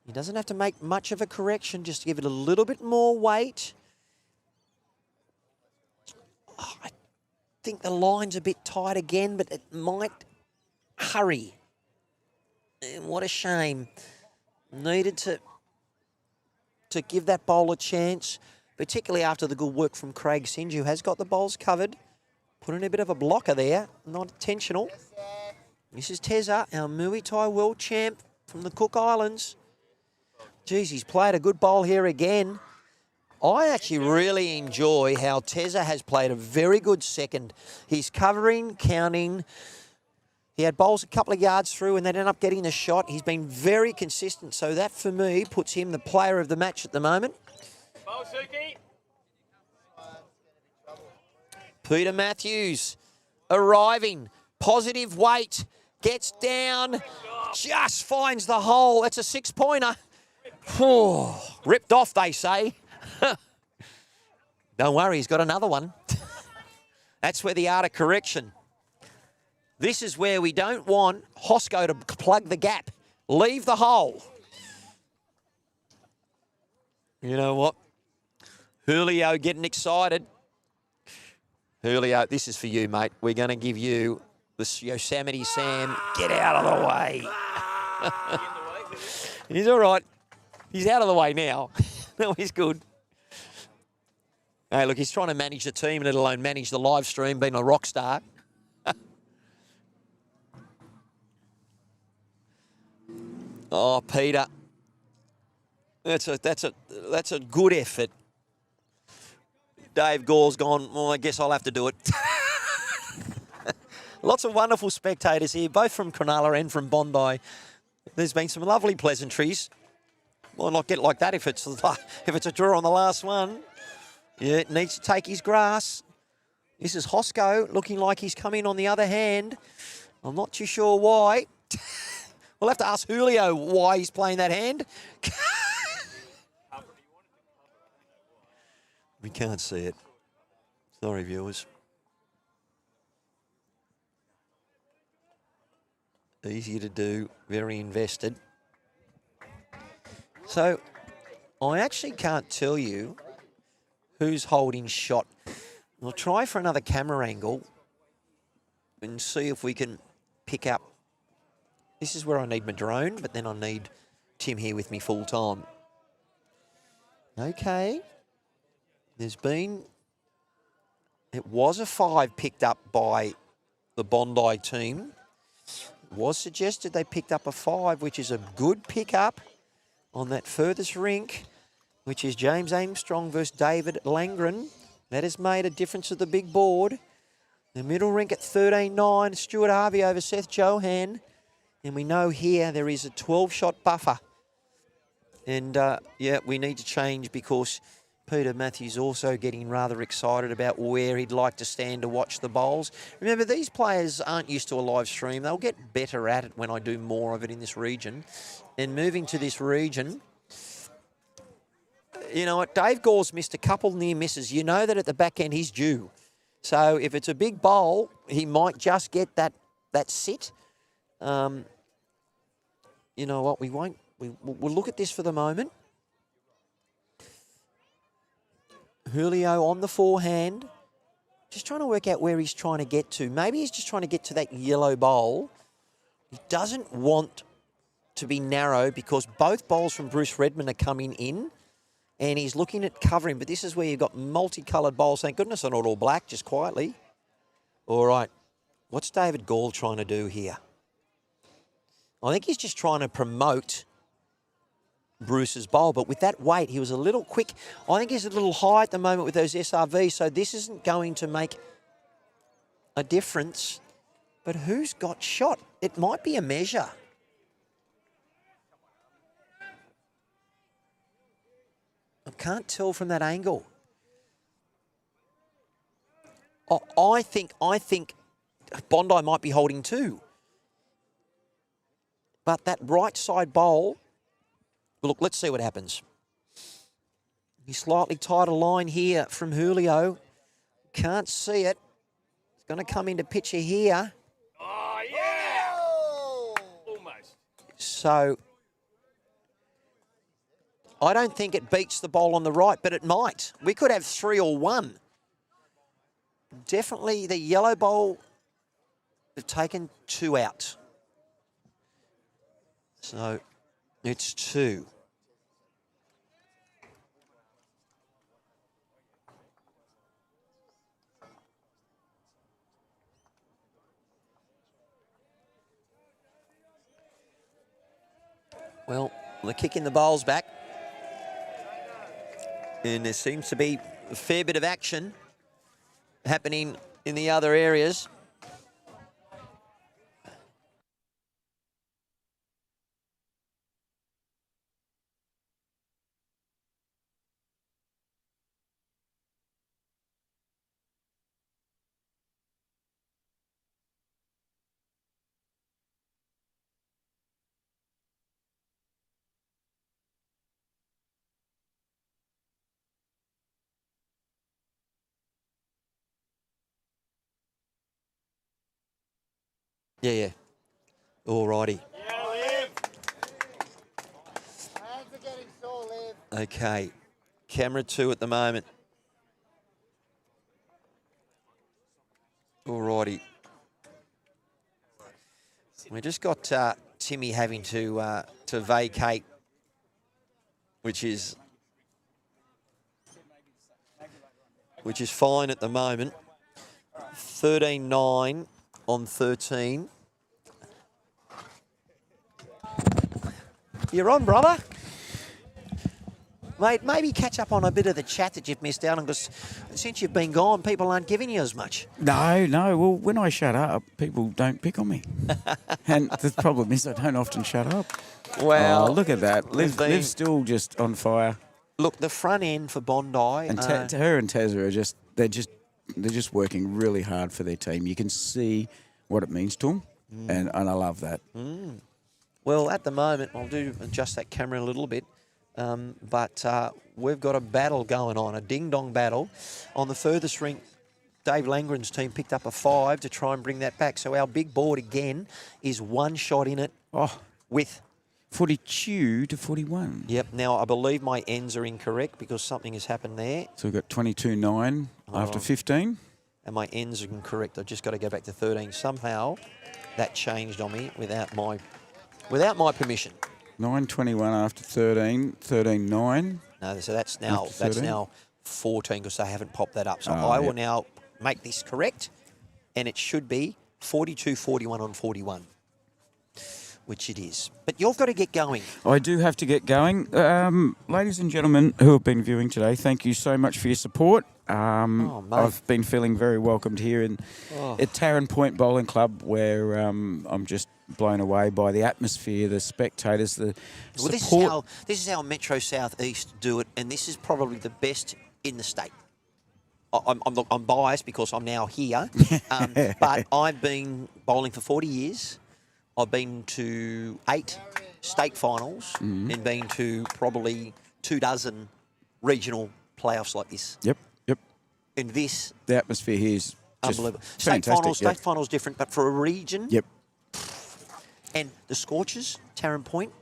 He doesn't have to make much of a correction, just to give it a little bit more weight. Oh, I think the line's a bit tight again, but it might hurry. And what a shame. Needed to give that bowl a chance, particularly after the good work from Craig Singe, who has got the bowls covered. Put in a bit of a blocker there, not intentional. This is Tezza, our Muay Thai world champ from the Cook Islands. Geez, he's played a good bowl here again. I actually really enjoy how Tezza has played a very good second. He's covering, counting. He had bowls a couple of yards through and they ended up getting the shot. He's been very consistent, so that for me puts him the player of the match at the moment. Peter Matthews arriving, positive weight, gets down, just finds the hole. That's a 6-pointer. Ripped off, they say. Don't worry, he's got another one. That's where the art of correction. This is where we don't want Hosco to plug the gap. Leave the hole. You know what? Julio getting excited. Julio, this is for you, mate. We're going to give you the Yosemite Sam. Get out of the way. He's all right. He's out of the way now. No, he's good. Hey, look, he's trying to manage the team, let alone manage the live stream, being a rock star. Oh, Peter, that's a good effort. Dave Gore's gone, well, I guess I'll have to do it. Lots of wonderful spectators here, both from Cronulla and from Bondi. There's been some lovely pleasantries. Might not get like that if it's a draw on the last one. Yeah, it needs to take his grass. This is Hosco looking like he's come in on the other hand. I'm not too sure why. We'll have to ask Julio why he's playing that hand. We can't see it. Sorry, viewers. Easy to do, very invested. So, I actually can't tell you who's holding shot. We'll try for another camera angle and see if we can pick up. This is where I need my drone, but then I need Tim here with me full time. Okay. It was a 5 picked up by the Bondi team. It was suggested they picked up a 5, which is a good pickup on that furthest rink, which is James Armstrong versus David Langren. That has made a difference at the big board. The middle rink at 13.9, Stuart Harvey over Seth Johan. And we know here there is a 12-shot buffer. And, yeah, we need to change because Peter Matthews also getting rather excited about where he'd like to stand to watch the bowls. Remember, these players aren't used to a live stream. They'll get better at it when I do more of it in this region. And moving to this region, you know what, Dave Gore's missed a couple near misses. You know that at the back end he's due. So if it's a big bowl, he might just get that sit. You know what, we'll look at this for the moment. Julio on the forehand. Just trying to work out where he's trying to get to. Maybe he's just trying to get to that yellow bowl. He doesn't want to be narrow because both bowls from Bruce Redmond are coming in and he's looking at covering. But this is where you've got multicoloured bowls. Thank goodness they're not all black, just quietly. All right. What's David Gore trying to do here? I think he's just trying to promote Bruce's bowl, but with that weight, he was a little quick. I think he's a little high at the moment with those SRVs, so this isn't going to make a difference. But who's got shot? It might be a measure. I can't tell from that angle. Oh, I think Bondi might be holding two. But that right side bowl, look, let's see what happens. He's slightly tighter line here from Julio. Can't see it. It's going to come into picture here. Oh, yeah! Almost. So I don't think it beats the bowl on the right, but it might. We could have 3 or 1. Definitely the yellow bowl have taken 2 out. So it's 2. Well, they're kicking the bowls back. And there seems to be a fair bit of action happening in the other areas. Yeah. Alrighty. Okay. Camera 2 at the moment. Alrighty. We just got Timmy having to vacate, which is fine at the moment. 13-9 on 13. You're on, brother. Mate, maybe catch up on a bit of the chat that you've missed out on, because since you've been gone, people aren't giving you as much. No. Well, when I shut up, people don't pick on me. And the problem is I don't often shut up. Well, look at that. Liv's still just on fire. Look, the front end for Bondi. And her and Tezza are they're just working really hard for their team. You can see what it means to them, and I love that. Well, at the moment, I'll adjust that camera a little bit, but we've got a battle going on, a ding-dong battle. On the furthest rink, Dave Langren's team picked up a 5 to try and bring that back. So our big board, again, is 1 shot in it with 42 to 41. Yep. Now, I believe my ends are incorrect because something has happened there. So we've got 22-9 after 15. And my ends are incorrect. I've just got to go back to 13. Somehow, that changed on me without my permission. 9:21 after 13. 13-9. No, so that's now 14 because they haven't popped that up. So I will now make this correct, and it should be 42-41 on 41. Which it is. But you've got to get going. I do have to get going. Ladies and gentlemen who have been viewing today, thank you so much for your support. I've been feeling very welcomed here at Taren Point Bowling Club, where I'm just blown away by the atmosphere, the spectators, the support. This is how Metro South East do it, and this is probably the best in the state. I'm biased because I'm now here, but I've been bowling for 40 years. I've been to 8 state finals and been to probably 24 regional playoffs like this. Yep. And the atmosphere here is unbelievable. Fantastic. State finals different, but for a region. Yep. And the Scorchers, Taren Point,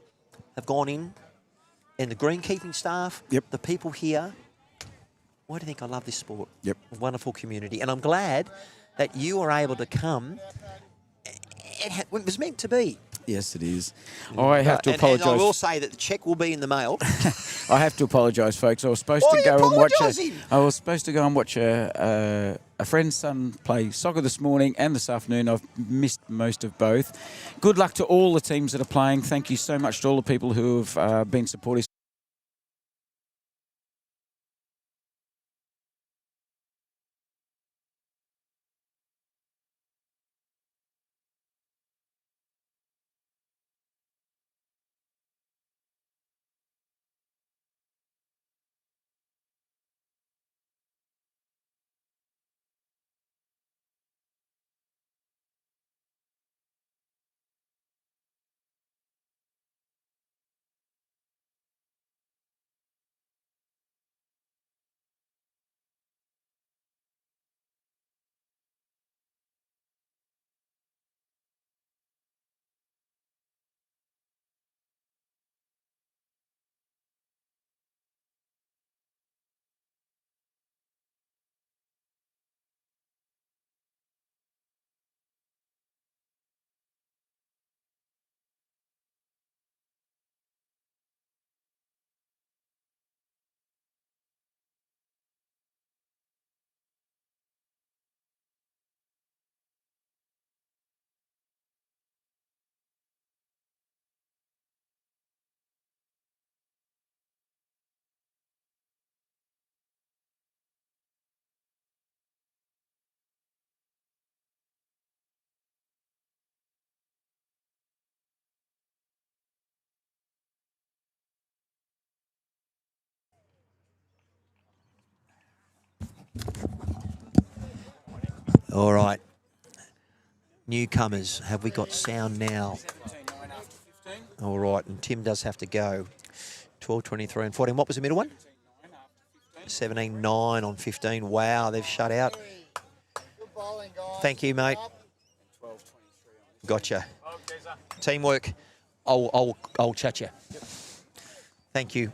have gone in, and the greenkeeping staff, the people here. Why do you think I love this sport? Yep. A wonderful community, and I'm glad that you are able to come. It was meant to be. Yes, it is. I have to apologise. And I will say that the cheque will be in the mail. I have to apologise, folks. I was supposed to go and watch a a friend's son play soccer this morning and this afternoon. I've missed most of both. Good luck to all the teams that are playing. Thank you so much to all the people who have been supportive. All right. Newcomers, have we got sound now? All right, and Tim does have to go. 12, 23 and 14. What was the middle one? 17-9 on 15. Wow, they've shut out. Thank you, mate. Gotcha. Teamwork. I'll chat you. Thank you.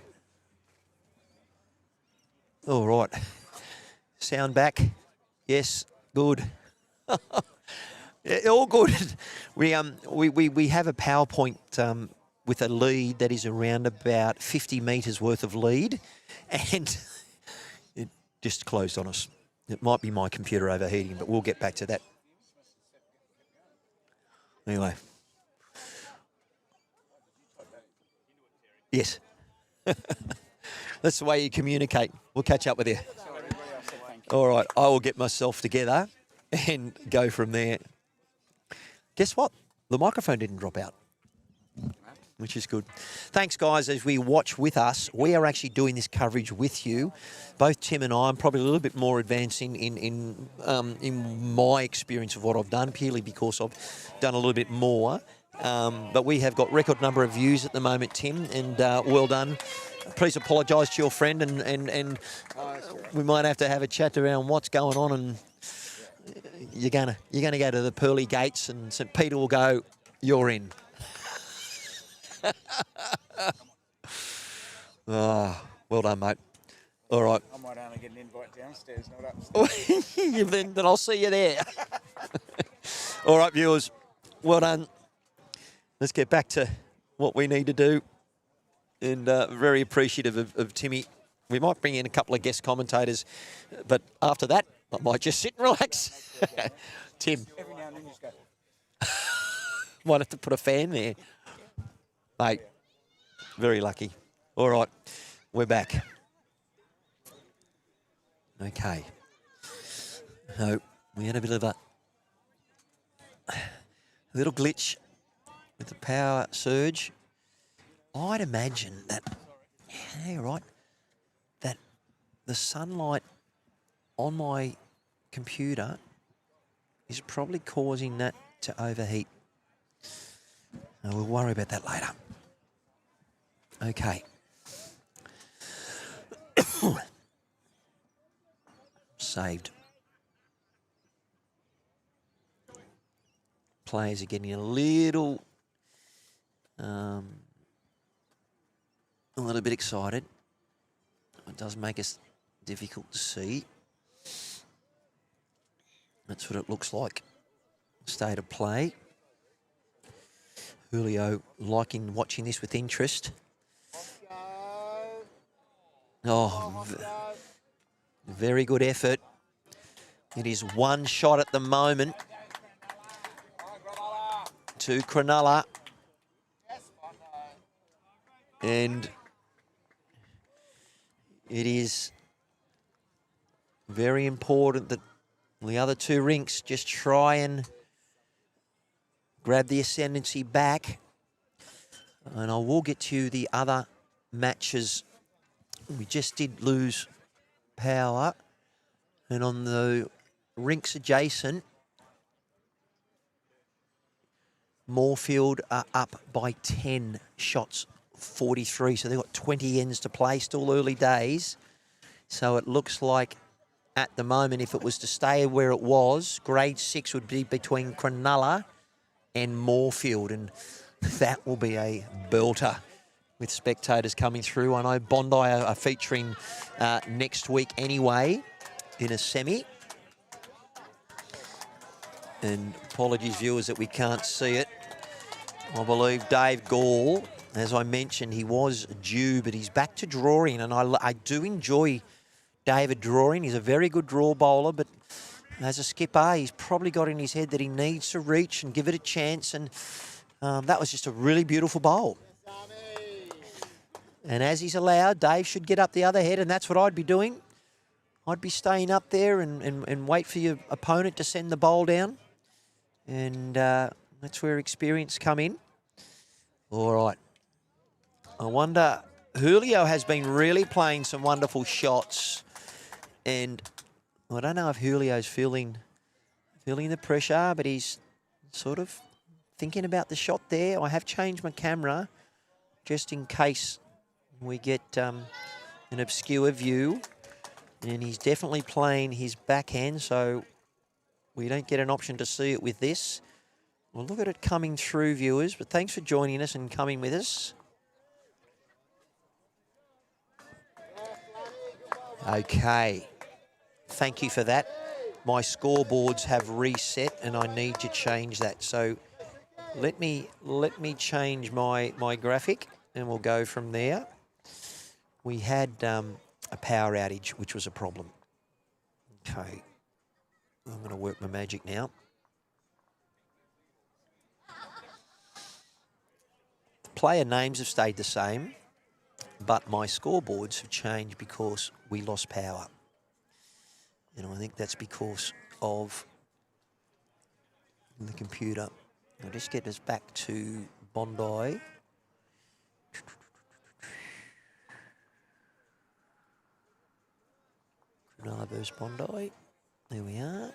All right. Sound back. Yes. Good. Yeah, all good. We have a PowerPoint with a lead that is around about 50 metres worth of lead, and it just closed on us. It might be my computer overheating, but we'll get back to that. Anyway. Yes. That's the way you communicate. We'll catch up with you. All right, I will get myself together and go from there. Guess what? The microphone didn't drop out, which is good. Thanks, guys. As we watch with us, we are actually doing this coverage with you. Both Tim and I, I'm probably a little bit more advanced in my experience of what I've done, purely because I've done a little bit more. But we have got record number of views at the moment, Tim, and well done. Please apologise to your friend, and we might have to have a chat around what's going on, and you're gonna go to the pearly gates, and St. Peter will go, "You're in." Oh, well done, mate. All right. I might only get an invite downstairs, not upstairs. then I'll see you there. All right, viewers. Well done. Let's get back to what we need to do. And very appreciative of Timmy. We might bring in a couple of guest commentators, but after that, I might just sit and relax. Tim. Every now and then you just go. Might have to put a fan there. Mate, very lucky. All right, we're back. Okay. So we had a bit of a little glitch with the power surge. I'd imagine that, yeah, you're right, that the sunlight on my computer is probably causing that to overheat. Now, we'll worry about that later. Okay. Saved. Players are getting a little bit excited. It does make us difficult to see. That's what it looks like. State of play. Julio watching this with interest. Oh, very good effort. It is one shot at the moment to Cronulla. And it is very important that the other two rinks just try and grab the ascendancy back. And I will get to the other matches. We just did lose power. And on the rinks adjacent, Moorfield are up by 10 shots, 43. So they've got 20 ends to play, still early days. So it looks like at the moment, if it was to stay where it was, grade 6 would be between Cronulla and Moorfield. And that will be a belter with spectators coming through. I know Bondi are featuring next week anyway in a semi. And apologies, viewers, that we can't see it. I believe Dave Gall, as I mentioned, he was due, but he's back to drawing. And I do enjoy David drawing. He's a very good draw bowler, but as a skipper, he's probably got in his head that he needs to reach and give it a chance. And that was just a really beautiful bowl. And as he's allowed, Dave should get up the other head, and that's what I'd be doing. I'd be staying up there and wait for your opponent to send the bowl down. And that's where experience come in. All right. I wonder, Julio has been really playing some wonderful shots. And I don't know if Julio's feeling the pressure, but he's sort of thinking about the shot there. I have changed my camera just in case we get an obscure view. And he's definitely playing his backhand, so we don't get an option to see it with this. We'll look at it coming through, viewers, but thanks for joining us and coming with us. Okay. Thank you for that. My scoreboards have reset and I need to change that. So let me change my graphic and we'll go from there. We had a power outage, which was a problem. Okay. I'm going to work my magic now. The player names have stayed the same, but my scoreboards have changed because we lost power. And I think that's because of the computer. I'll just get us back to Bondi. Cronulla versus Bondi. There we are.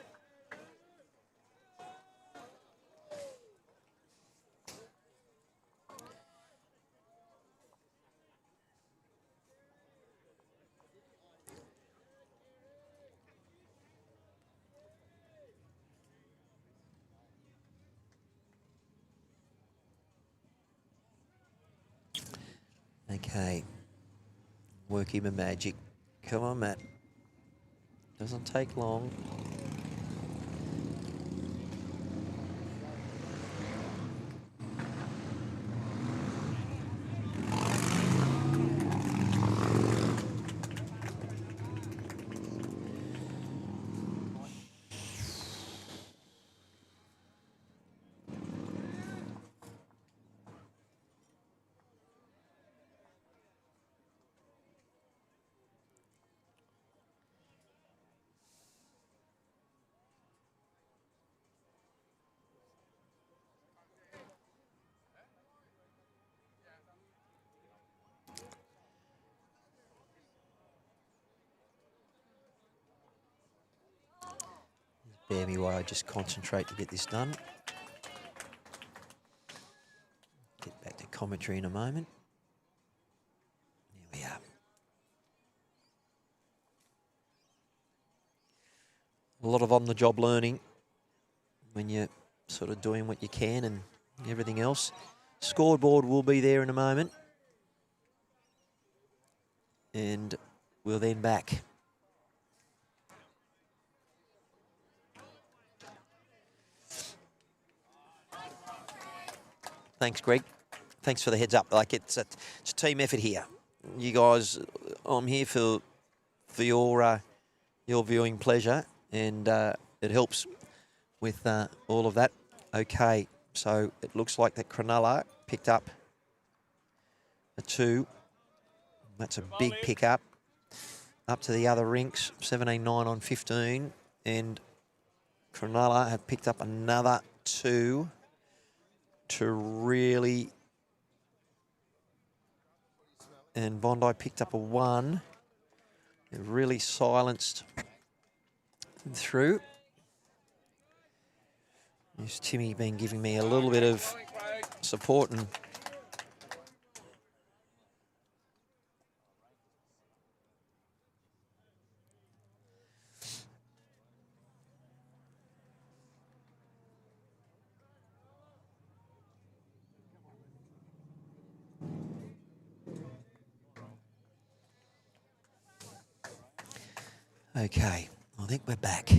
Okay. Working my magic. Come on, Matt. Doesn't take long. Bear me while I just concentrate to get this done. Get back to commentary in a moment. There we are. A lot of on-the-job learning when you're sort of doing what you can and everything else. Scoreboard will be there in a moment. And we'll then back. Thanks, Greg. Thanks for the heads up. Like it's a team effort here. You guys, I'm here for your viewing pleasure, and it helps with all of that. Okay, so it looks like that Cronulla picked up a 2. That's a big pickup. Up to the other rinks, 17-9 on 15, and Cronulla have picked up another 2 to really, and Bondi picked up a 1. They've really silenced through. There's Timmy been giving me a little bit of support and okay, I think we're back.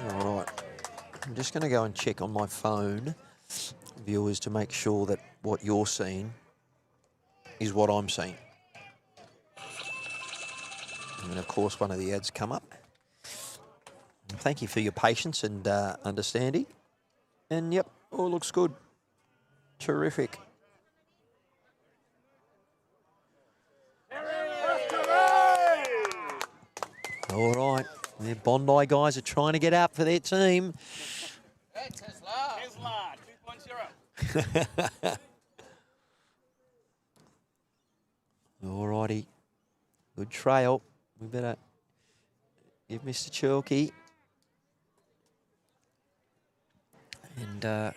All right, I'm just going to go and check on my phone, viewers, to make sure that what you're seeing is what I'm seeing. And of course, one of the ads come up. Thank you for your patience and understanding. And yep, all looks good. Terrific. All right, the Bondi guys are trying to get out for their team. Tesla 2.0. All righty, good trail. We better give Mr. Chalky. And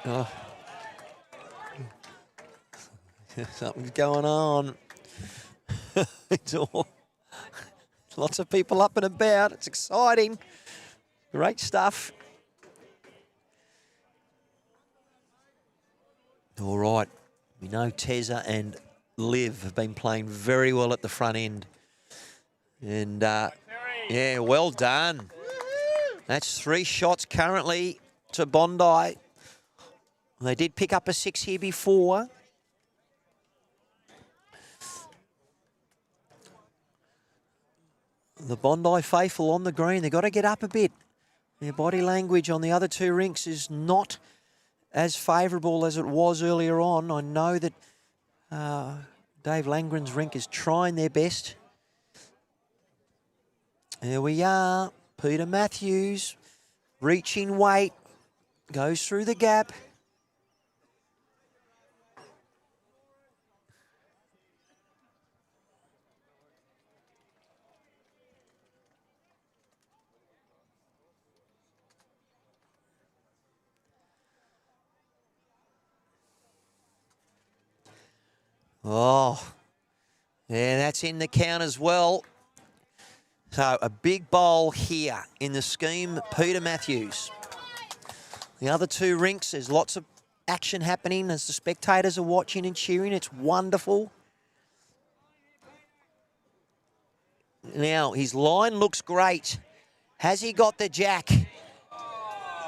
oh. Something's going on. It's all, lots of people up and about. It's exciting. Great stuff. All right. We know Tezza and Liv have been playing very well at the front end. And, yeah, well done. That's 3 shots currently to Bondi. They did pick up a 6 here before. The Bondi faithful on the green, they've got to get up a bit. Their body language on the other 2 rinks is not as favourable as it was earlier on. I know that Dave Langren's rink is trying their best. There we are. Peter Matthews, reaching weight, goes through the gap. Oh, yeah, that's in the count as well. So a big bowl here in the scheme, Peter Matthews. The other 2 rinks, there's lots of action happening as the spectators are watching and cheering. It's wonderful. Now, his line looks great. Has he got the jack?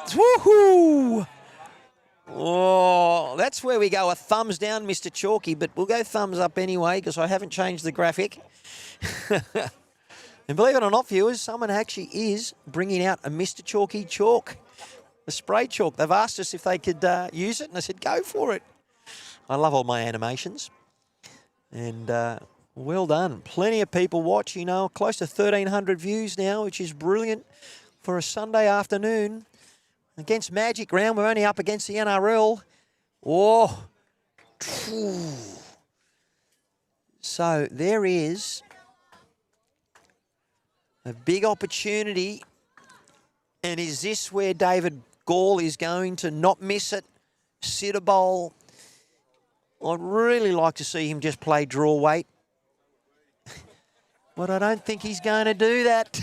Woohoo! Oh, that's where we go. A thumbs down, Mr. Chalky, but we'll go thumbs up anyway because I haven't changed the graphic. And believe it or not, viewers, someone actually is bringing out a Mr. Chalky chalk, a spray chalk. They've asked us if they could use it, and I said, go for it. I love all my animations. And well done. Plenty of people watching, close to 1,300 views now, which is brilliant for a Sunday afternoon. Against Magic Round, we're only up against the NRL. Oh. So there is a big opportunity. And is this where David Gall is going to not miss it? Sit a bowl. I'd really like to see him just play draw weight. But I don't think he's going to do that.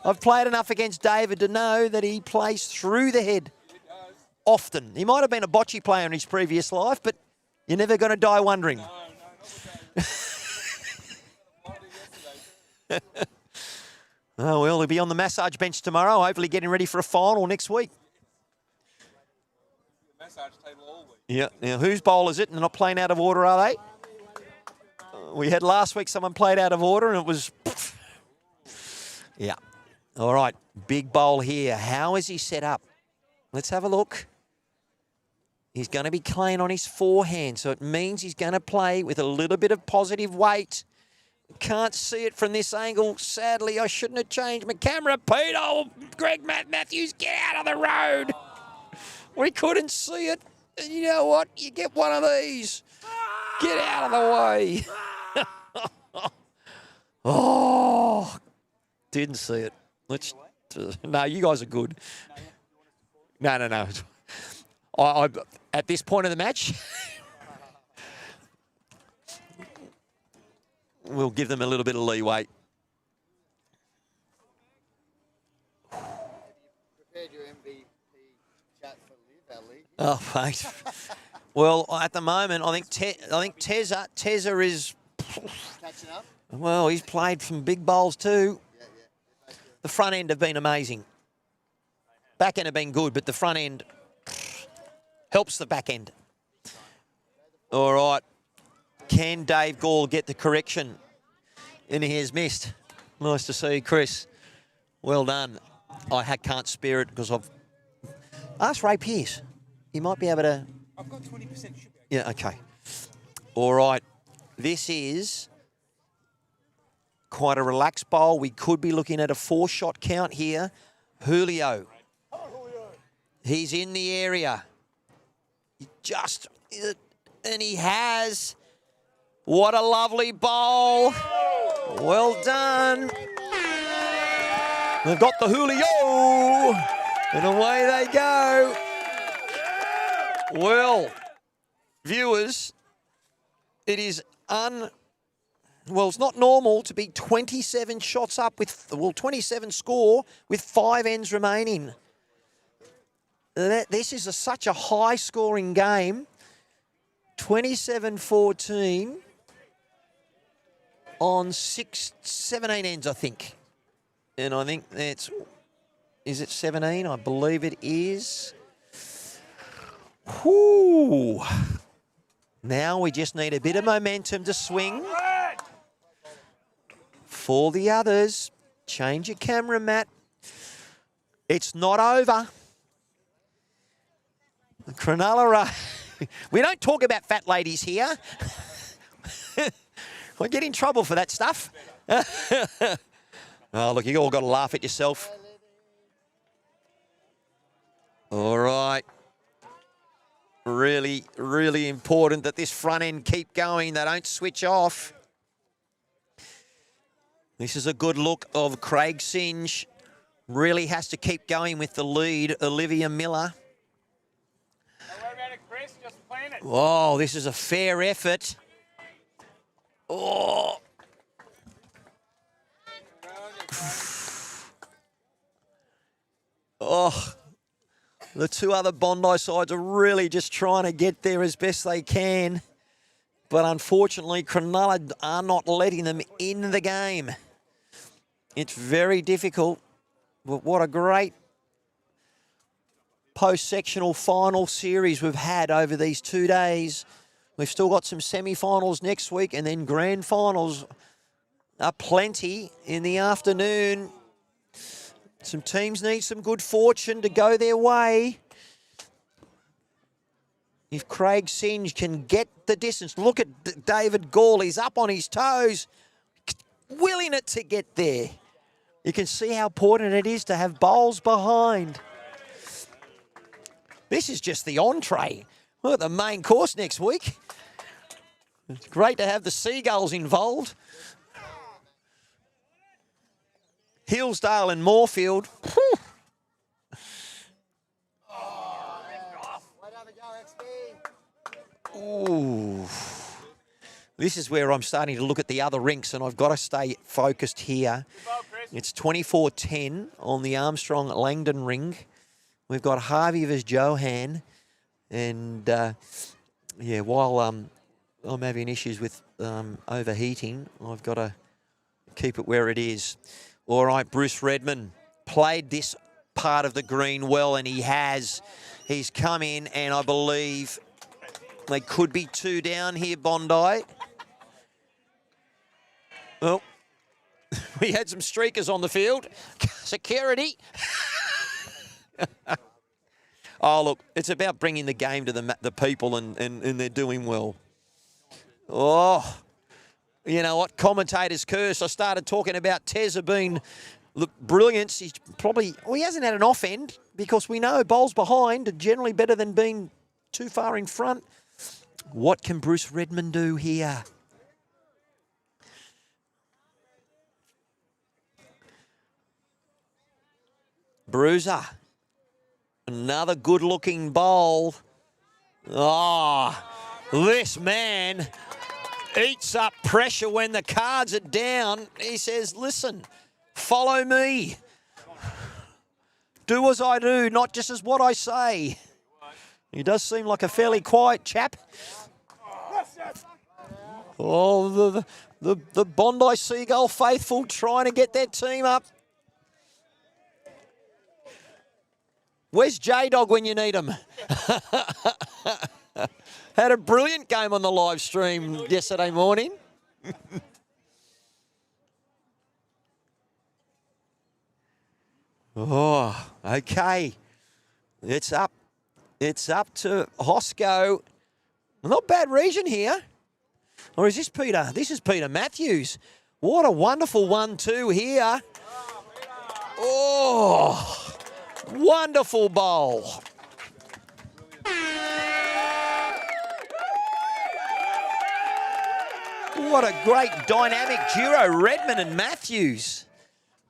I've played enough against David to know that he plays through the head often. He might have been a bocce player in his previous life, but You're never going to die wondering. Oh, well, he'll be on the massage bench tomorrow, hopefully getting ready for a final next week. Massage table all week. Yeah. Now, whose bowl is it? And they're not playing out of order, are they? We had last week someone played out of order and it was... Yeah. All right. Big bowl here. How is he set up? Let's have a look. He's going to be playing on his forehand, so it means he's going to play with a little bit of positive weight. Can't see it from this angle. Sadly, I shouldn't have changed my camera. Pete, oh, Greg Matthews, get out of the road. We couldn't see it. And you know what? You get one of these. Get out of the way. Oh, didn't see it. No, you guys are good. No. I at this point of the match, we'll give them a little bit of leeway. Prepared your MVP chat for Live, our league. Oh, mate. Well, at the moment, I think Tezza is. Catching up? Well, he's played some big bowls too. Yeah. The front end have been amazing. Back end have been good, but the front end helps the back end. All right. Can Dave Gall get the correction? And he has missed. Nice to see you, Chris. Well done. I can't spare it because I've... Ask Ray Pearce. He might be able to... I've got 20% sugar. Yeah, okay. All right. This is quite a relaxed bowl. We could be looking at a 4-shot count here. Julio. He's in the area. And he has. What a lovely bowl. Well done. They've got the Julio. And away they go. Well, viewers, it is well, it's not normal to be 27 shots up with, 27 score with 5 ends remaining. This is such a high-scoring game. 27-14 on 17 ends, I think. And I think that's... Is it 17? I believe it is. Whoo! Now we just need a bit of momentum to swing. For the others, change your camera, Matt. It's not over. Cronulla, we don't talk about fat ladies here. I get in trouble for that stuff. Oh, look, you all got to laugh at yourself. All right. Really, really important that this front end keep going. They don't switch off. This is a good look of Craig Singe. Really has to keep going with the lead, Olivia Miller. Don't worry about it, Chris. Just plan it. Whoa, this is a fair effort. Oh. Oh. The two other Bondi sides are really just trying to get there as best they can. But unfortunately, Cronulla are not letting them in the game. It's very difficult. But what a great post-sectional final series we've had over these 2 days. We've still got some semi-finals next week and then grand finals are plenty in the afternoon. Some teams need some good fortune to go their way. If Craig Singe can get the distance. Look at David Gall. He's up on his toes, willing it to get there. You can see how important it is to have bowls behind. This is just the entree. Look at the main course next week. It's great to have the seagulls involved. Hillsdale and Moorfield. Ooh. This is where I'm starting to look at the other rinks, and I've got to stay focused here. It's 24-10 on the Armstrong-Langdon ring. We've got Harvey vs. Johan, and Yeah, while I'm having issues with overheating, I've got to keep it where it is. All right, Bruce Redmond played this part of the green well, and he has. He's come in, and I believe they could be 2 down here, Bondi. Well, we had some streakers on the field. Security. Oh, look, it's about bringing the game to the people, and they're doing well. Oh, you know what? Commentator's curse. I started talking about Tezza being, look, brilliance. He's probably, well, he hasn't had an off end because we know bowls behind are generally better than being too far in front. What can Bruce Redmond do here? Bruiser. Another good-looking bowl. Oh, this man eats up pressure when the cards are down. He says, listen, follow me. Do as I do, not just as what I say. He does seem like a fairly quiet chap. Oh, the Bondi Seagull faithful trying to get their team up. Where's J-Dog when you need him? Had a brilliant game on the live stream yesterday morning. Oh, okay. It's up. It's up to Hosco. Not bad region here. Or is this Peter? This is Peter Matthews. What a wonderful 1-2 here. Oh. Wonderful bowl. What a great dynamic duo, Redmond and Matthews.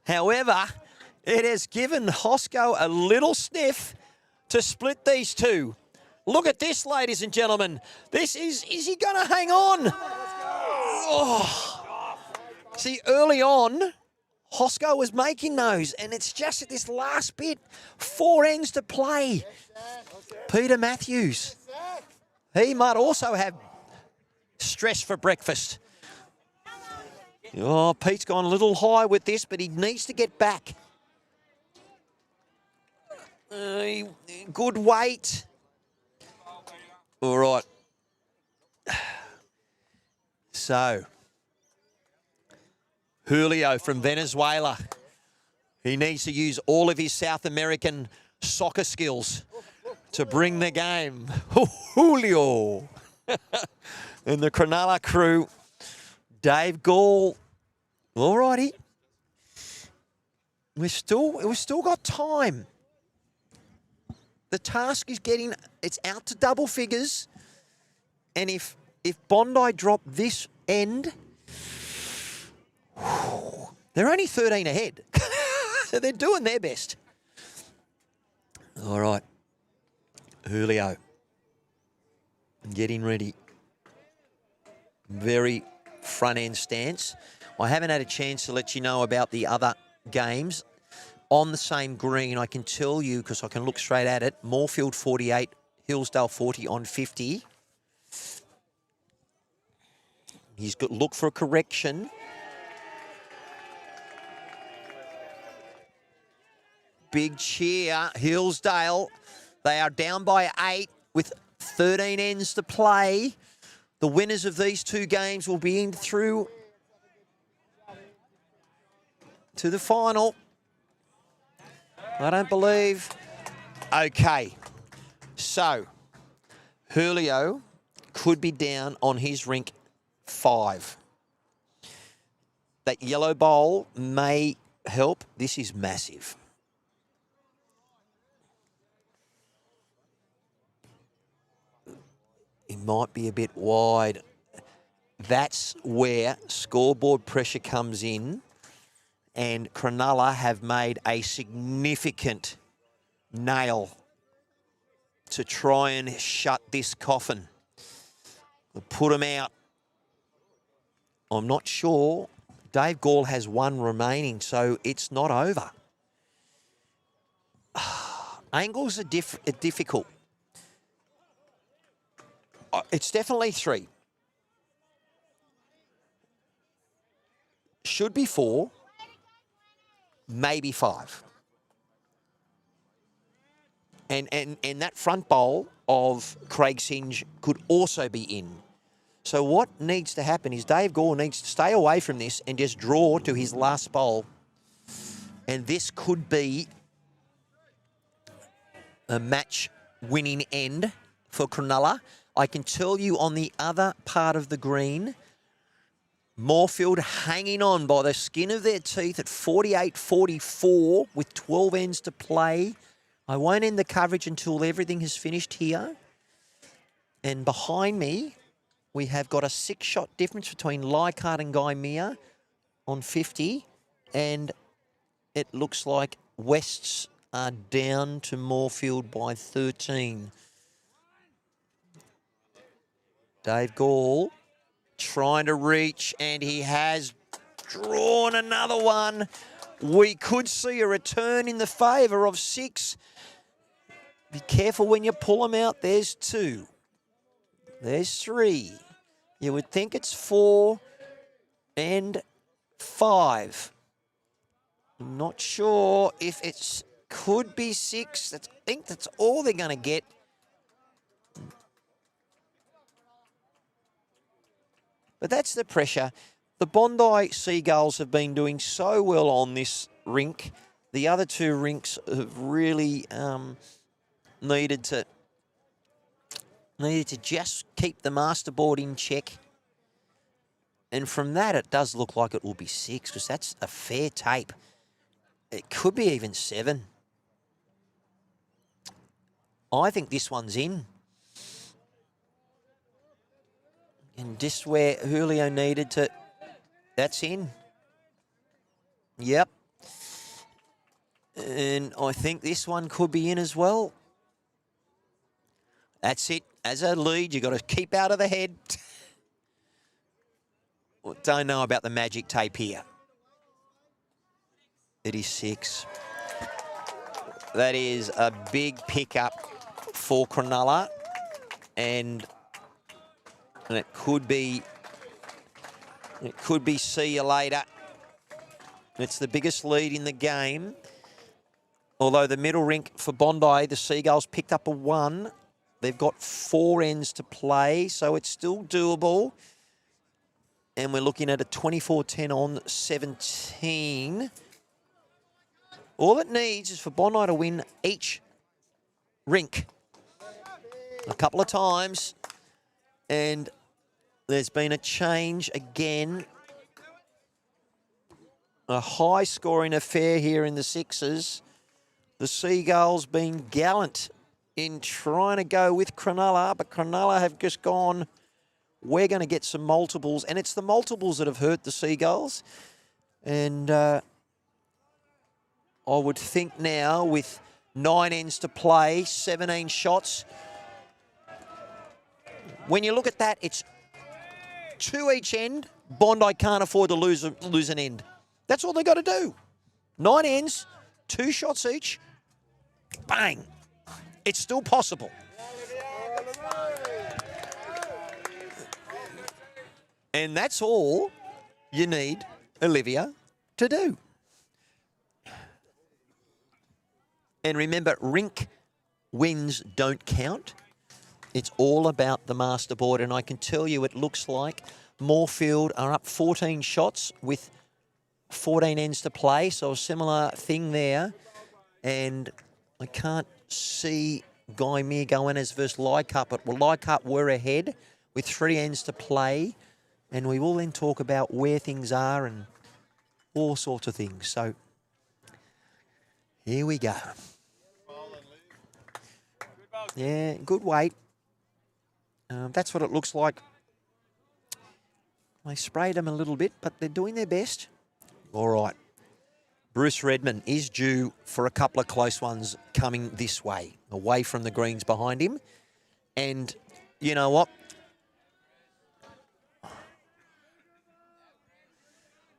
However, it has given Hosco a little sniff to split these two. Look at this, ladies and gentlemen. This is he going to hang on? Oh. See, early on, Hosco was making those, and it's just at this last bit. 4 ends to play. Peter Matthews. He might also have stress for breakfast. Oh, Pete's gone a little high with this, but he needs to get back. Good weight. All right. So, Julio from Venezuela. He needs to use all of his South American soccer skills to bring the game. Julio. And the Cronulla crew, Dave Gall. All righty. We've still got time. The task is it's out to double figures. And if Bondi drop this end, they're only 13 ahead. So they're doing their best. All right. Julio. Getting ready. Very front end stance. I haven't had a chance to let you know about the other games. On the same green, I can tell you, because I can look straight at it, Moorfield 48, Hillsdale 40 on 50. He's got look for a correction. Big cheer, Hillsdale. They are down by 8 with 13 ends to play. The winners of these two games will be in through to the final. I don't believe. Okay. So, Julio could be down on his rink 5. That yellow bowl may help. This is massive. It might be a bit wide. That's where scoreboard pressure comes in, and Cronulla have made a significant nail to try and shut this coffin. We'll put them out. I'm not sure. Dave Gall has 1 remaining, so it's not over. Angles are difficult. It's definitely 3. Should be 4, maybe 5. And that front bowl of Craig Singe could also be in. So what needs to happen is Dave Gore needs to stay away from this and just draw to his last bowl. And this could be a match-winning end for Cronulla. I can tell you on the other part of the green, Moorfield hanging on by the skin of their teeth at 48-44 with 12 ends to play. I won't end the coverage until everything has finished here. And behind me, we have got a 6-shot difference between Leichhardt and Guy Meir on 50. And it looks like Wests are down to Moorfield by 13. Dave Gall trying to reach, and he has drawn another one. We could see a return in the favour of 6. Be careful when you pull them out. There's 2. There's 3. You would think it's 4 and 5. I'm not sure if it's could be 6. I think that's all they're going to get. But that's the pressure. The Bondi Seagulls have been doing so well on this rink. The other 2 rinks have really needed to just keep the Masterboard in check. And from that, it does look like it will be 6, because that's a fair tape. It could be even 7. I think this one's in. And just where Julio needed to, that's in. Yep. And I think this one could be in as well. That's it. As a lead, you've got to keep out of the head. Well, don't know about the magic tape here. It is 6. That is a big pickup for Cronulla. And it could be see you later. It's the biggest lead in the game. Although the middle rink for Bondi, the Seagulls picked up a 1. They've got 4 ends to play, so it's still doable. And we're looking at a 24-10 on 17. All it needs is for Bondi to win each rink a couple of times. And there's been a change again. A high-scoring affair here in the 6s. The Seagulls being gallant in trying to go with Cronulla, but Cronulla have just gone, we're going to get some multiples. And it's the multiples that have hurt the Seagulls. And I would think now with 9 ends to play, 17 shots. When you look at that, it's 2 each end. Bondi can't afford to lose an end. That's all they got to do. 9 ends, 2 shots each. Bang. It's still possible. And that's all you need Olivia to do. And remember, rink wins don't count. It's all about the Masterboard. And I can tell you it looks like Moorfield are up 14 shots with 14 ends to play. So a similar thing there. And I can't see Guy Meir going as versus Leichhardt, but Leichhardt were ahead with 3 ends to play. And we will then talk about where things are and all sorts of things. So here we go. Yeah, good weight. That's what it looks like. They sprayed them a little bit, but they're doing their best. All right. Bruce Redmond is due for a couple of close ones coming this way, away from the greens behind him. And you know what?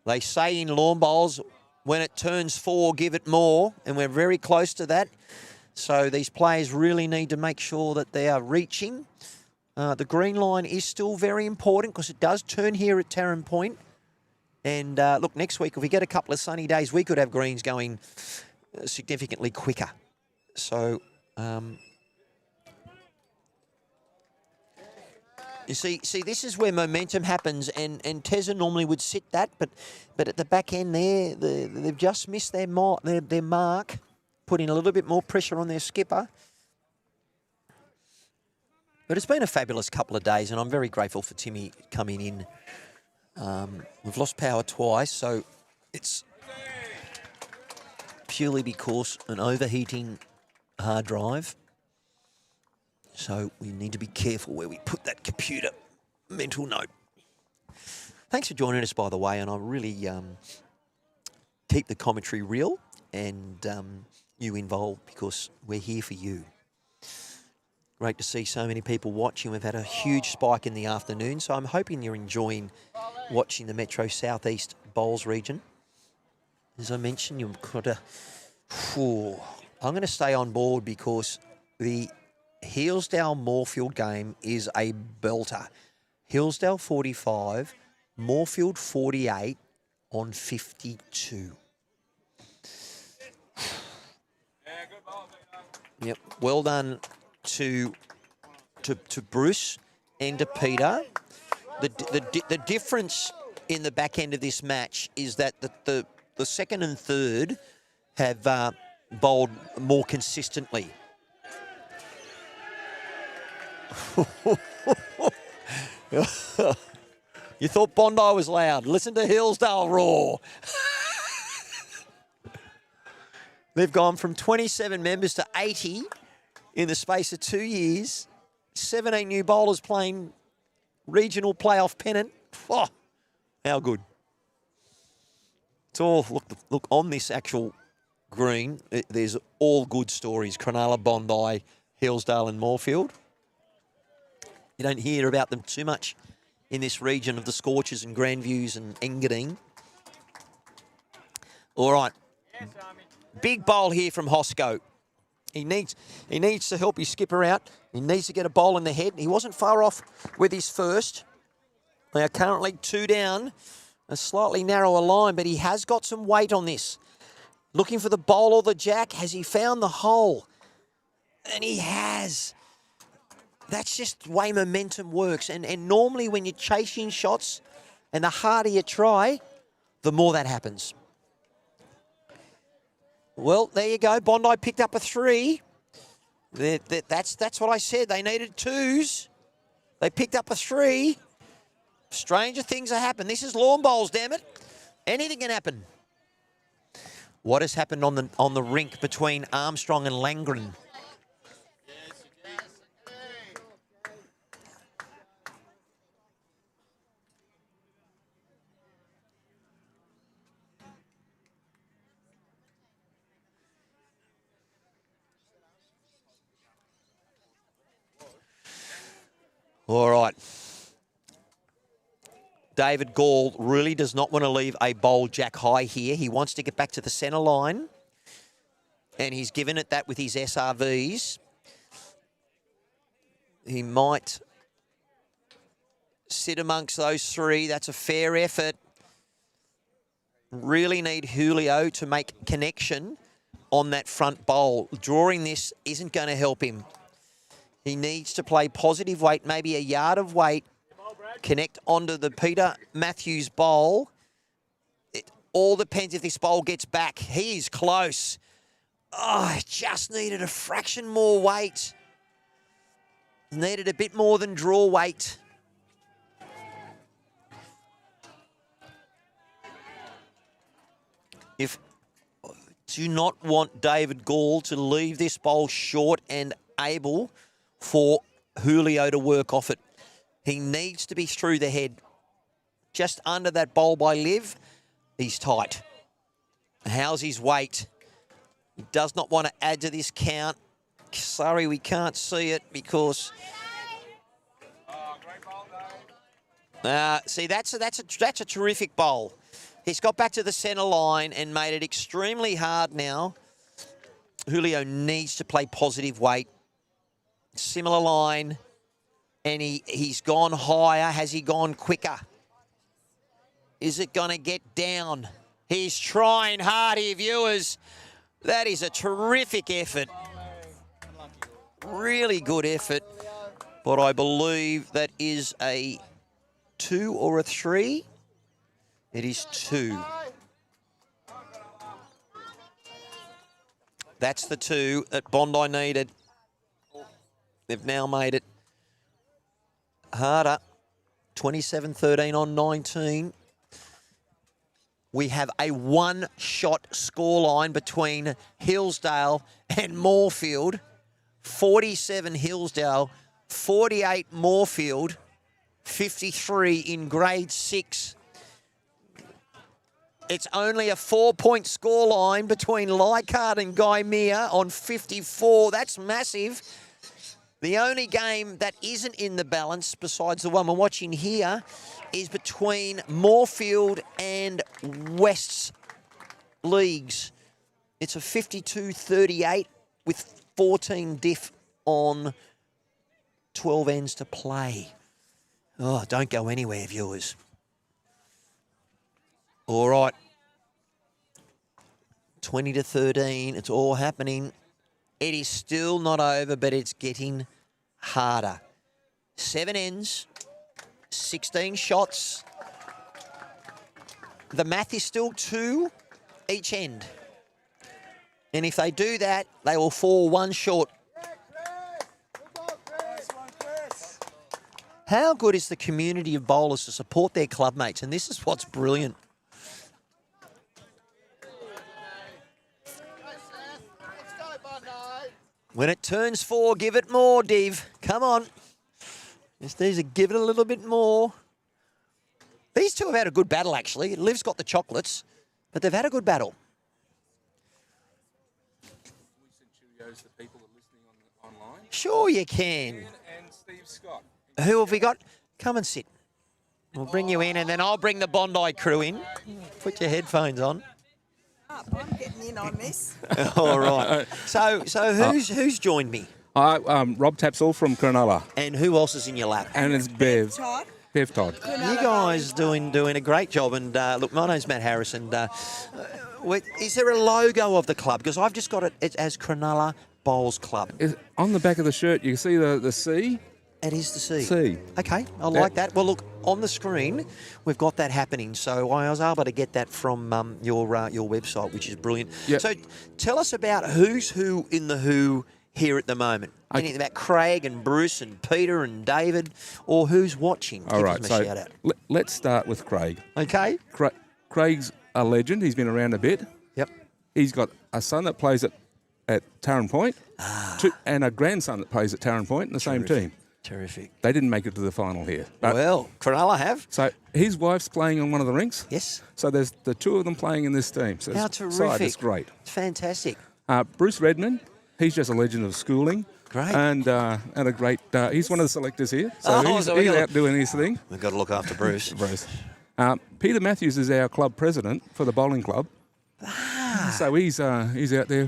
They say in lawn bowls, when it turns 4, give it more. And we're very close to that. So these players really need to make sure that they are reaching. The green line is still very important because it does turn here at Taren Point. And look, next week, if we get a couple of sunny days, we could have greens going significantly quicker. So, you see, this is where momentum happens, and Tezza normally would sit that, but at the back end there, they've just missed their mark, putting a little bit more pressure on their skipper. But it's been a fabulous couple of days, and I'm very grateful for Timmy coming in. We've lost power twice, so it's purely because an overheating hard drive. So we need to be careful where we put that computer mental note. Thanks for joining us, by the way, and I really keep the commentary real and you involved because we're here for you. Great to see so many people watching. We've had a huge spike in the afternoon, so I'm hoping you're enjoying watching the Metro Southeast Bowls region. As I mentioned, you've got to... I'm going to stay on board because the Hillsdale Moorfield game is a belter. Hillsdale 45, Moorfield 48 on 52. Yep, well done to Bruce and to Peter. The difference in the back end of this match is that the second and third have bowled more consistently. You thought Bondi was loud. Listen to Hillsdale roar. They've gone from 27 members to 80 in the space of 2 years. 17 new bowlers playing regional playoff pennant. Oh, how good. It's all, look on this actual green, there's all good stories. Cronulla, Bondi, Hillsdale and Moorfield. You don't hear about them too much in this region of the Scorchers and Grandviews and Engadine. All right. Big bowl here from Hosco. He needs to help his skipper out. He needs to get a bowl in the head. He wasn't far off with his first. They are currently 2 down, a slightly narrower line, but he has got some weight on this. Looking for the bowl or the jack. Has he found the hole? And he has. That's just the way momentum works. And normally when you're chasing shots and the harder you try, the more that happens. Well, there you go. Bondi picked up a 3. That's what I said. They needed 2s. They picked up a 3. Stranger things have happened. This is lawn bowls, damn it. Anything can happen. What has happened on the rink between Armstrong and Langren? All right. David Gall really does not want to leave a bowl jack high here. He wants to get back to the centre line. And he's given it that with his SRVs. He might sit amongst those 3. That's a fair effort. Really need Julio to make connection on that front bowl. Drawing this isn't going to help him. He needs to play positive weight, maybe a yard of weight, connect onto the Peter Matthews bowl. It all depends if this bowl gets back. He is close. Oh, just needed a fraction more weight. Needed a bit more than draw weight. Do not want David Gall to leave this bowl short and able for Julio to work off it. He needs to be through the head. Just under that bowl by Liv, he's tight. How's his weight? He does not want to add to this count. Sorry, we can't see it because... see, that's a terrific bowl. He's got back to the centre line and made it extremely hard now. Julio needs to play positive weight. Similar line. And he's gone higher. Has he gone quicker? Is it going to get down? He's trying hard here, viewers. That is a terrific effort. Really good effort. But I believe that is a 2 or a 3. It is 2. That's the 2 that Bondi needed. They've now made it harder. 27-13 on 19. We have a one-shot scoreline between Hillsdale and Moorfield. 47 Hillsdale, 48 Moorfield, 53 in grade 6. It's only a 4-point scoreline between Leichhardt and Guymere on 54. That's massive. The only game that isn't in the balance, besides the one we're watching here, is between Moorfield and West's Leagues. It's a 52-38 with 14 diff on 12 ends to play. Oh, don't go anywhere, viewers. All right. 20-13. It's all happening. It is still not over, but it's getting harder. 7 ends, 16 shots. The math is still 2 each end. And if they do that, they will fall 1 short. How good is the community of bowlers to support their club mates? And this is what's brilliant. When it turns 4, give it more, Div. Come on. Just need to give it a little bit more. These two have had a good battle, actually. Liv's got the chocolates, but they've had a good battle. We send Cheerios to people that are listening online. Sure you can. Ian and Steve Scott. Who have we got? Come and sit. We'll bring you in, and then I'll bring the Bondi crew in. Put your headphones on. I'm getting in on this. All right. So who's joined me? Rob Tapsell from Cronulla. And who else is in your lap? And it's Bev. Todd. Bev Todd. You guys doing a great job. And look, my name's Matt Harris. And is there a logo of the club? Because I've just got it as Cronulla Bowls Club. On the back of the shirt, you can see the C. It is the C. C. Okay, I like that. Well, look, on the screen, we've got that happening. So I was able to get that from your website, which is brilliant. Yep. So tell us about who's who in the who here at the moment. Anything about Craig and Bruce and Peter and David, or who's watching? All right, Give them a so shout out. let's start with Craig. Okay. Craig's a legend. He's been around a bit. Yep. He's got a son that plays at Taren Point and a grandson that plays at Taren Point in the same team. Terrific. They didn't make it to the final here. Well, Cronulla have. So his wife's playing on one of the rinks. Yes. So there's the 2 of them playing in this team. So How it's terrific. It's great. It's fantastic. Bruce Redmond, he's just a legend of schooling. Great. And a great, he's one of the selectors here. So he's out doing his thing. We've got to look after Bruce. Bruce. Peter Matthews is our club president for the bowling club. So he's out there.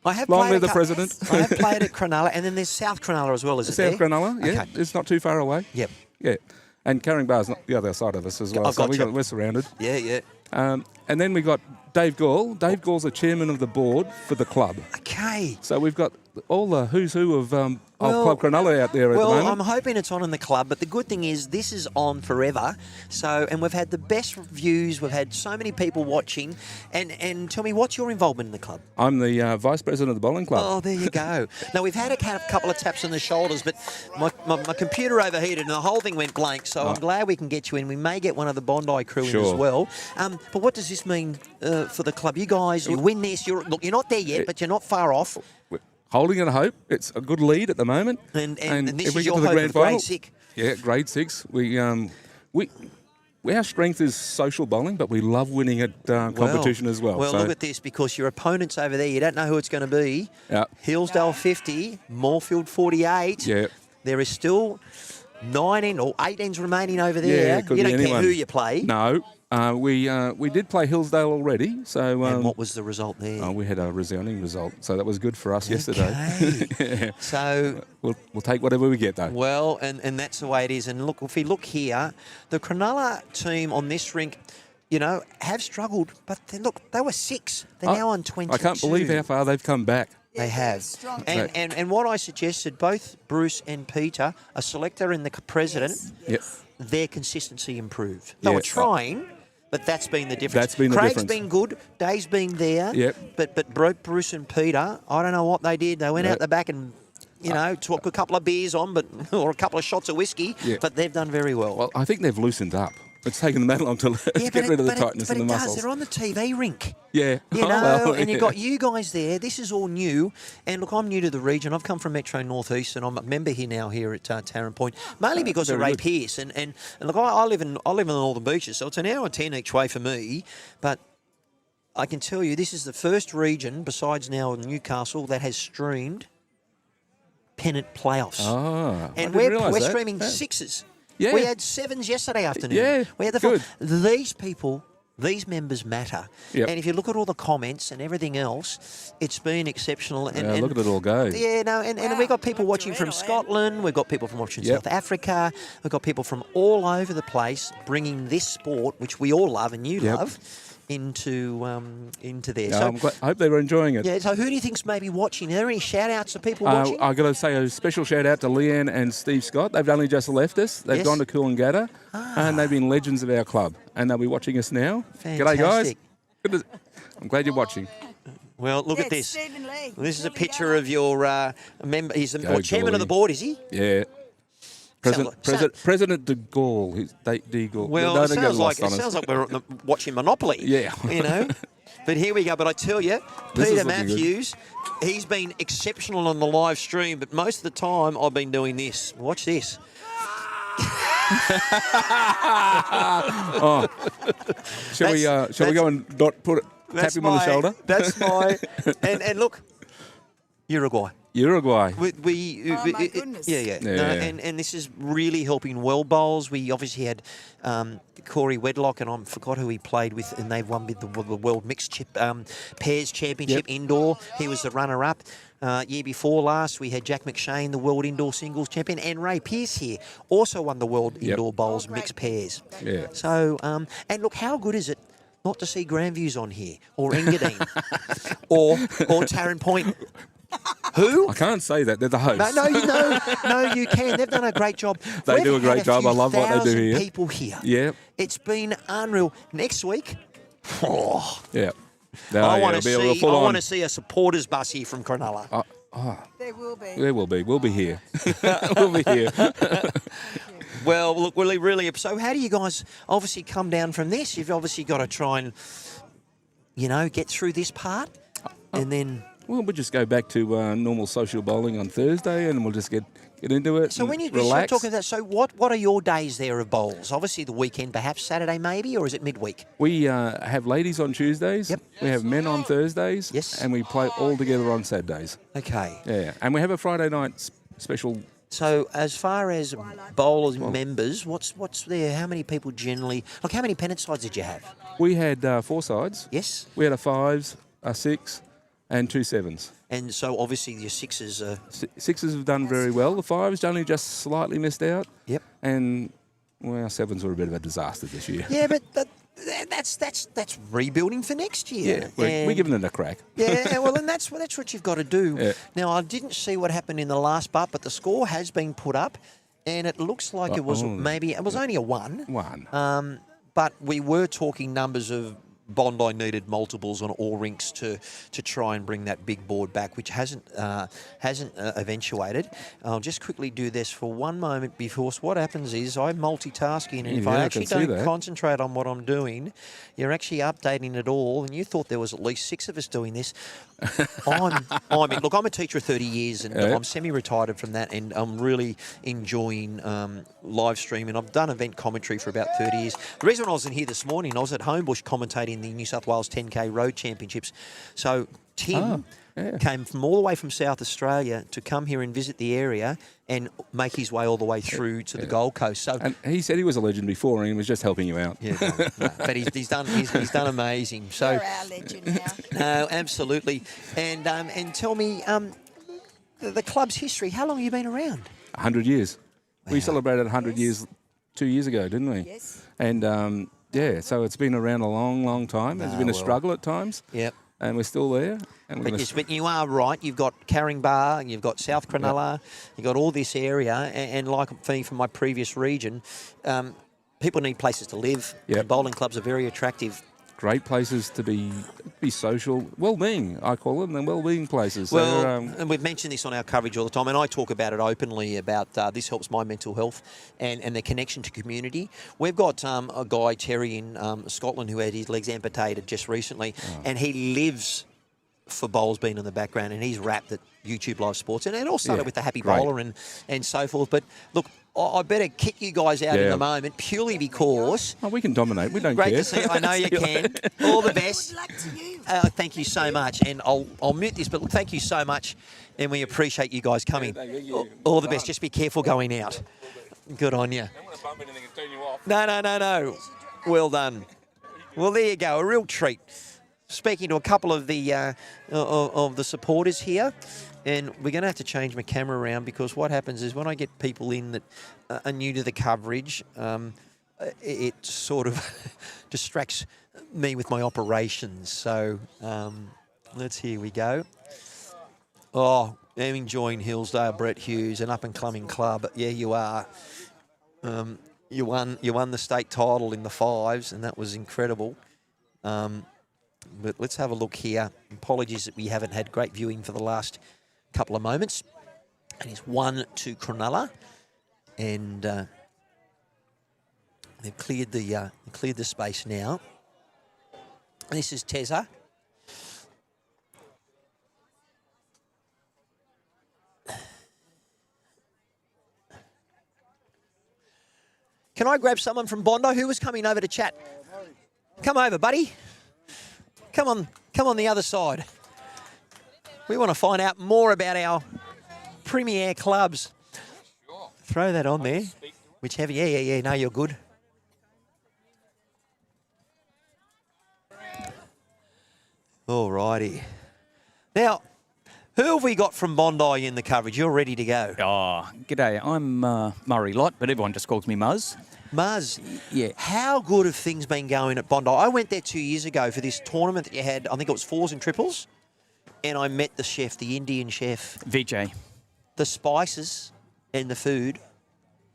I have Long played live the a cou- president. I have played at Cronulla, and then there's South Cronulla as well, is it South there? Cronulla, yeah. Okay. It's not too far away. Yep. Yeah. And Carring Bar's not the other side of us as well. I've So got you. we're surrounded. Yeah, yeah. And then we got Dave Gall. Dave Gall's the chairman of the board for the club. Okay. So we've got all the who's who of Club Cronulla out there at the Well, moment. I'm hoping it's on in the club, but the good thing is this is on forever. So, and we've had the best reviews. We've had so many people watching. And tell me, what's your involvement in the club? I'm the vice president of the bowling club. Oh, there you go. Now, we've had a couple of taps on the shoulders, but my computer overheated and the whole thing went blank. So I'm glad we can get you in. We may get one of the Bondi crew in as well. But what does this mean for the club? You guys, you win this. You're not there yet, but you're not far off. We're holding it a hope. It's a good lead at the moment. And this if we is get your to the hope grand of grade final, 6. Yeah, grade 6. Our strength is social bowling, but we love winning at competition as well. Well, So, look at this, because your opponents over there, you don't know who it's going to be. Yeah. Hillsdale 50, Moorfield 48. Yeah. There is still 9 or 8 ends remaining over there. Yeah, it could you be don't care anyone. who you play. No, we did play Hillsdale already. So And what was the result there? we had a resounding result, so that was good for us yesterday. Yeah. So We'll take whatever we get, though. well, and that's the way it is. And look, if we look here, the Cronulla team on this rink, have struggled, but they were 6. They're now on 22. I can't believe how far they've come back. They have. And what I suggested, both Bruce and Peter, a selector and the president, Yep. their consistency improved. They were Yeah. trying, but that's been the difference. That's been the Craig's difference. been good. Dave's been there. Yep. But Bruce and Peter, I don't know what they did. They went out the back and, took a couple of beers on, or a couple of shots of whiskey, Yeah. but they've done very well. Well, I think they've loosened up. It's taken them that long to get rid of the tightness in the muscles. They're on the TV rink. Yeah. And you've got you guys there. This is all new. And look, I'm new to the region. I've come from Metro North East, and I'm a member here now here at Taren Point, mainly because of very Ray good. Pearce. And look, I live in the Northern Beaches, so it's an hour and 10 each way for me. But I can tell you, this is the first region, besides now Newcastle, that has streamed Pennant playoffs. Ah, And I we're didn't realise that. streaming Yeah. 6s. Yeah. We had 7s yesterday afternoon. Yeah, We had the good. These people, these members matter. Yep. And if you look at all the comments and everything else, it's been exceptional. And, Yeah, look at it all go. Yeah, no, and we've got people watching from Scotland. We've got people from watching Yep. South Africa. We've got people from all over the place bringing this sport, which we all love and you Yep. love, into there. Yeah, So, I hope they were enjoying it. yeah, so who do you think's maybe watching? Are there any shout-outs to people watching? I've got to say a special shout out to Leanne and Steve Scott. They've only just left us. They've Yes. gone to Coolangatta, and they've been legends of our club. And they'll be watching us now. G'day, guys. Fantastic. Good to- I'm glad you're watching. Well, look at this. Stephen Lee. This is a Here we picture go. of your member. He's the Go, chairman of the Golly. board, is he? Yeah. President de Gaulle. De Gaulle. Well, Don't it get sounds lost like on us. we're watching Monopoly. Yeah. But here we go. But I tell you, This is Peter looking good. Matthews, he's been exceptional on the live stream. But most of the time, I've been doing this. Watch this. Shall we go and tap him on the shoulder? That's my. And look, Uruguay. Uruguay. Oh, my goodness. Yeah. Yeah, No, yeah. And this is really helping well bowls. We obviously had Corey Wedlock, and I forgot who he played with, and they've won with the World Mixed Pairs Championship indoor. He was the runner-up. Year before last, we had Jack McShane, the World Indoor Singles Champion, and Ray Pearce here, also won the World Indoor Bowls Mixed Pairs. Yeah. So, and look, how good is it not to see Grandviews on here, or Engadine, or Taren Point? Who? I can't say that. They're the hosts. No, you can. They've done a great job. They We've do a great had job. I love what they do 1,000 here. People here. Yeah. It's been unreal. Next week, Yeah. I want full-on. to see a supporters bus here from Cronulla. There will be. There will be. We'll be here. We'll be here. Well, look, really. So, how do you guys obviously come down from this? You've obviously got to try and, get through this part, and then. Well, we'll just go back to normal social bowling on Thursday, and we'll just get into it. So and when you're relax. talking about, so what are your days there of bowls? Obviously the weekend, perhaps Saturday maybe, or is it midweek? We have ladies on Tuesdays. Yep. We have men on Thursdays. Yes. And we play all together on Saturdays. Okay. Yeah. And we have a Friday night special. So as far as bowlers members, what's there? How many people generally? Like how many pennant sides did you have? We had 4 sides. Yes. We had a 5s, a 6, and 2 7s. And so obviously your 6s are. 6s have done very well. The 5s only just slightly missed out. Yep. And well, 7s were a bit of a disaster this year. Yeah, but that's rebuilding for next year. Yeah, we're giving it a crack. Yeah, well, and that's what you've got to do. Yeah. Now, I didn't see what happened in the last part, but the score has been put up, and it looks like it was only a 1. 1. But we were talking numbers of Bondi needed multiples on all rinks to try and bring that big board back, which hasn't eventuated. I'll just quickly do this for one moment because what happens is I'm multitasking, and if I actually don't concentrate on what I'm doing, you're actually updating it all. And you thought there was at least 6 of us doing this. Look, I'm a teacher of 30 years, and I'm semi-retired from that, and I'm really enjoying live streaming. I've done event commentary for about 30 years. The reason I was in here this morning, I was at Homebush commentating in the New South Wales 10K Road Championships. So Tim came from all the way from South Australia to come here and visit the area and make his way all the way through to the Gold Coast. So, and he said he was a legend before and he was just helping you out. Yeah, no, but he's done amazing. So, You're our legend now. no, absolutely. And tell me, the club's history. How long have you been around? 100 years. Wow. We celebrated 100 years 2 years ago, didn't we? Yes. And yeah, so it's been around a long, long time. There's been a struggle at times. Yep. And we're still there. And we're But you are right. You've got Caringbah, and you've got South Cronulla, you've got all this area, and like for me from my previous region, people need places to live. Yep. And bowling clubs are very attractive. great places to be social, well-being, I call them, and well-being places. Well, So, and we've mentioned this on our coverage all the time, and I talk about it openly about this helps my mental health and the connection to community. We've got a guy, Terry, in Scotland who had his legs amputated just recently, and he lives for bowls being in the background, and he's wrapped at Youtubelivesports, and it all started with the Happy great. Bowler and so forth. But look, I better kick you guys out in a moment purely because... Oh, we can dominate. We don't great care. to see you. I know you can. All the best. Good luck to you. Thank you so much. And I'll mute this, but look, thank you so much. And we appreciate you guys coming. All the best. Just be careful going out. Good on you. No. Well done. Well, there you go. A real treat. Speaking to a couple of the supporters here, and we're going to have to change my camera around because what happens is when I get people in that are new to the coverage, it sort of distracts me with my operations. So here we go. Oh, I'm enjoying Hillsdale, Brett Hughes, an up-and-coming club. Yeah, you are. You won the state title in the fives, and that was incredible. But let's have a look here. Apologies that we haven't had great viewing for the last couple of moments. And it's 1-2 Cronulla, and they've cleared the space now. This is Tezza. Can I grab someone from Bondi? Who was coming over to chat? Come over, buddy. Come on the other side. We want to find out more about our premier clubs. Throw that on there. Whichever, yeah. No, you're good. All righty. Now, who have we got from Bondi in the coverage? You're ready to go. Oh, g'day. I'm Murray Lott, but everyone just calls me Muzz. Muzz, Yeah. how good have things been going at Bondi? I went there 2 years ago for this tournament that you had, I think it was fours and triples, and I met the chef, the Indian chef. VJ. The spices and the food,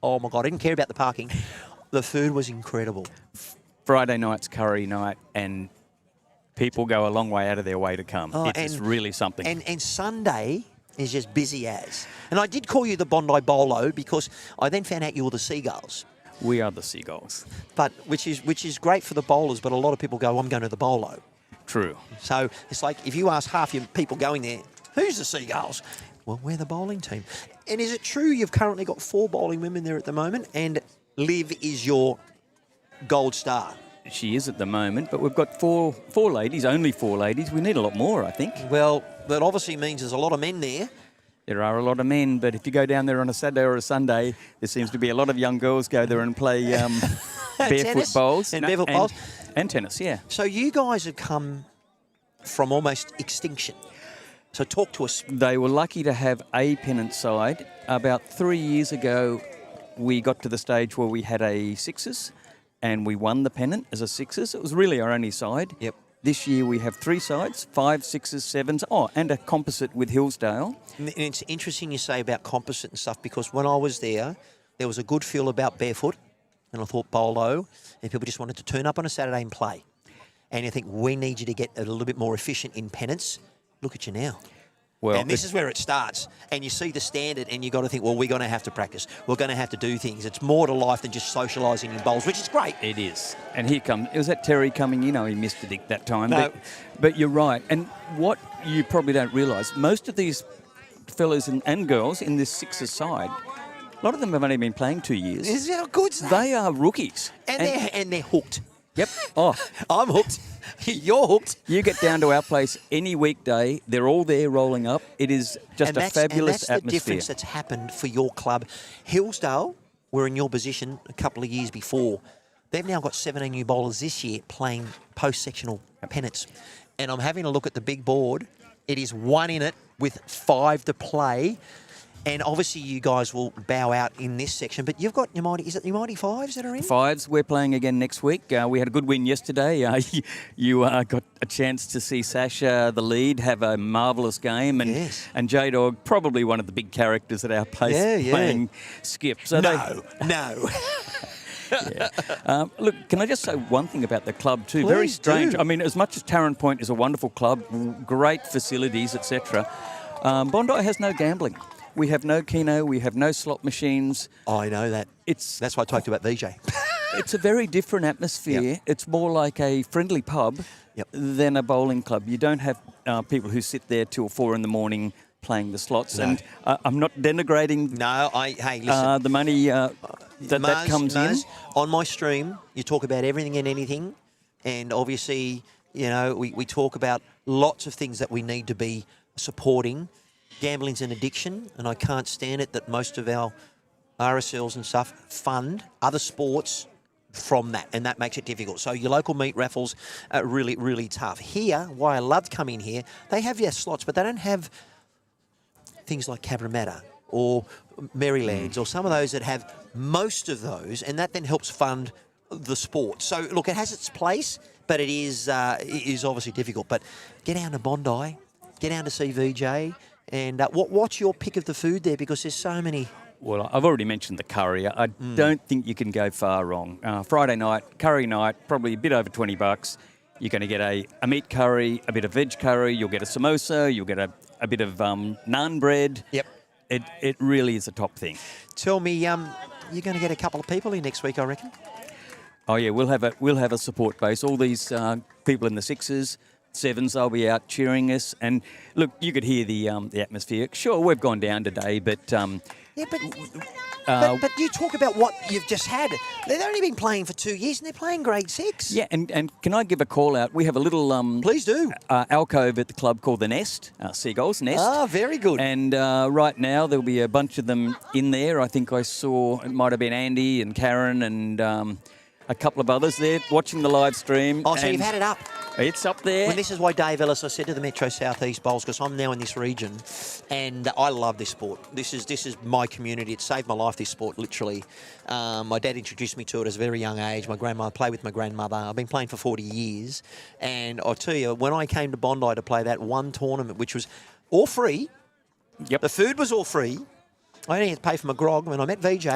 oh my God, I didn't care about the parking. The food was incredible. Friday night's curry night, and people go a long way out of their way to come. It's really something. And Sunday is just busy as. And I did call you the Bondi Bolo because I then found out you were the Seagulls. We are the Seagulls. But which is great for the bowlers, but a lot of people go, I'm going to the Bolo. True. So it's like if you ask half your people going there, who's the Seagulls? Well, we're the bowling team. And is it true you've currently got 4 bowling women there at the moment, and Liv is your gold star? She is at the moment, but we've got four ladies, only 4 ladies. We need a lot more, I think. Well, that obviously means there's a lot of men there. There are a lot of men, but if you go down there on a Saturday or a Sunday, there seems to be a lot of young girls go there and play barefoot Tennis? bowls. And barefoot bowls? And tennis, yeah. So you guys have come from almost extinction. So talk to us. They were lucky to have a Pennant side. About 3 years ago, we got to the stage where we had a Sixers, and we won the Pennant as a Sixers. It was really our only side. Yep. This year we have 3 sides, 5, 6s, 7s, and a composite with Hillsdale. And it's interesting you say about composite and stuff because when I was there was a good feel about barefoot, and I thought bolo, and people just wanted to turn up on a Saturday and play. And I think we need you to get a little bit more efficient in Pennants. Look at you now. Well, and this is where it starts. And you see the standard and you've got to think, well, we're going to have to practice. We're going to have to do things. It's more to life than just socialising in bowls, which is great. It is. And here comes, was that Terry coming in? Oh, he missed it that time. No. But you're right. And what you probably don't realise, most of these fellas and girls in this Sixers side, a lot of them have only been playing 2 years. Is how good's that? They are rookies. And they're hooked. Yep. Oh, I'm hooked. You're hooked. You get down to our place any weekday, they're all there rolling up. It is just a fabulous that's atmosphere. the difference that's happened for your club. Hillsdale were in your position a couple of years before. They've now got 17 new bowlers this year playing post-sectional pennants. And I'm having a look at the big board. It is 1 in it with 5 to play. And obviously you guys will bow out in this section. But you've got your mighty, is it your mighty fives that are in? Fives, we're playing again next week. We had a good win yesterday. You got a chance to see Sasha, the lead, have a marvellous game. And, Yes. and J-Dog, probably one of the big characters at our place, playing skip. So No. Look, can I just say one thing about the club too? Very Please strange. do. I mean, as much as Taren Point is a wonderful club, great facilities, etc., Bondi has no gambling. We have no keno, we have no slot machines. I know that. That's why I talked about VJ. It's a very different atmosphere. Yep. It's more like a friendly pub than a bowling club. You don't have people who sit there till 4 in the morning playing the slots. No. And I'm not denigrating hey, listen. the money that comes in. On my stream, you talk about everything and anything. And obviously, you know, we talk about lots of things that we need to be supporting. Gambling's an addiction, and I can't stand it that most of our RSLs and stuff fund other sports from that, and that makes it difficult. So your local meat raffles are really, really tough. Here, why I love coming here, they have slots, but they don't have things like Cabramatta or Marylands or some of those that have most of those, and that then helps fund the sport. So, look, it has its place, but it is obviously difficult. But get down to Bondi, get down to see VJ, and what's your pick of the food there? Because there's so many. Well, I've already mentioned the curry. I don't think you can go far wrong. Friday night, curry night, probably a bit over $20. You're going to get a meat curry, a bit of veg curry, you'll get a samosa, you'll get a bit of naan bread. Yep. It really is a top thing. Tell me, you're going to get a couple of people in next week, I reckon. Oh yeah, we'll have a support base. All these people in the sixes, sevens, they'll be out cheering us. And look, you could hear the atmosphere. Sure, we've gone down today, but but you talk about what you've just had. They've only been playing for 2 years, and they're playing grade 6. Yeah, and can I give a call out? We have a little please do alcove at the club called the Nest, Seagulls Nest. Ah, very good. And right now there'll be a bunch of them in there. I think I saw it might have been Andy and Karen and a couple of others there watching the live stream. Oh, so you've had it up. It's up there. Well, this is why Dave Ellis, I said to the Metro South East Bowls, because I'm now in this region, and I love this sport. This is my community. It saved my life, this sport, literally. My dad introduced me to it at a very young age. My grandmother, I played with my grandmother. I've been playing for 40 years. And I'll tell you, when I came to Bondi to play that one tournament, which was all free, the food was all free. I only had to pay for my grog when I met VJ,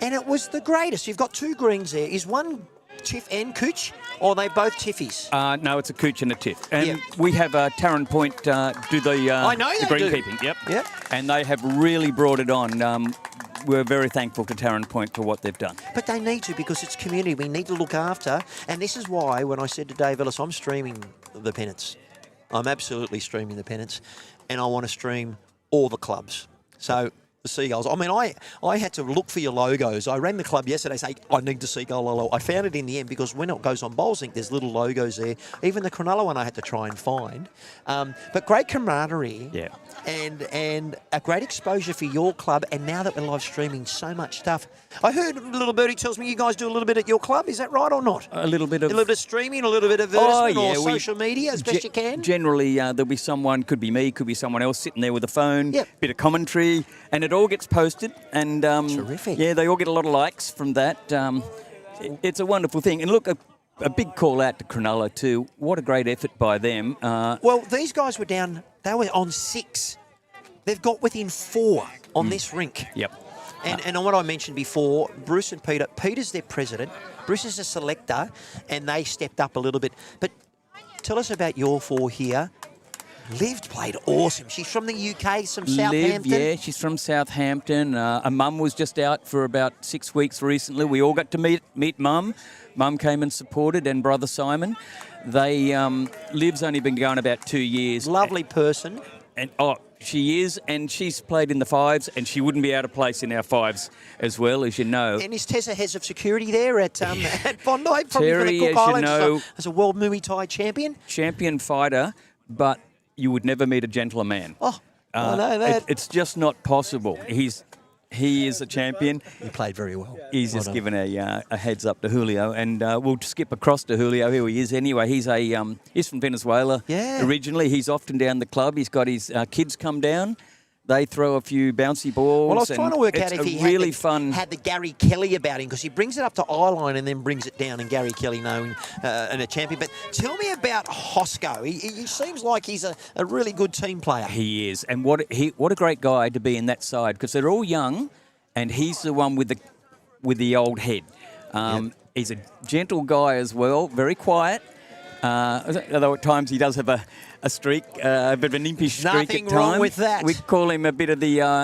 and it was the greatest. You've got 2 greens there. Is one tiff and cooch, or are they both tiffies? No, it's a cooch and a tiff. And we have Taren Point do the I know they do. greenkeeping. Yep. And they have really brought it on. We're very thankful to Taren Point for what they've done. But they need to, because it's community. We need to look after. And this is why, when I said to Dave Ellis, I'm streaming the Pennants. I'm absolutely streaming the Pennants. And I want to stream all the clubs. So the Seagulls. I mean, I had to look for your logos. I rang the club yesterday saying, I need the Seagull logo. I found it in the end because when it goes on Bowlsync, there's little logos there. Even the Cronulla one I had to try and find. But great camaraderie. Yeah. And a great exposure for your club. And now that we're live streaming so much stuff. I heard Little Birdie tells me you guys do a little bit at your club. Is that right or not? A little bit of streaming, a little bit of advertisement or social media as best you can? Generally, there'll be someone, could be me, could be someone else sitting there with a phone, bit of commentary, and it all gets posted. And terrific. Yeah, they all get a lot of likes from that. It's a wonderful thing. And look, a big call out to Cronulla too. What a great effort by them. Well, these guys were down, they were on 6. They've got within 4 on this rink. Yep. And on what I mentioned before, Bruce and Peter. Peter's their president. Bruce is a selector, and they stepped up a little bit. But tell us about your 4 here. Liv played awesome. She's from the UK, from Southampton. Liv, yeah, she's from Southampton. Her mum was just out for about 6 weeks recently. We all got to meet Mum. Mum came and supported, and brother Simon. They Liv's only been going about 2 years. Lovely person. And She is, and she's played in the fives, and she wouldn't be out of place in our fives as well, as you know. And is Tessa heads of security there at Bondi? Probably Terry, for the Cook as you Islands know, as a world Muay Thai champion. Champion fighter, but you would never meet a gentler man. Oh, I know that. It's just not possible. He is a champion. He played very well. He's just given a heads up to Julio, and we'll skip across to Julio, who he is anyway. He's from Venezuela originally. He's often down the club. He's got his kids come down. They throw a few bouncy balls. Well, I was trying to work out if he really had the Gary Kelly about him, because he brings it up to eye-line and then brings it down, and Gary Kelly knowing and a champion. But tell me about Hosco. He seems like he's a really good team player. He is, and what a great guy to be in that side, because they're all young, and he's the one with the old head. He's a gentle guy as well, very quiet. Although at times he does have a streak, a bit of an impish streak at times. Nothing wrong with that. We call him a bit of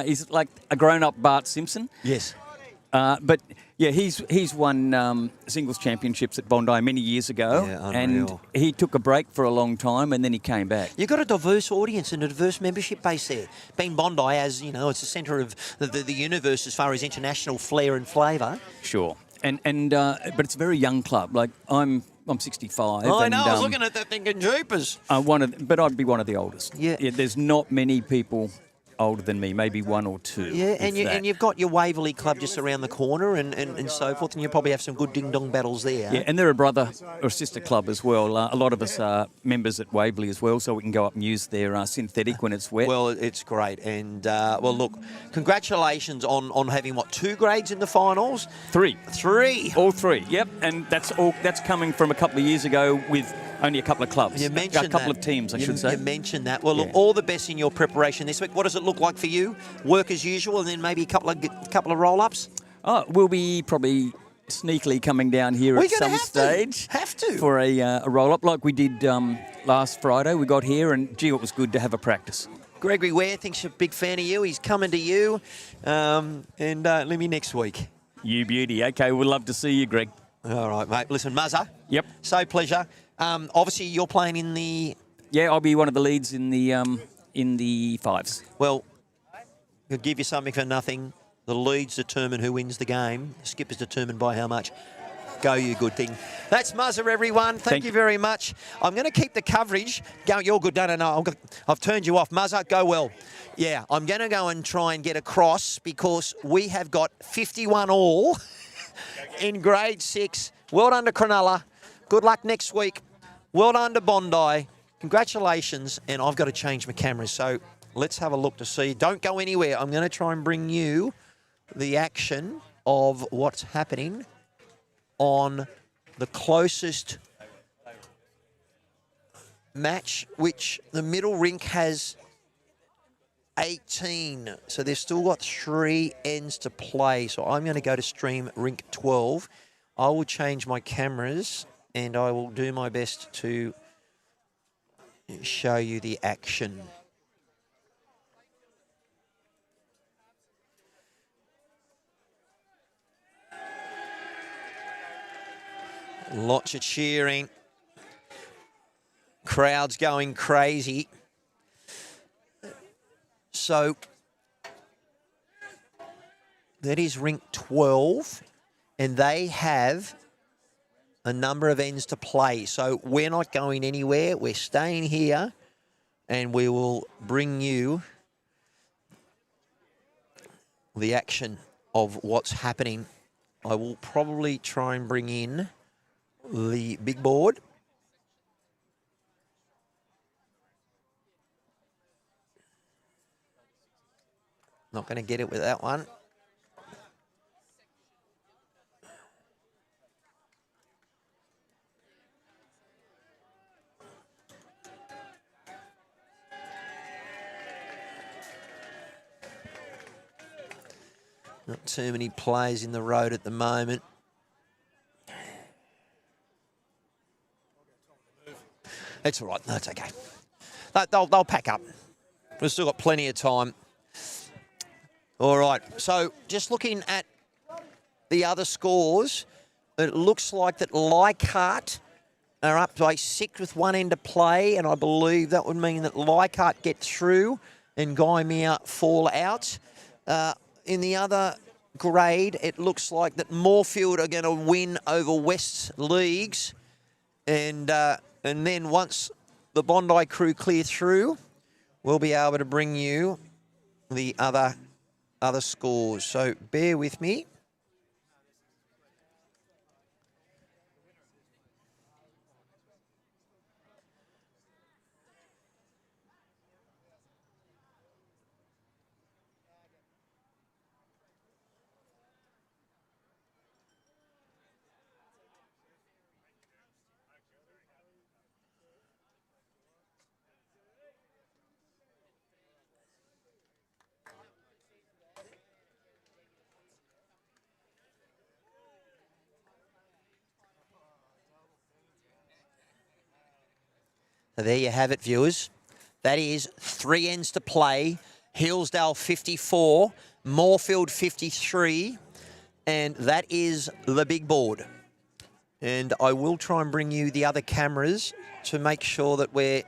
he's like a grown-up Bart Simpson. Yes. But yeah, he's won singles championships at Bondi many years ago, and he took a break for a long time, and then he came back. You've got a diverse audience and a diverse membership base there. Being Bondi, as you know, it's the centre of the universe as far as international flair and flavour. Sure, but it's a very young club. Like I'm 65. I know. I was looking at that thinking, jeepers. But I'd be one of the oldest. Yeah. There's not many people older than me, maybe one or two. Yeah, and you've got your Waverley club just around the corner and so forth, and you probably have some good ding-dong battles there. Yeah, and they're a brother or sister club as well. A lot of us are members at Waverley as well, so we can go up and use their synthetic when it's wet. Well, it's great. And, well, look, congratulations on having, 2 grades in the finals? 3. 3? All 3, yep. And that's coming from a couple of years ago with only a couple of clubs. You mentioned a couple of teams, I should say. You mentioned that. Well, look, all the best in your preparation this week. What does it look like for you? Work as usual, and then maybe a couple of roll-ups? Oh, we'll be probably sneakily coming down here at some stage. Have to. For a roll-up like we did last Friday. We got here, and gee, it was good to have a practice. Gregory Ware thinks you're a big fan of you. He's coming to you. And let me next week. You beauty. Okay, we'd love to see you, Greg. All right, mate. Listen, Muzza. Yep. So pleasure. Obviously, you're playing in the... Yeah, I'll be one of the leads in the fives. Well, he'll give you something for nothing. The leads determine who wins the game. The skip is determined by how much. Go, you good thing. That's Muzza, everyone. Thank you very much. I'm going to keep the coverage going. You're good. No. I've turned you off. Muzza, go well. Yeah, I'm going to go and try and get across because we have got 51 all in grade 6. Well done to Cronulla. Good luck next week. Well done to Bondi. Congratulations. And I've got to change my camera, so let's have a look to see. Don't go anywhere. I'm going to try and bring you the action of what's happening on the closest match, which the middle rink has 18. So they've still got 3 ends to play. So I'm going to go to stream rink 12. I will change my cameras and I will do my best to show you the action. Lots of cheering. Crowds going crazy. So that is rink 12, and they have a number of ends to play. So we're not going anywhere. We're staying here, and we will bring you the action of what's happening. I will probably try and bring in the big board. Not going to get it with that one. Not too many players in the road at the moment. It's all right. No, it's okay. They'll pack up. We've still got plenty of time. All right. So just looking at the other scores, it looks like that Leichhardt are up by 6 with 1 end to play, and I believe that would mean that Leichhardt get through and Gaimea fall out. In the other grade, it looks like that Moorfield are going to win over West Leagues. And then once the Bondi crew clear through, we'll be able to bring you the other scores. So bear with me. So there you have it, viewers. That is 3 ends to play. Hillsdale 54, Moorfield 53, and that is the big board. And I will try and bring you the other cameras to make sure that we're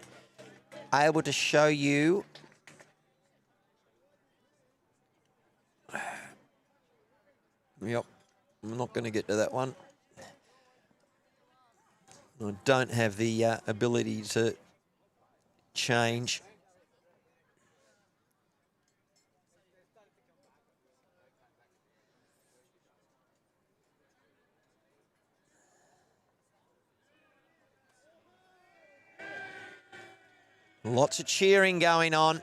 able to show you. Yep, I'm not going to get to that one. I don't have the ability to change. Lots of cheering going on.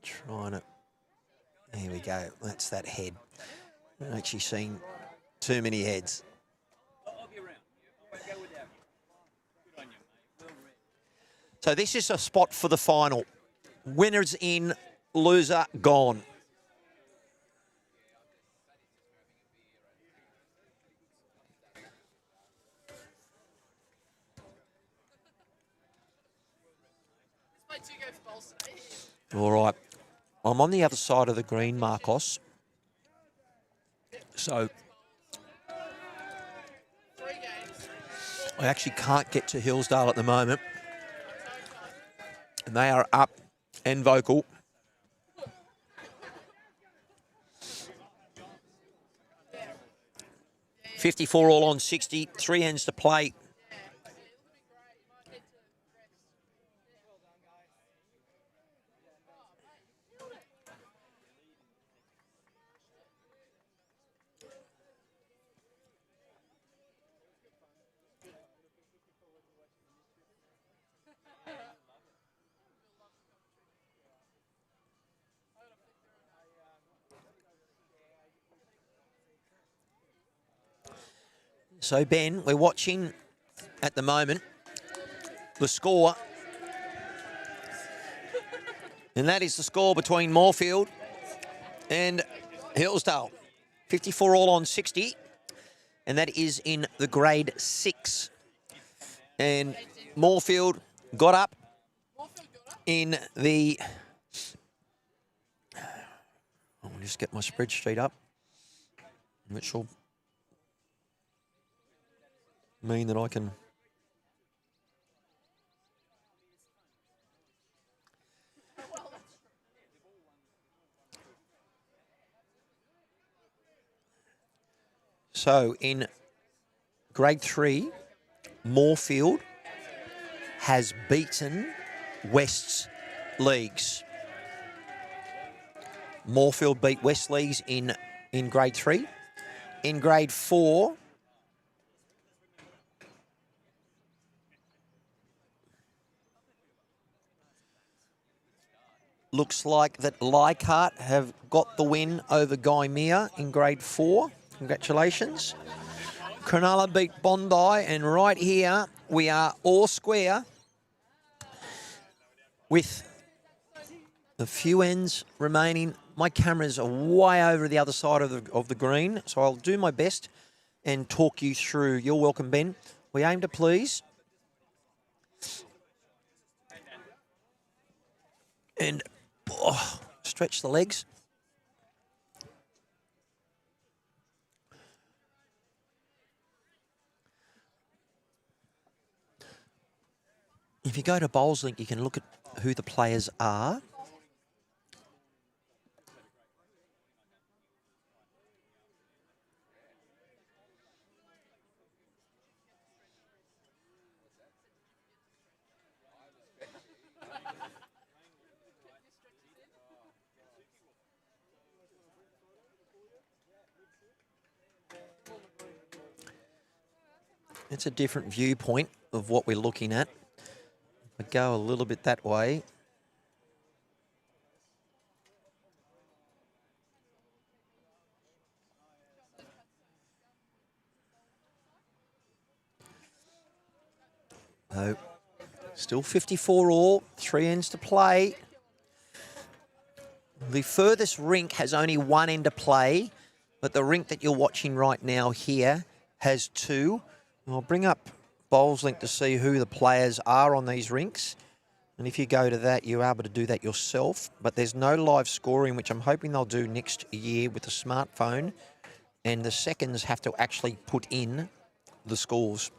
Trying to, there we go, that's that head. I'm actually seeing too many heads. So this is a spot for the final. Winners in, loser gone. All right. I'm on the other side of the green, Marcos. So I actually can't get to Hillsdale at the moment. And they are up and vocal. $54 all on 60, 3 ends to play. So, Ben, we're watching at the moment the score. And that is the score between Moorfield and Hillsdale. 54 all on 60. And that is in the grade 6. And Moorfield got up in the... I'll just get my spreadsheet up, which will mean that I can... So in grade 3, Moorfield has beaten West's Leagues. Moorfield beat West Leagues in in grade 3. In grade 4, looks like that Leichhardt have got the win over Gaimea in grade 4. Congratulations. Cronulla beat Bondi, and right here we are all square with a few ends remaining. My cameras are way over the other side of the green, so I'll do my best and talk you through. You're welcome, Ben. We aim to please. And stretch the legs. If you go to Bowls Link, you can look at who the players are. It's a different viewpoint of what we're looking at. I go a little bit that way. No. Still 54 all, 3 ends to play. The furthest rink has only 1 end to play, but the rink that you're watching right now here has 2. I'll bring up Bowls Link to see who the players are on these rinks. And if you go to that, you're able to do that yourself. But there's no live scoring, which I'm hoping they'll do next year with the smartphone. And the seconds have to actually put in the scores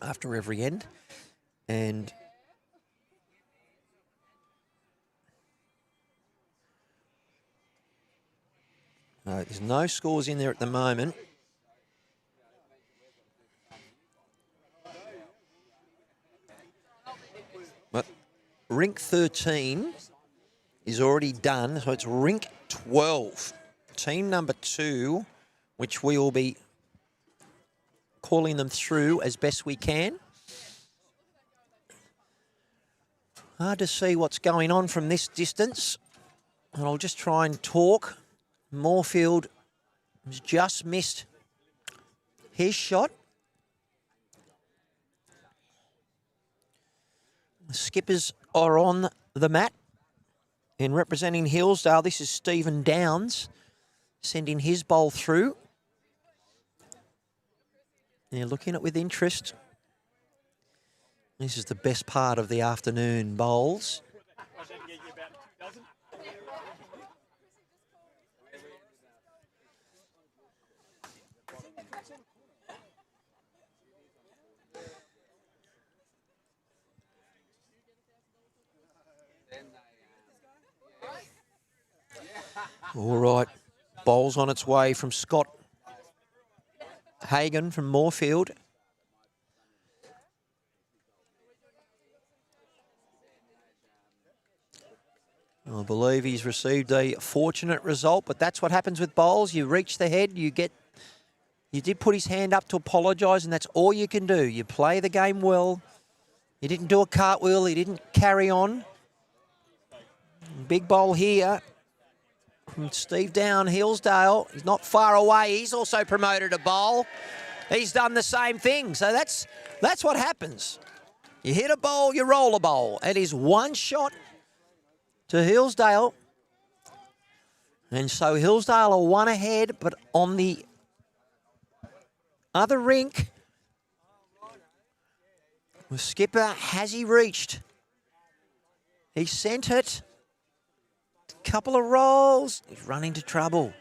after every end. And no, there's no scores in there at the moment. But rink 13 is already done, so it's rink 12. Team number 2, which we will be calling them through as best we can. Hard to see what's going on from this distance. And I'll just try and talk. Moorfield has just missed his shot. The skippers are on the mat. And representing Hillsdale, this is Stephen Downs sending his bowl through. They're looking at it with interest. This is the best part of the afternoon bowls. All right, bowls on its way from Scott Hagan from Moorfield. I believe he's received a fortunate result, but that's what happens with bowls. You reach the head, you did put his hand up to apologise, and that's all you can do. You play the game well. He didn't do a cartwheel, he didn't carry on. Big bowl here from Steve Down, Hillsdale. He's not far away. He's also promoted a bowl. He's done the same thing. So that's what happens. You hit a bowl, you roll a bowl. It is 1 shot to Hillsdale. And so Hillsdale are 1 ahead, but on the other rink, the skipper, has he reached? He sent it. Couple of rolls. He's run into trouble.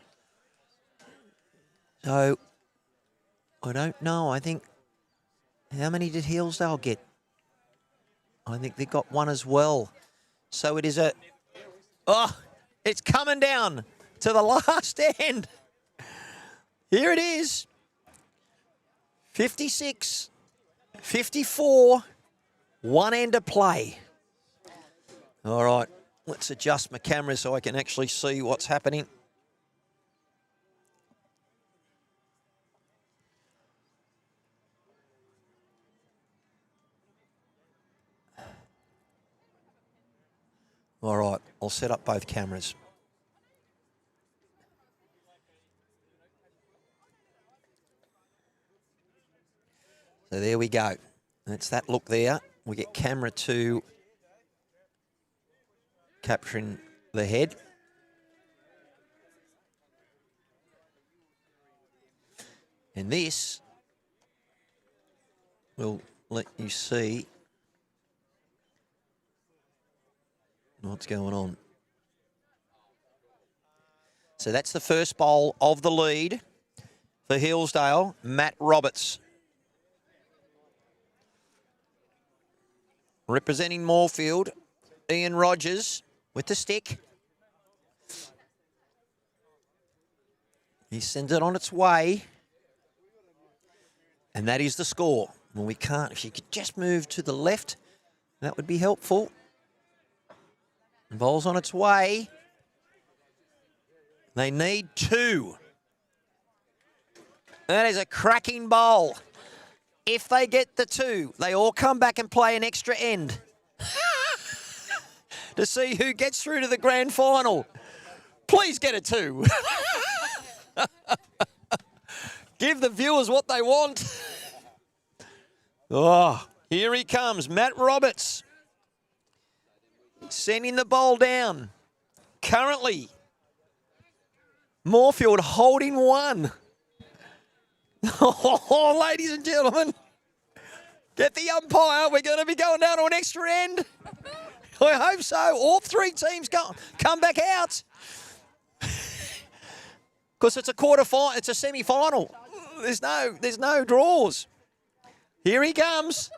So, I don't know. I think, how many did Hillsdale get? I think they got 1 as well. So it is it's coming down to the last end. Here it is. 56, 54, 1 end to play. All right. Let's adjust my camera so I can actually see what's happening. All right, I'll set up both cameras. So there we go. That's that look there. We get camera 2 capturing the head. And this will let you see what's going on. So that's the first bowl of the lead for Hillsdale, Matt Roberts. Representing Moorfield, Ian Rogers with the stick. He sends it on its way. And that is the score. Well, we can't, if you could just move to the left, that would be helpful. The ball's on its way. They need 2. That is a cracking bowl. If they get the 2, they all come back and play an extra end to see who gets through to the grand final. Please get a 2. Give the viewers what they want. Oh, here he comes, Matt Roberts. Sending the bowl down. Currently, Moorfield holding 1. Oh, ladies and gentlemen, get the umpire. We're going to be going down to an extra end. I hope so. All 3 teams come back out. Because it's a quarter-final, it's a semi-final. There's no draws. Here he comes.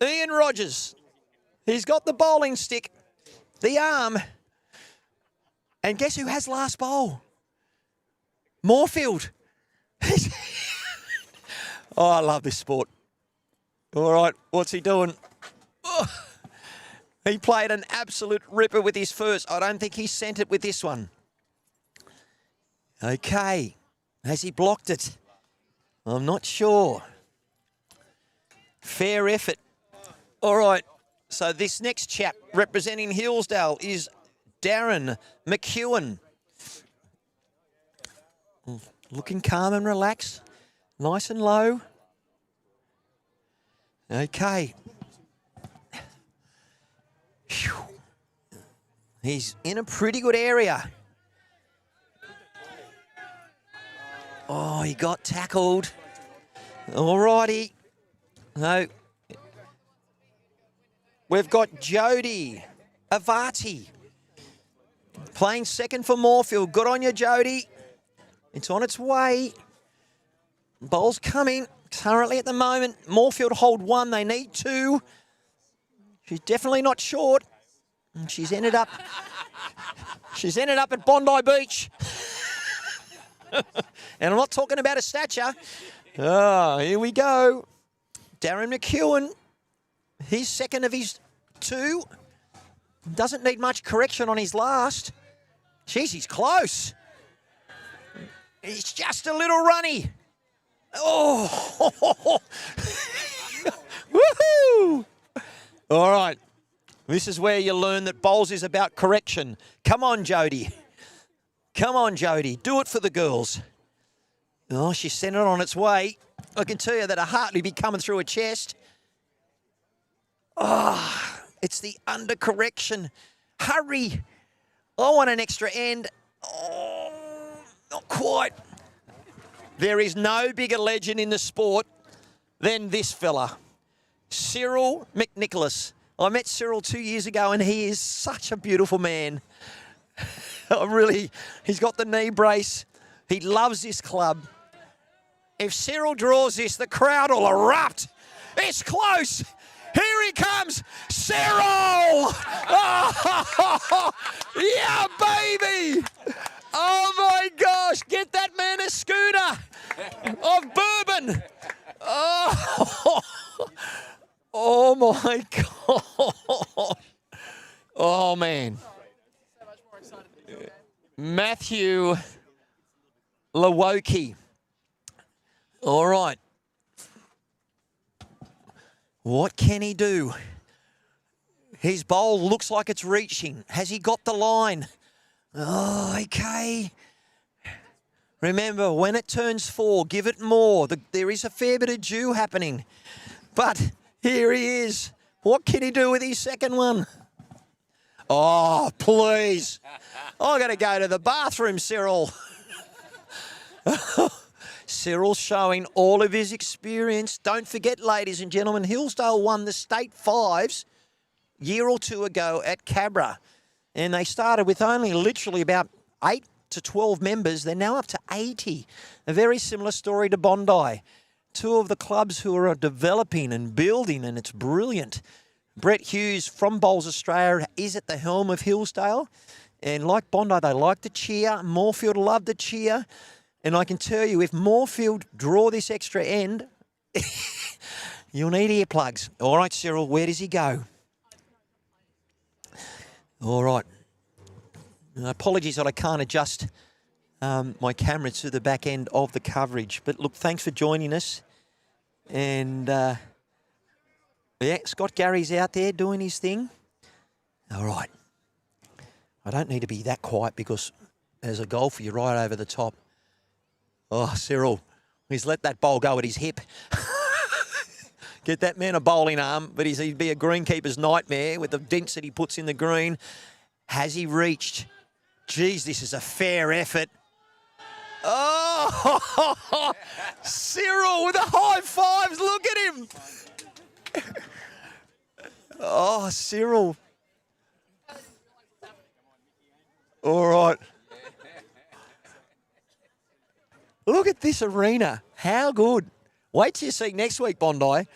Ian Rogers. He's got the bowling stick, the arm. And guess who has last bowl? Moorfield. Oh, I love this sport. All right, what's he doing? Oh, he played an absolute ripper with his first. I don't think he sent it with this one. Okay. Has he blocked it? I'm not sure. Fair effort. All right. So this next chap representing Hillsdale is Darren McEwen. Looking calm and relaxed. Nice and low. Okay. Whew. He's in a pretty good area. Oh, he got tackled. All righty. No. We've got Jody Avati playing second for Moorfield. Good on you, Jody. It's on its way. Ball's coming. Currently at the moment, Moorfield hold 1. They need 2. She's definitely not short. And she's ended up at Bondi Beach. And I'm not talking about a stature. Oh, here we go. Darren McEwen. He's second of his 2. Doesn't need much correction on his last. Jeez, he's close. He's just a little runny. Oh. Woohoo! All right. This is where you learn that bowls is about correction. Come on, Jody. Come on, Jody. Do it for the girls. Oh, she sent it on its way. I can tell you that a heart will be coming through her chest. Oh, it's the under-correction. Hurry. I want an extra end. Oh, not quite. There is no bigger legend in the sport than this fella, Cyril McNicholas. I met Cyril 2 years ago, and he is such a beautiful man. He's got the knee brace. He loves this club. If Cyril draws this, the crowd will erupt. It's close. Here he comes, Cyril! Oh, yeah, baby! Oh, my gosh, get that man a schooner of bourbon. Oh, oh my God. Oh, man. Matthew Lewoki. All right. What can he do? His bowl looks like it's reaching. Has he got the line? Oh, okay. Remember, when it turns 4, give it more. There is a fair bit of dew happening. But here he is. What can he do with his second one? Oh, please. I'm going to go to the bathroom, Cyril. Cyril's showing all of his experience. Don't forget, ladies and gentlemen, Hillsdale won the state fives a year or two ago at Cabra. And they started with only literally about 8 to 12 members. They're now up to 80. A very similar story to Bondi. Two of the clubs who are developing and building, and it's brilliant. Brett Hughes from Bowls Australia is at the helm of Hillsdale. And like Bondi, they like to cheer. Moorfield love to cheer. And I can tell you, if Moorfield draw this extra end, you'll need earplugs. All right, Cyril, where does he go? All right. Apologies that I can't adjust my camera to the back end of the coverage. But look, thanks for joining us. And yeah, Scott Gary's out there doing his thing. All right. I don't need to be that quiet because as a golfer, you're right over the top. Oh, Cyril, he's let that bowl go at his hip. Get that man a bowling arm, but he'd be a greenkeeper's nightmare with the dents that he puts in the green. Has he reached? Geez, this is a fair effort. Oh, Cyril with the high fives. Look at him. Oh, Cyril. All right. Look at this arena. How good. Wait till you see next week, Bondi.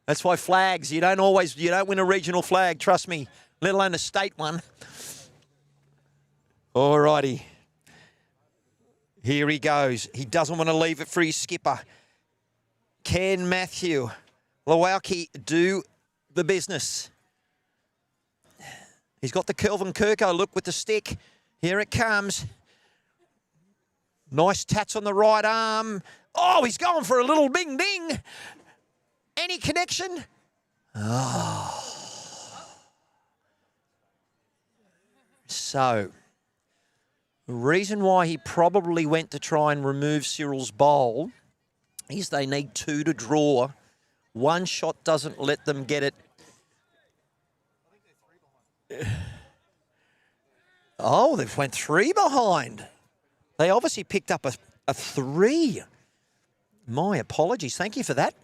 That's why flags, you don't win a regional flag, trust me, let alone a state one. All righty. Here he goes. He doesn't want to leave it for his skipper. Can Matthew Lawalki do the business? He's got the Kelvin Kirko look with the stick. Here it comes. Nice tats on the right arm. Oh, he's going for a little bing ding. Any connection? Oh. So, the reason why he probably went to try and remove Cyril's bowl is they need 2 to draw. One shot doesn't let them get it. Oh, they've went 3 behind. They obviously picked up a 3. My apologies. Thank you for that.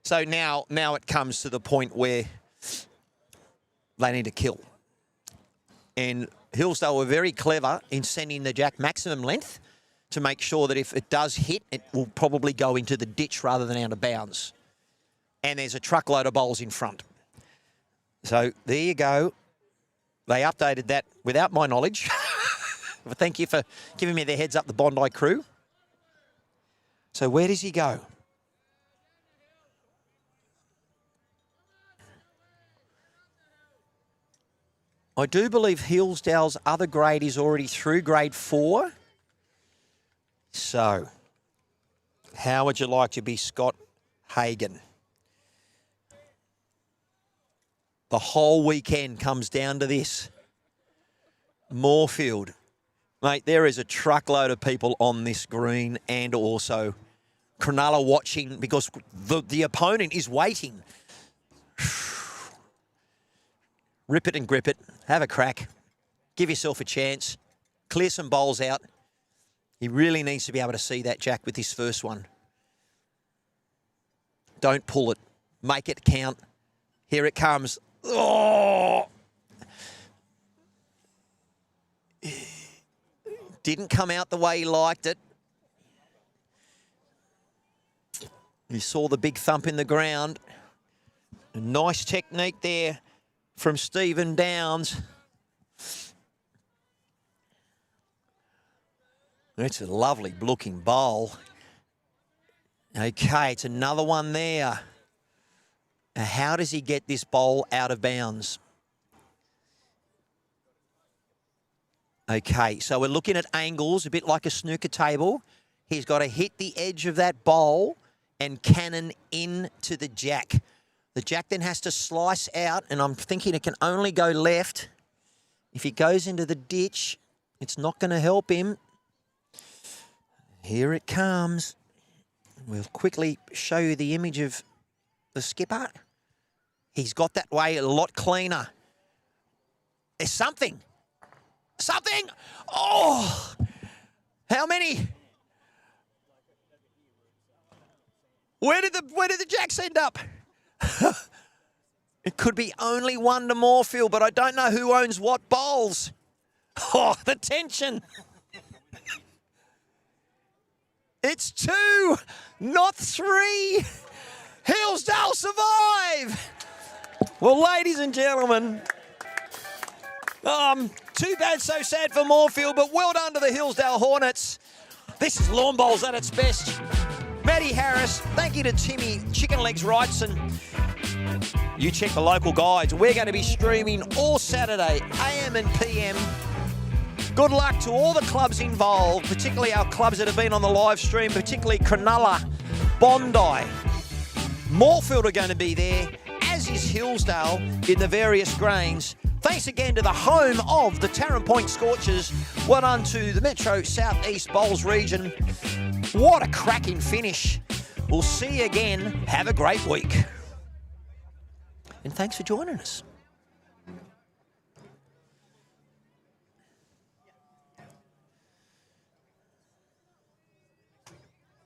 So now it comes to the point where they need to kill. And Hillsdale were very clever in sending the jack maximum length to make sure that if it does hit, it will probably go into the ditch rather than out of bounds. And there's a truckload of bowls in front. So there you go. They updated that without my knowledge. But thank you for giving me the heads up, the Bondi crew. So where does he go? I do believe Hillsdale's other grade is already through, grade 4. So, how would you like to be Scott Hagan? The whole weekend comes down to this. Moorfield. Mate, there is a truckload of people on this green and also Cronulla watching because the opponent is waiting. Rip it and grip it. Have a crack. Give yourself a chance. Clear some bowls out. He really needs to be able to see that jack with his first one. Don't pull it. Make it count. Here it comes. Oh! Didn't come out the way he liked it. You saw the big thump in the ground. A nice technique there from Stephen Downs. It's a lovely looking bowl. Okay, it's another one there. Now, how does he get this bowl out of bounds? Okay, so we're looking at angles, a bit like a snooker table. He's got to hit the edge of that bowl and cannon into the jack. The jack then has to slice out, and I'm thinking it can only go left. If he goes into the ditch, it's not going to help him. Here it comes. We'll quickly show you the image of the skipper. He's got that way a lot cleaner. There's something. Something! Oh! How many? Where did the jacks end up? It could be only one to Moorfield, but I don't know who owns what bowls. Oh, the tension. It's 2, not 3. Hillsdale survive. Well, ladies and gentlemen, too bad, so sad for Moorfield, but well done to the Hillsdale Hornets. This is lawn bowls at its best. Matty Harris, thank you to Timmy Chicken Legs Wrightson. You check the local guides. We're going to be streaming all Saturday, AM and PM. Good luck to all the clubs involved, particularly our clubs that have been on the live stream, particularly Cronulla, Bondi. Moorfield are going to be there, as is Hillsdale in the various grains. Thanks again to the home of the Taren Point Scorchers. Well done to the Metro South East Bowls region. What a cracking finish. We'll see you again. Have a great week. And thanks for joining us.